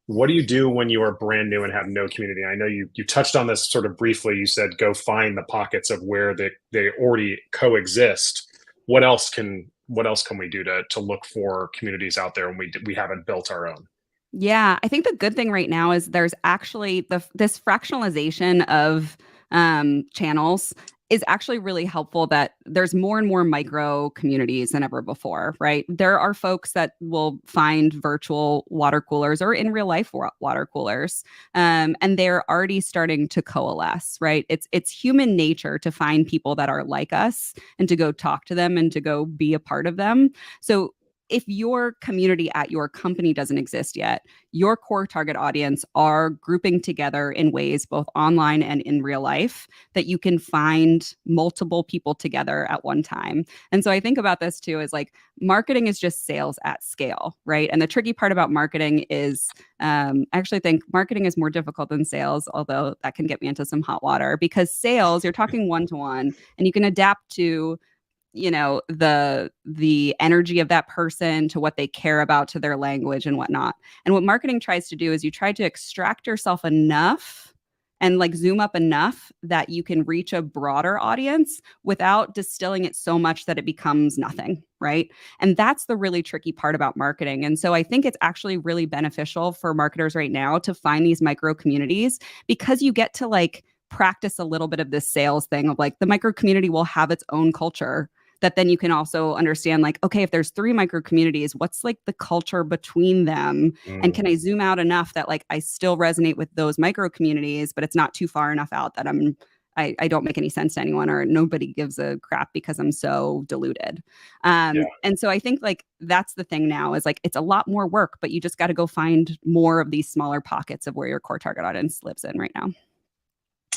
What do you do when you are brand new and have no community? I know you touched on this sort of briefly. You said go find the pockets of where they already coexist. What else can we do to look for communities out there when we haven't built our own? Yeah, I think the good thing right now is there's actually this fractionalization of channels is actually really helpful, that there's more and more micro communities than ever before, right? There are folks that will find virtual water coolers or in real life water coolers, and they're already starting to coalesce, right? It's human nature to find people that are like us and to go talk to them and to go be a part of them. So if your community at your company doesn't exist yet, your core target audience are grouping together in ways both online and in real life that you can find multiple people together at one time. And so I think about this too as like marketing is just sales at scale, right? And the tricky part about marketing is I actually think marketing is more difficult than sales, although that can get me into some hot water, because sales, you're talking one-to-one and you can adapt to the energy of that person, to what they care about, to their language and whatnot. And what marketing tries to do is you try to extract yourself enough and like zoom up enough that you can reach a broader audience without distilling it so much that it becomes nothing, right? And that's the really tricky part about marketing. And so I think it's actually really beneficial for marketers right now to find these micro communities, because you get to like practice a little bit of this sales thing of like the micro community will have its own culture that then you can also understand, like, okay, if there's 3 micro communities, what's like the culture between them? And can I zoom out enough that like I still resonate with those micro communities, but it's not too far enough out that I don't make any sense to anyone, or nobody gives a crap because I'm so diluted. And so I think like that's the thing now, is like it's a lot more work, but you just got to go find more of these smaller pockets of where your core target audience lives in right now.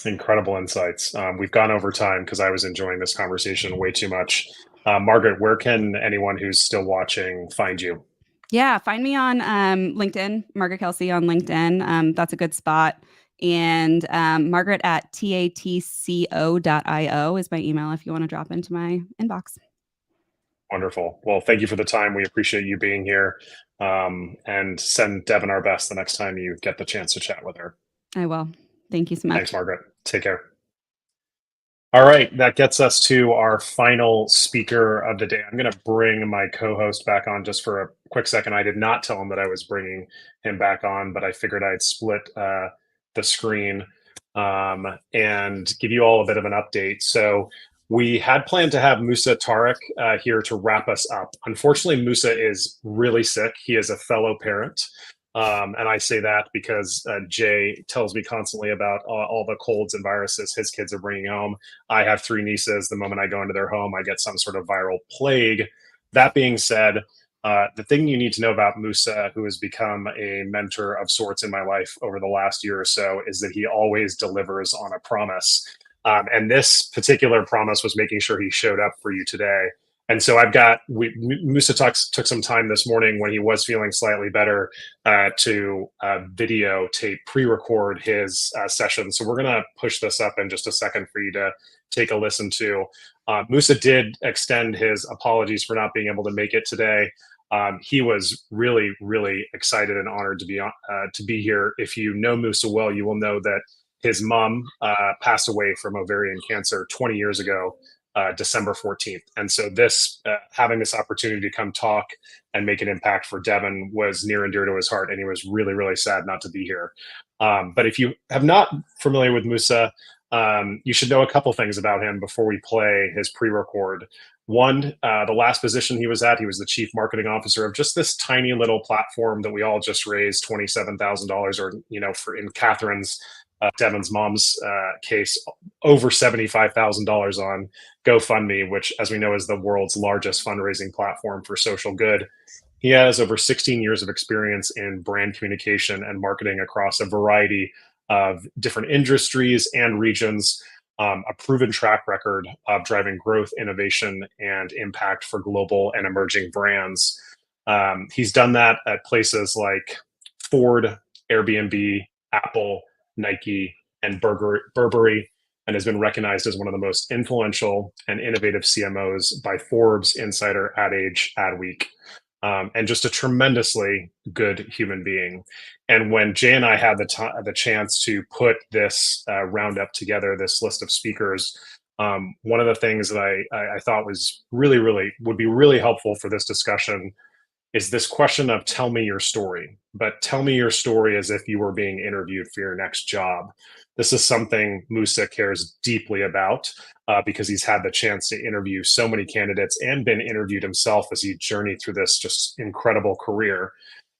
Incredible insights. We've gone over time because I was enjoying this conversation way too much. Margaret, where can anyone who's still watching find you? Yeah, find me on LinkedIn, Margaret Kelsey on LinkedIn. That's a good spot. And Margaret at tatco.io is my email if you want to drop into my inbox. Wonderful. Well, thank you for the time. We appreciate you being here, and send Devin our best the next time you get the chance to chat with her. I will. Thank you so much. Thanks, Margaret. Take care. All right, that gets us to our final speaker of the day. I'm going to bring my co-host back on just for a quick second. I did not tell him that I was bringing him back on, but I figured I'd split the screen and give you all a bit of an update. So we had planned to have Musa Tariq here to wrap us up. Unfortunately, Musa is really sick. He is a fellow parent. And I say that because Jay tells me constantly about all the colds and viruses his kids are bringing home. I have 3 nieces. The moment I go into their home, I get some sort of viral plague. That being said, the thing you need to know about Musa, who has become a mentor of sorts in my life over the last year or so, is that he always delivers on a promise. And this particular promise was making sure he showed up for you today. And so Musa took some time this morning when he was feeling slightly better to videotape, pre-record his session. So we're going to push this up in just a second for you to take a listen to. Musa did extend his apologies for not being able to make it today. He was really, really excited and honored to be here. If you know Musa well, you will know that his mom passed away from ovarian cancer 20 years ago. December 14th. And so having this opportunity to come talk and make an impact for Devin was near and dear to his heart. And he was really, really sad not to be here. But if you have not familiar with Musa, you should know a couple things about him before we play his pre-record. One, the last position he was at, he was the chief marketing officer of just this tiny little platform that we all just raised $27,000, or, in Catherine's, Devin's mom's case, over $75,000 on GoFundMe, which, as we know, is the world's largest fundraising platform for social good. He has over 16 years of experience in brand communication and marketing across a variety of different industries and regions, a proven track record of driving growth, innovation, and impact for global and emerging brands. He's done that at places like Ford, Airbnb, Apple, Nike, and Burberry, and has been recognized as one of the most influential and innovative CMOs by Forbes, Insider, Ad Age, Adweek, and just a tremendously good human being. And when Jay and I had the chance to put this roundup together, this list of speakers, one of the things that I thought was would be really helpful for this discussion is this question of tell me your story, but tell me your story as if you were being interviewed for your next job. This is something Musa cares deeply about because he's had the chance to interview so many candidates and been interviewed himself as he journeyed through this just incredible career.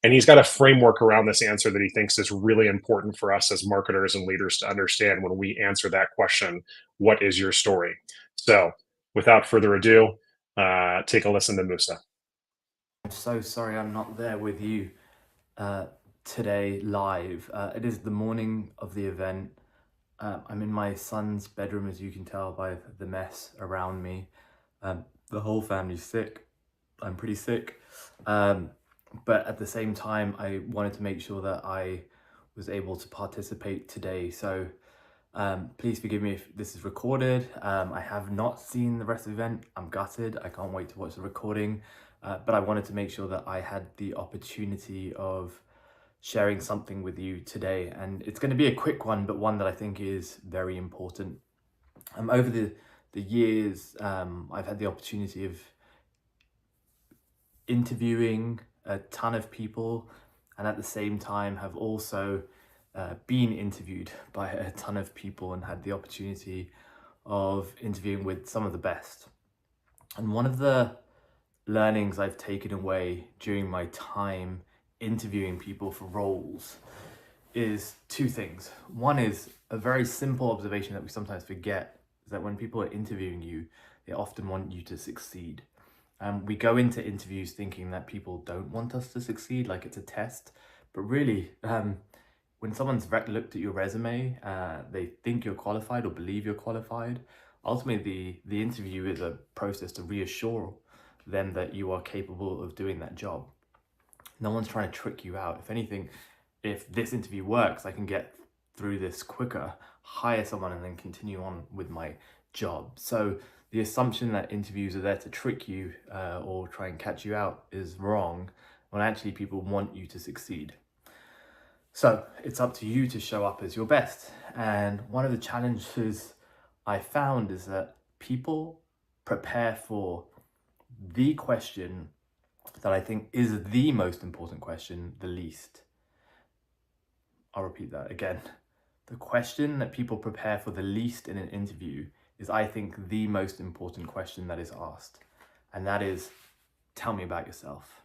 And he's got a framework around this answer that he thinks is really important for us as marketers and leaders to understand when we answer that question, what is your story? So without further ado, take a listen to Musa. I'm so sorry I'm not there with you today live. It is the morning of the event. I'm in my son's bedroom, as you can tell by the mess around me. The whole family's sick. I'm pretty sick. But at the same time, I wanted to make sure that I was able to participate today. So please forgive me if this is recorded. I have not seen the rest of the event. I'm gutted. I can't wait to watch the recording. But I wanted to make sure that I had the opportunity of sharing something with you today. And it's going to be a quick one, but one that I think is very important. Over the years, I've had the opportunity of interviewing a ton of people, and at the same time have also been interviewed by a ton of people and had the opportunity of interviewing with some of the best. And one of the learnings I've taken away during my time interviewing people for roles is two things. One is a very simple observation that we sometimes forget, is that when people are interviewing you, they often want you to succeed. We go into interviews thinking that people don't want us to succeed, like it's a test. But really, when someone's looked at your resume, they think you're qualified or believe you're qualified. Ultimately, the interview is a process to reassure them that you are capable of doing that job. No one's trying to trick you out. If anything, if this interview works, I can get through this quicker, hire someone, and then continue on with my job. So the assumption that interviews are there to trick you or try and catch you out is wrong, when actually people want you to succeed. So it's up to you to show up as your best. And one of the challenges I found is that people prepare for the question that I think is the most important question the least. I'll repeat that again. The question that people prepare for the least in an interview is, I think, the most important question that is asked. And that is, tell me about yourself.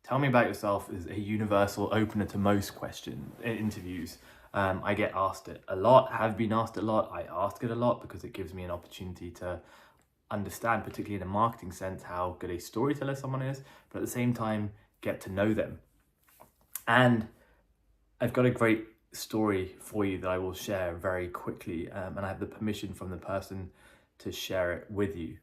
Tell me about yourself is a universal opener to most interviews. I get asked it a lot, have been asked a lot. I ask it a lot because it gives me an opportunity to understand, particularly in a marketing sense, how good a storyteller someone is, but at the same time, get to know them. And I've got a great story for you that I will share very quickly, and I have the permission from the person to share it with you.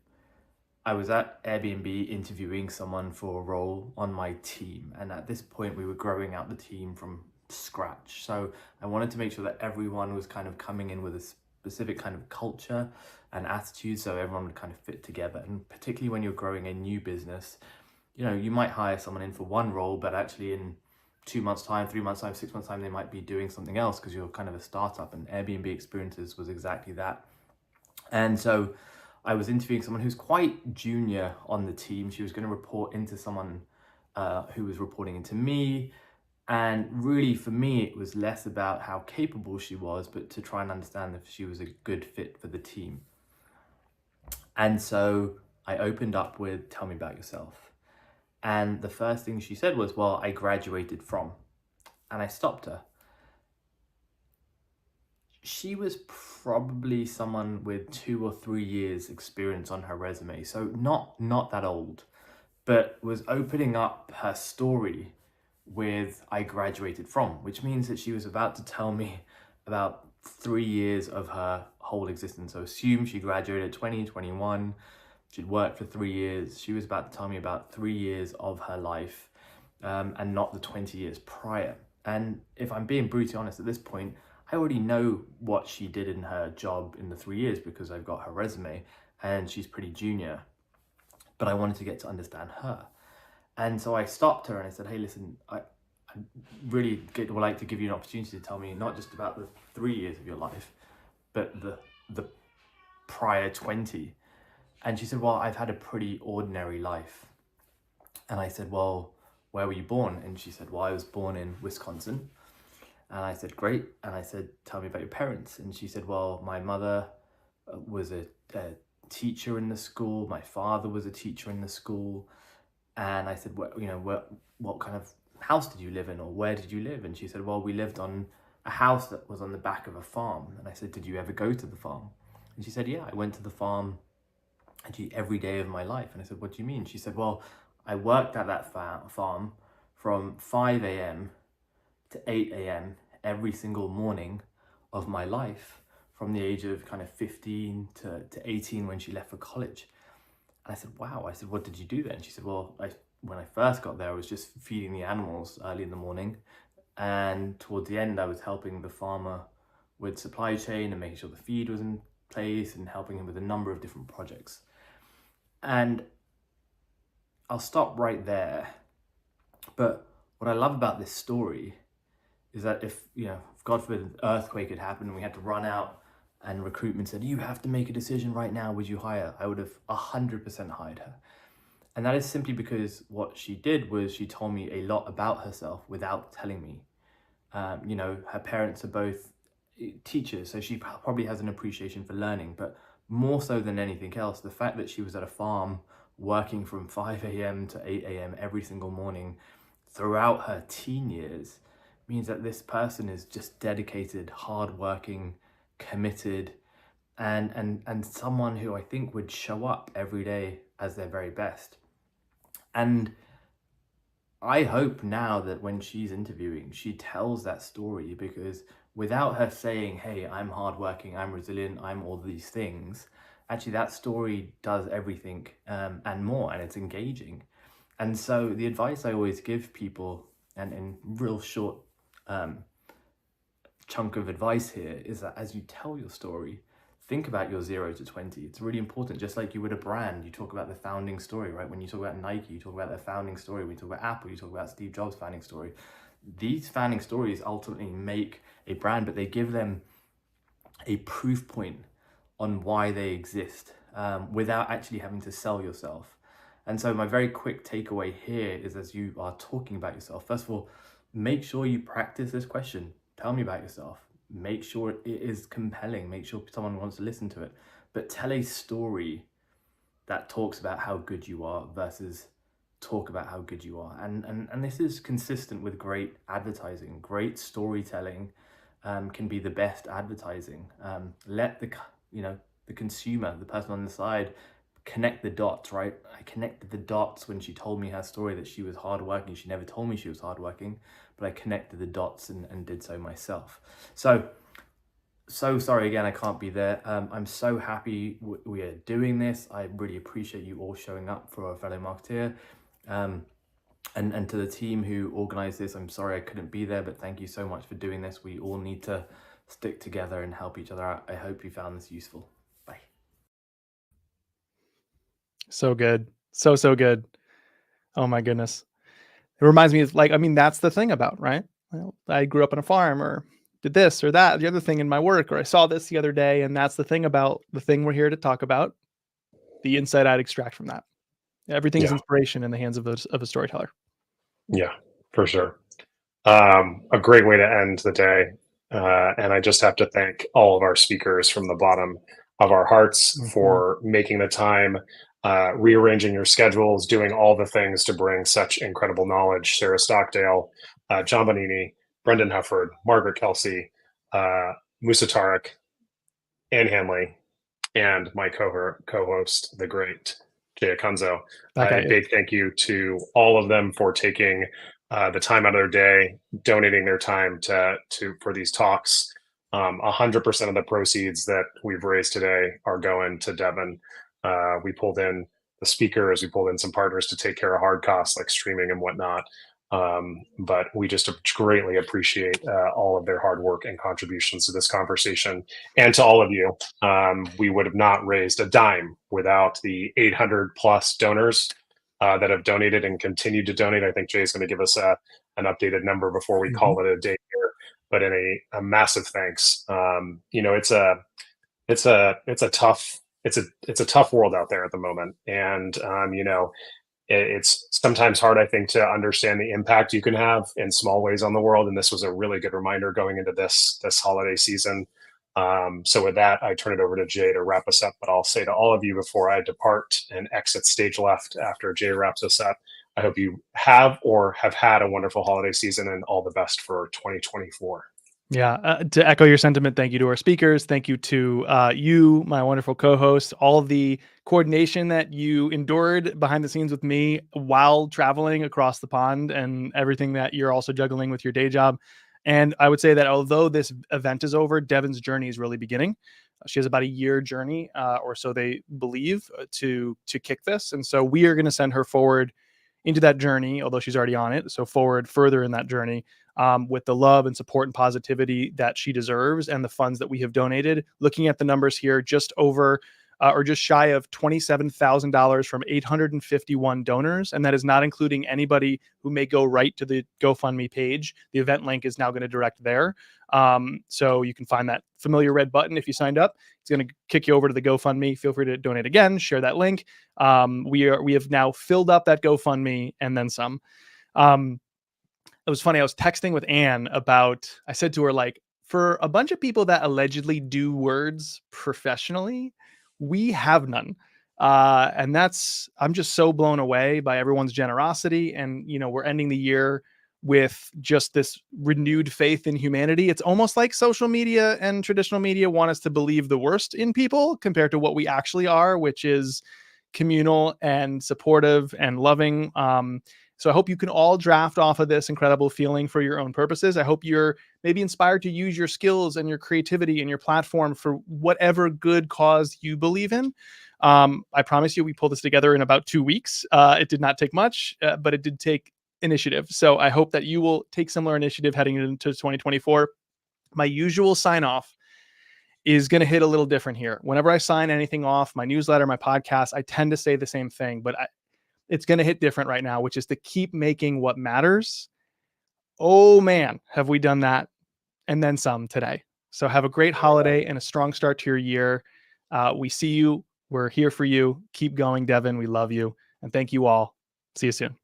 I was at Airbnb interviewing someone for a role on my team, and at this point we were growing out the team from scratch. So I wanted to make sure that everyone was kind of coming in with a specific kind of culture and attitude, so everyone would kind of fit together. And particularly when you're growing a new business, you know, you might hire someone in for one role, but actually in 2 months time, 3 months time, 6 months time, they might be doing something else because you're kind of a startup, and Airbnb Experiences was exactly that. And so I was interviewing someone who's quite junior on the team. She was going to report into someone who was reporting into me. And really, for me, it was less about how capable she was, but to try and understand if she was a good fit for the team. And so I opened up with, tell me about yourself. And the first thing she said was, well, I graduated from. And I stopped her. She was probably someone with 2 or 3 years experience on her resume. So not that old, but was opening up her story with I graduated from, which means that she was about to tell me about 3 years of her whole existence. So assume she graduated 2021, she'd worked for 3 years. She was about to tell me about 3 years of her life, and not the 20 years prior. And if I'm being brutally honest, at this point, I already know what she did in her job in the 3 years because I've got her resume, and she's pretty junior, but I wanted to get to understand her. And so I stopped her and I said, hey, listen, I really would like to give you an opportunity to tell me not just about the 3 years of your life, but the prior 20. And she said, well, I've had a pretty ordinary life. And I said, well, where were you born? And she said, well, I was born in Wisconsin. And I said, great. And I said, tell me about your parents. And she said, well, my mother was a teacher in the school. My father was a teacher in the school. And I said, what kind of house did you live in, or where did you live? And she said, well, we lived on a house that was on the back of a farm. And I said, did you ever go to the farm? And she said, yeah, I went to the farm actually every day of my life. And I said, what do you mean? She said, well, I worked at that farm from 5 a.m. to 8 a.m. every single morning of my life, from the age of kind of 15 to 18 when she left for college. And I said, wow. I said, what did you do then? She said, well, when I first got there, I was just feeding the animals early in the morning. And towards the end, I was helping the farmer with supply chain and making sure the feed was in place and helping him with a number of different projects. And I'll stop right there. But what I love about this story is that if God forbid, an earthquake had happened and we had to run out and recruitment said, you have to make a decision right now, would you hire? I would have 100% hired her. And that is simply because what she did was she told me a lot about herself without telling me. Her parents are both teachers, so she probably has an appreciation for learning, but more so than anything else, the fact that she was at a farm working from 5 a.m. to 8 a.m. every single morning throughout her teen years means that this person is just dedicated, hardworking, committed, and someone who I think would show up every day as their very best. And I hope now that when she's interviewing, she tells that story, because without her saying, hey, I'm hardworking, I'm resilient, I'm all these things, actually that story does everything and more, and it's engaging. And so the advice I always give people, and in real short chunk of advice here, is that as you tell your story, think about your 0 to 20. It's really important. Just like you would a brand, you talk about the founding story, right? When you talk about Nike, you talk about their founding story. When you talk about Apple, you talk about Steve Jobs' founding story. These founding stories ultimately make a brand, but they give them a proof point on why they exist without actually having to sell yourself. And so my very quick takeaway here is, as you are talking about yourself, first of all, make sure you practice this question. Tell me about yourself. Make sure it is compelling. Make sure someone wants to listen to it. But tell a story that talks about how good you are versus talk about how good you are. And this is consistent with great advertising. Great storytelling can be the best advertising. Let the consumer, the person on the side, connect the dots, right? I connected the dots when she told me her story that she was hardworking. She never told me she was hardworking, but I connected the dots and did so myself. So sorry again, I can't be there. I'm so happy we are doing this. I really appreciate you all showing up for our fellow marketeer. And to the team who organized this, I'm sorry I couldn't be there, but thank you so much for doing this. We all need to stick together and help each other out. I hope you found this useful. Bye. So good. So good. Oh my goodness. It reminds me of, like, I mean, that's the thing about, right? Well, I grew up on a farm, or did this or that, the other thing in my work, or I saw this the other day. And that's the thing about the thing we're here to talk about, the insight I'd extract from that. Everything is inspiration in the hands of a storyteller. Yeah, for sure. A great way to end the day. And I just have to thank all of our speakers from the bottom of our hearts for making the time, rearranging your schedules, doing all the things to bring such incredible knowledge. Sarah Stockdale, John Bonini, Brendan Hufford, Margaret Kelsey, Musa Tariq, Ann Handley, and my co-host, the great Jay Acunzo. A big thank you to all of them for taking the time out of their day, donating their time for these talks. 100% of the proceeds that we've raised today are going to Devin. We pulled in the speakers, we pulled in some partners to take care of hard costs like streaming and whatnot. But we just greatly appreciate all of their hard work and contributions to this conversation. And to all of you, we would have not raised a dime without the 800 plus donors that have donated and continued to donate. I think Jay's going to give us an updated number before we call it a day here. But in a massive thanks. It's a tough world out there at the moment, and it's sometimes hard, I think, to understand the impact you can have in small ways on the world. And this was a really good reminder going into this holiday season. So with that, I turn it over to Jay to wrap us up. But I'll say to all of you before I depart and exit stage left after Jay wraps us up, I hope you have or have had a wonderful holiday season, and all the best for 2024. Yeah, to echo your sentiment, thank you to our speakers. Thank you to you, my wonderful co-host, all of the coordination that you endured behind the scenes with me while traveling across the pond, and everything that you're also juggling with your day job. And I would say that although this event is over, Devin's journey is really beginning. She has about a year journey, or so they believe, to kick this, and so we are going to send her forward into that journey, although she's already on it. So forward further in that journey, with the love and support and positivity that she deserves, and the funds that we have donated. Looking at the numbers here, just over or just shy of $27,000 from 851 donors. And that is not including anybody who may go right to the GoFundMe page. The event link is now going to direct there. So you can find that familiar red button if you signed up. It's going to kick you over to the GoFundMe. Feel free to donate again, share that link. We have now filled up that GoFundMe and then some. It was funny. I was texting with Ann I said to her, like, for a bunch of people that allegedly do words professionally, we have none. And I'm just so blown away by everyone's generosity. And, we're ending the year with just this renewed faith in humanity. It's almost like social media and traditional media want us to believe the worst in people compared to what we actually are, which is communal and supportive and loving. So I hope you can all draft off of this incredible feeling for your own purposes. I hope you're maybe inspired to use your skills and your creativity and your platform for whatever good cause you believe in. I promise you, we pulled this together in about 2 weeks. It did not take much, but it did take initiative. So I hope that you will take similar initiative heading into 2024. My usual sign off is going to hit a little different here. Whenever I sign anything off, my newsletter, my podcast, I tend to say the same thing, but it's going to hit different right now, which is to keep making what matters. Oh man, have we done that and then some today. So have a great holiday and a strong start to your year. We see you. We're here for you. Keep going, Devin. We love you. And thank you all. See you soon.